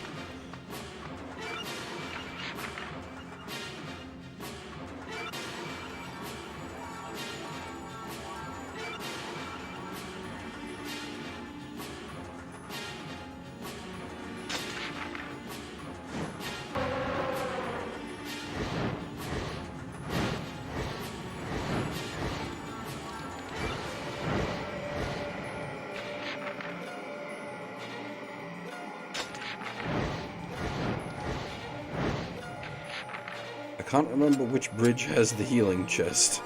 I can't remember which bridge has the healing chest.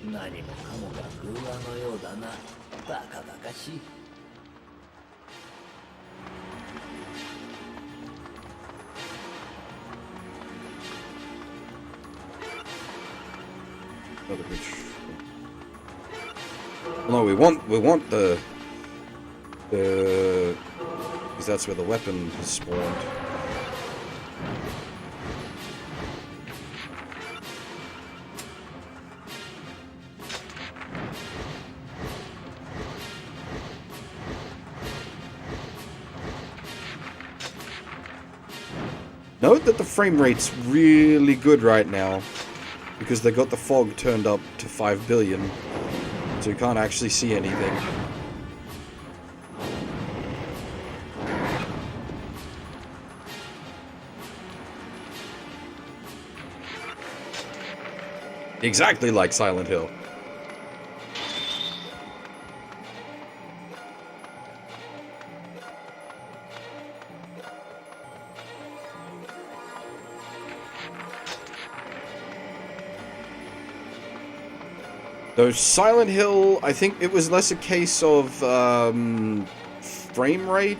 何もかもが偶話のようだな。バカバカしい。No, we want the because that's where the weapon has spawned. Note that the frame rate's really good right now, because they got the fog turned up to 5 billion, so you can't actually see anything. Exactly like Silent Hill. Though Silent Hill, I think it was less a case of frame rate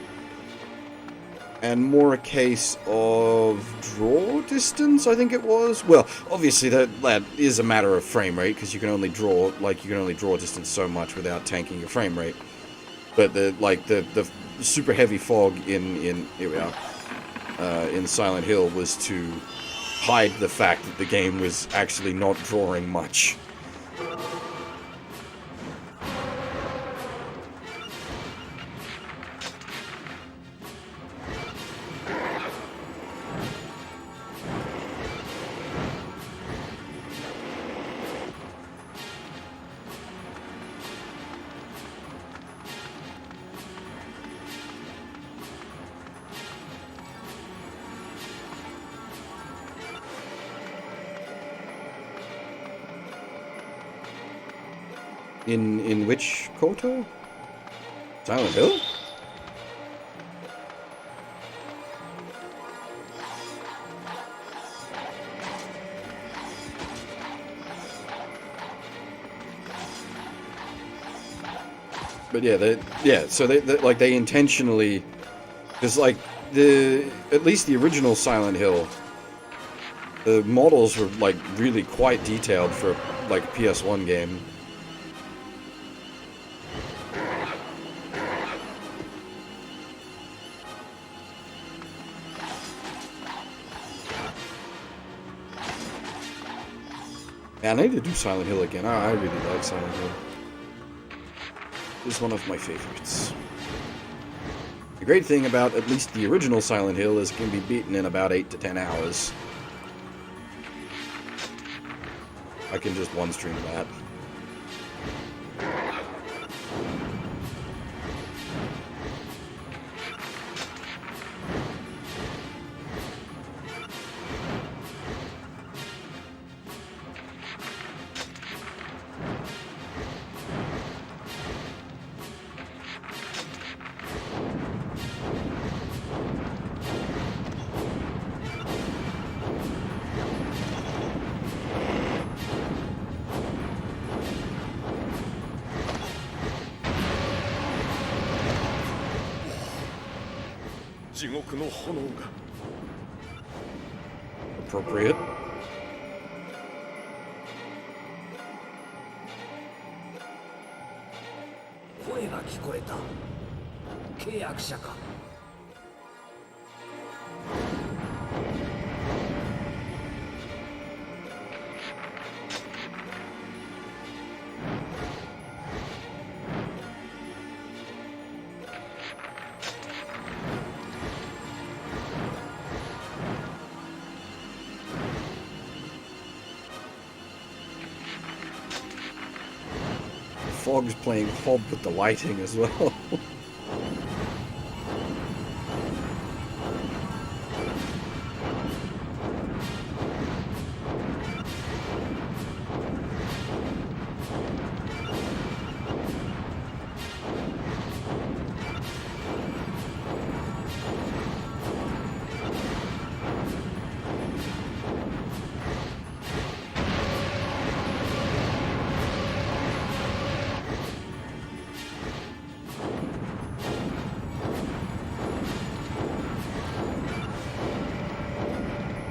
and more a case of draw distance, I think it was. Well, obviously that is a matter of frame rate, because you can only draw distance so much without tanking your frame rate. But the super heavy fog in here we are in Silent Hill was to hide the fact that the game was actually not drawing much. In which Koto? Silent Hill? But so they intentionally, because like at least the original Silent Hill, the models were like really quite detailed for like a PS1 game. Man, I need to do Silent Hill again. I really like Silent Hill. It's one of my favorites. The great thing about at least the original Silent Hill is it can be beaten in about 8 to 10 hours. I can just one stream that. Appropriate. 声が聞こえた。契約者か。Fog's playing hob with the lighting as well.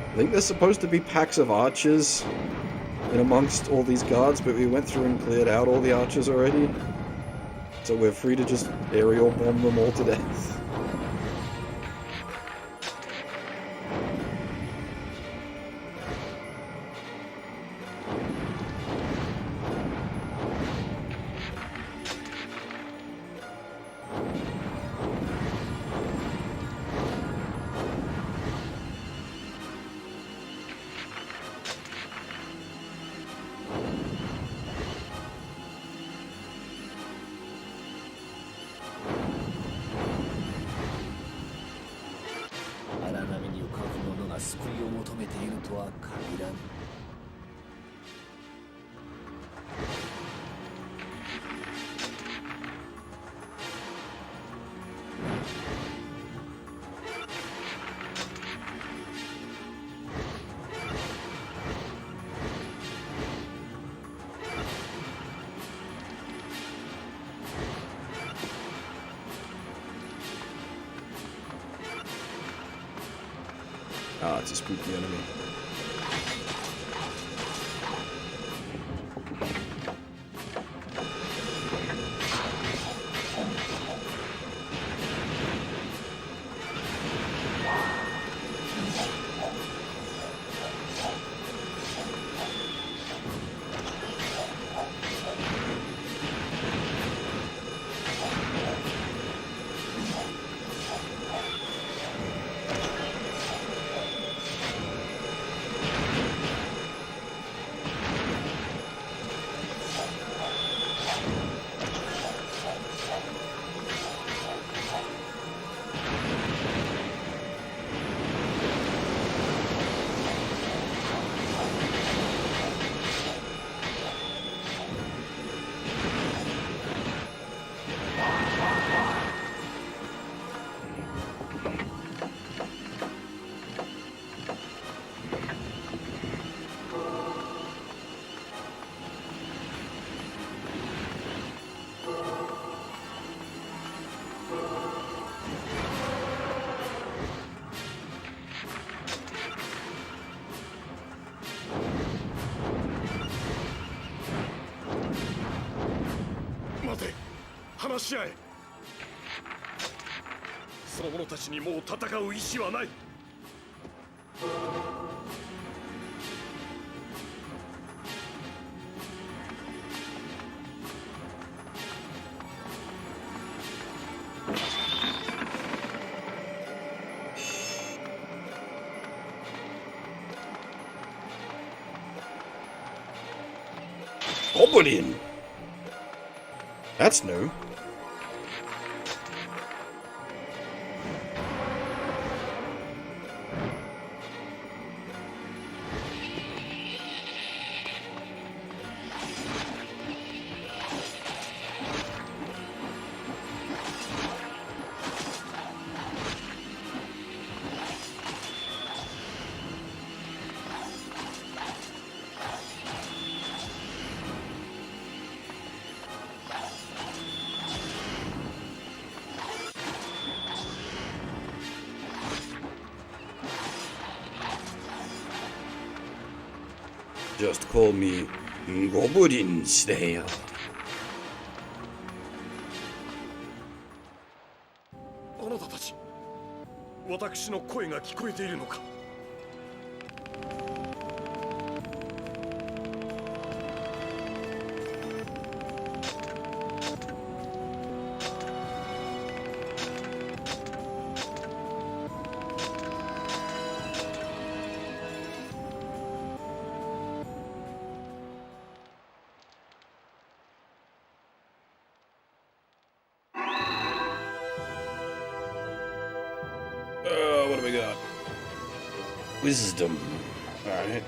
I think there's supposed to be packs of archers in amongst all these guards, but we went through and cleared out all the archers already. So we're free to just aerial bomb them all to death. Ah, it's a spooky enemy.待て、話し合え。その者たちにもう戦う意志はない。Goblin! That's new. Just call me Goblin Slayer. あなたたち、私の声が聞こえているのか。What do we got? Wisdom. Alright.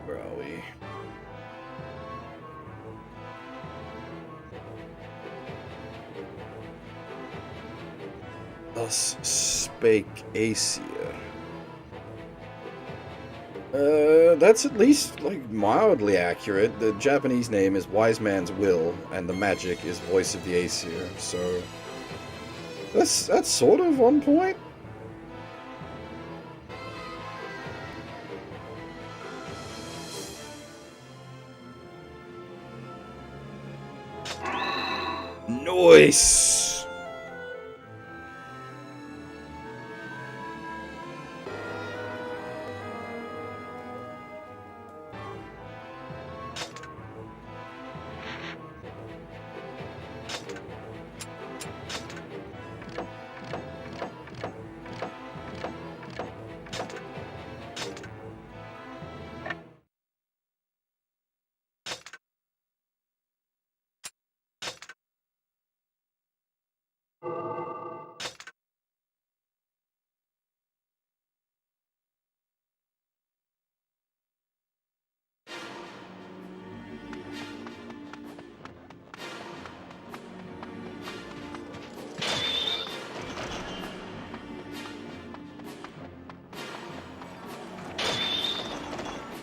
Where are we? Thus spake Aesir. That's at least, like, mildly accurate. The Japanese name is Wise Man's Will, and the magic is Voice of the Aesir, so... That's sort of on point. Nice!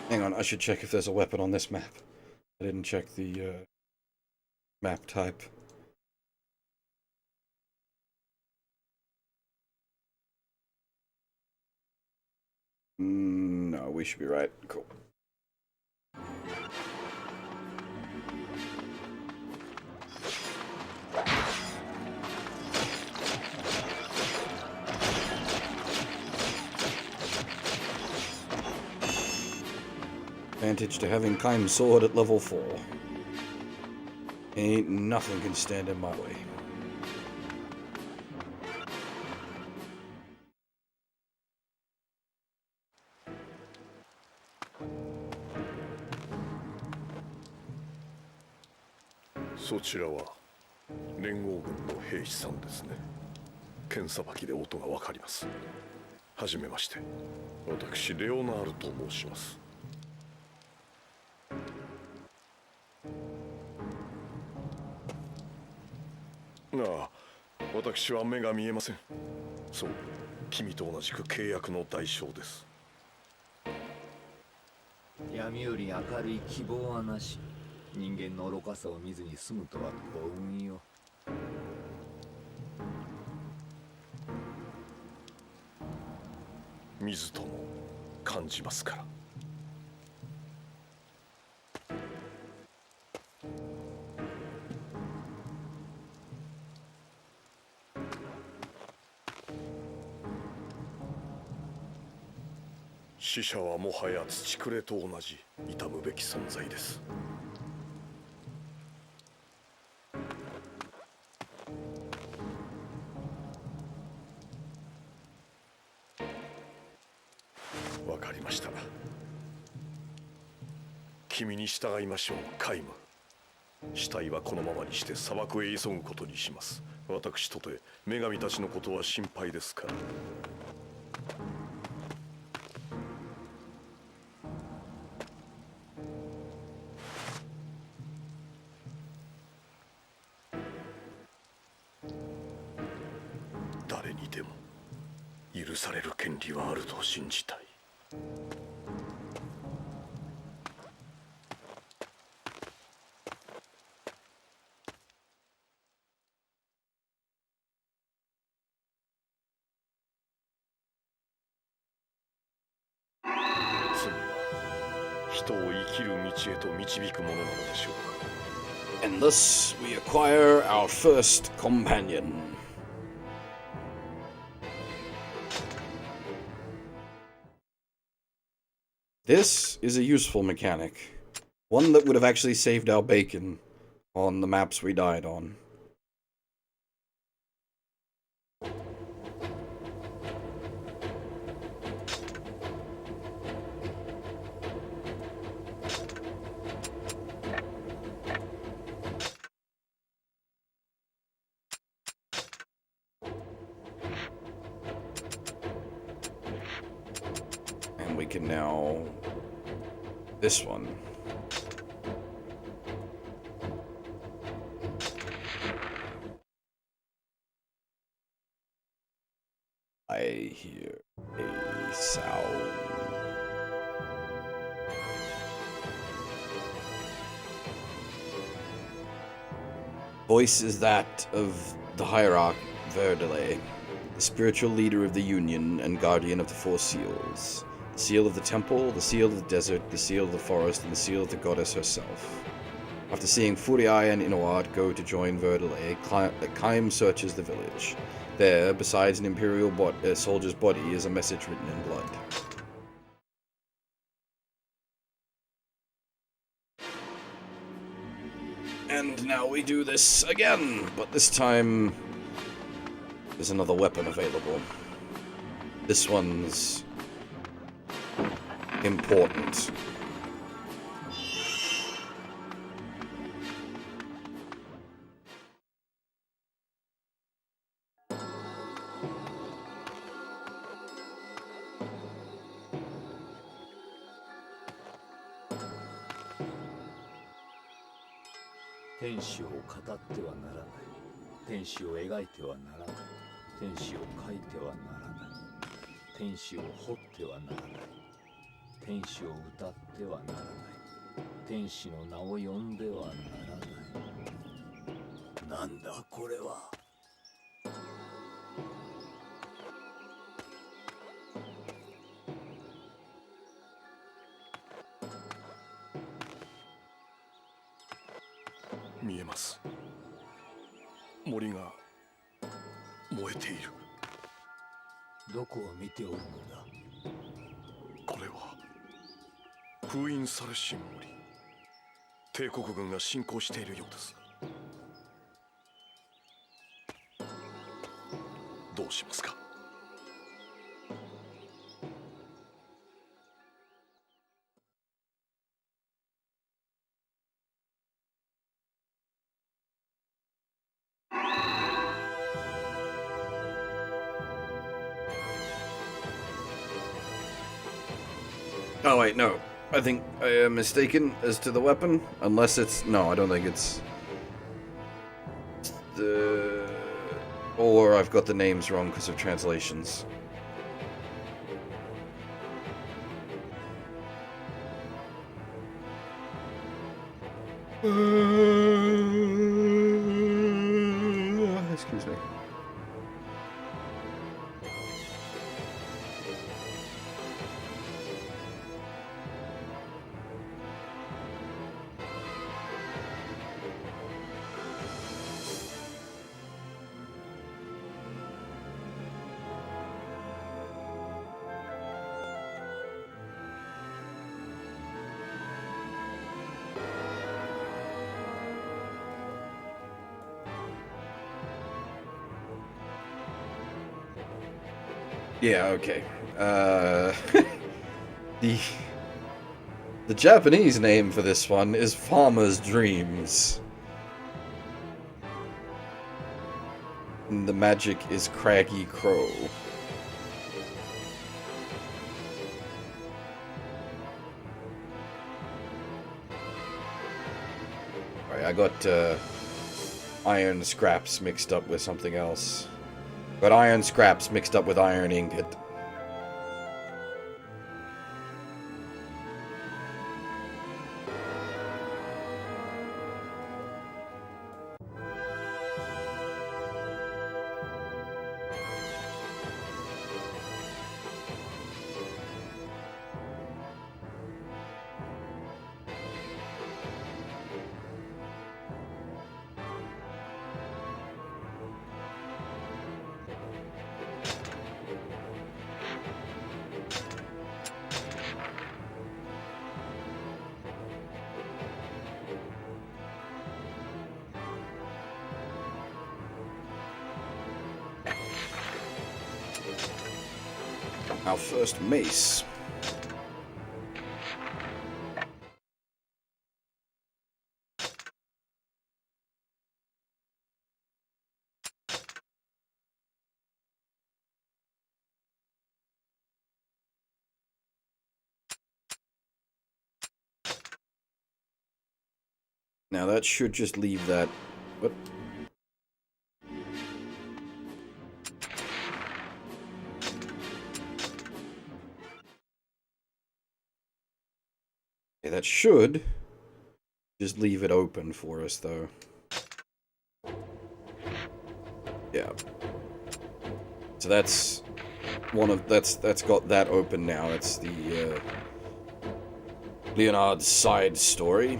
Hang on, I should check if there's a weapon on this map. I didn't check the map type. No, we should be right. Cool. Advantage to having Kaim's sword at level 4. Ain't nothing can stand in my way. So ちらは連合軍の兵士さんですね。剣さばきで音がわかります。はじめまして。私レオナールと申します。ああ、私は目が見えません。そう、君と同じく契約の代償です。闇より明るい希望はなし。人間の愚かさを見ずに済むとは幸運よ。水とも感じますから。死者はもはや土くれと同じ悼むべき存在です。わかりました。君に従いましょう、カイム。死体はこのままにして砂漠へ急ぐことにします。私とて女神たちのことは心配ですから。誰にでも許される権利はあると信じたい。罪は人を生きる道へと導くものなのでしょうか。 And thus we acquire our first companion. This is a useful mechanic. One that would have actually saved our bacon on the maps we died on. And we can now... this one. I hear a sound. Voice is that of the hierarch Verdele, the spiritual leader of the Union and guardian of the Four Seals. The seal of the temple, the seal of the desert, the seal of the forest, and the seal of the goddess herself. After seeing Furia and Inouard go to join Verdelay, Kaim searches the village. There, besides an Imperial soldier's body, is a message written in blood. And now we do this again, but this time there's another weapon available. This one's important.天使を語ってはならない。天使を描いてはならない。天使を描いてはならない。天使を彫ってはならない。天使を歌ってはならない。天使の名を呼んではならない。なんだこれは。見えます。森が燃えている。どこを見ておるのだ。これは封印されし森。帝国軍が侵攻しているようです。どうしますか。Oh wait, no. I think I am mistaken as to the weapon. Unless it's... No, I don't think it's... the... Or I've got the names wrong because of translations. Excuse me. Yeah, okay. The Japanese name for this one is Farmer's Dreams. And the magic is Craggy Crow. Alright, I got iron scraps mixed up with something else. But iron scraps mixed up with iron ingot. Our first mace. Now that should just leave that. What? Okay, that should just leave it open for us, though. Yeah. So that's one of that's got that open now. That's the Leonard's side story.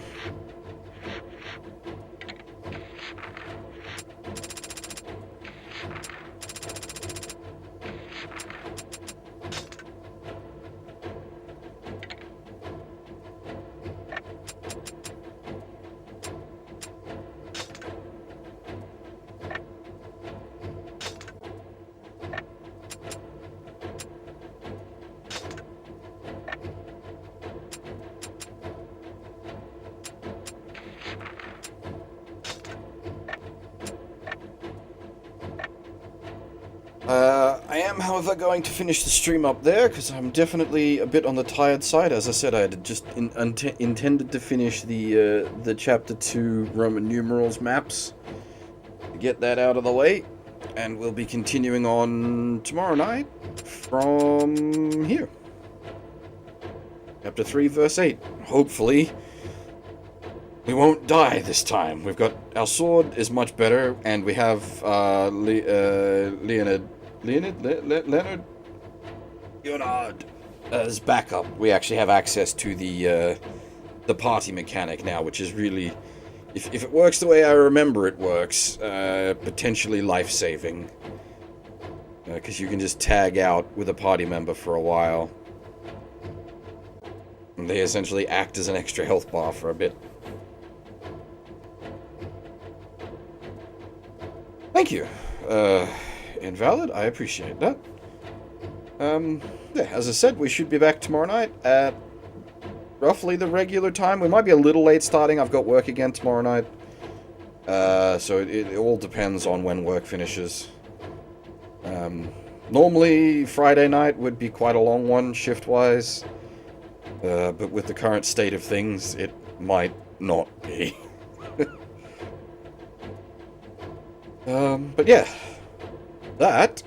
am, however, going to finish the stream up there, because I'm definitely a bit on the tired side. As I said, I had just intended to finish the Chapter 2 Roman numerals maps, to get that out of the way, and we'll be continuing on tomorrow night from here. Chapter 3, verse 8. Hopefully, we won't die this time. We've got... Our sword is much better, and we have, Leonard as backup. We actually have access to the party mechanic now, which is really... If it works the way I remember it works, potentially life-saving. Because you can just tag out with a party member for a while. And they essentially act as an extra health bar for a bit. Thank you, Invalid. I appreciate that. Yeah, as I said, we should be back tomorrow night at roughly the regular time. We might be a little late starting. I've got work again tomorrow night. So it all depends on when work finishes. Normally, Friday night would be quite a long one, shift-wise. But with the current state of things, it might not be. But yeah, that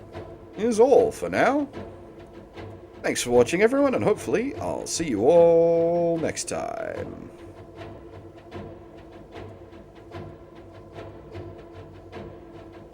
is all for now. Thanks for watching, everyone, and hopefully I'll see you all next time.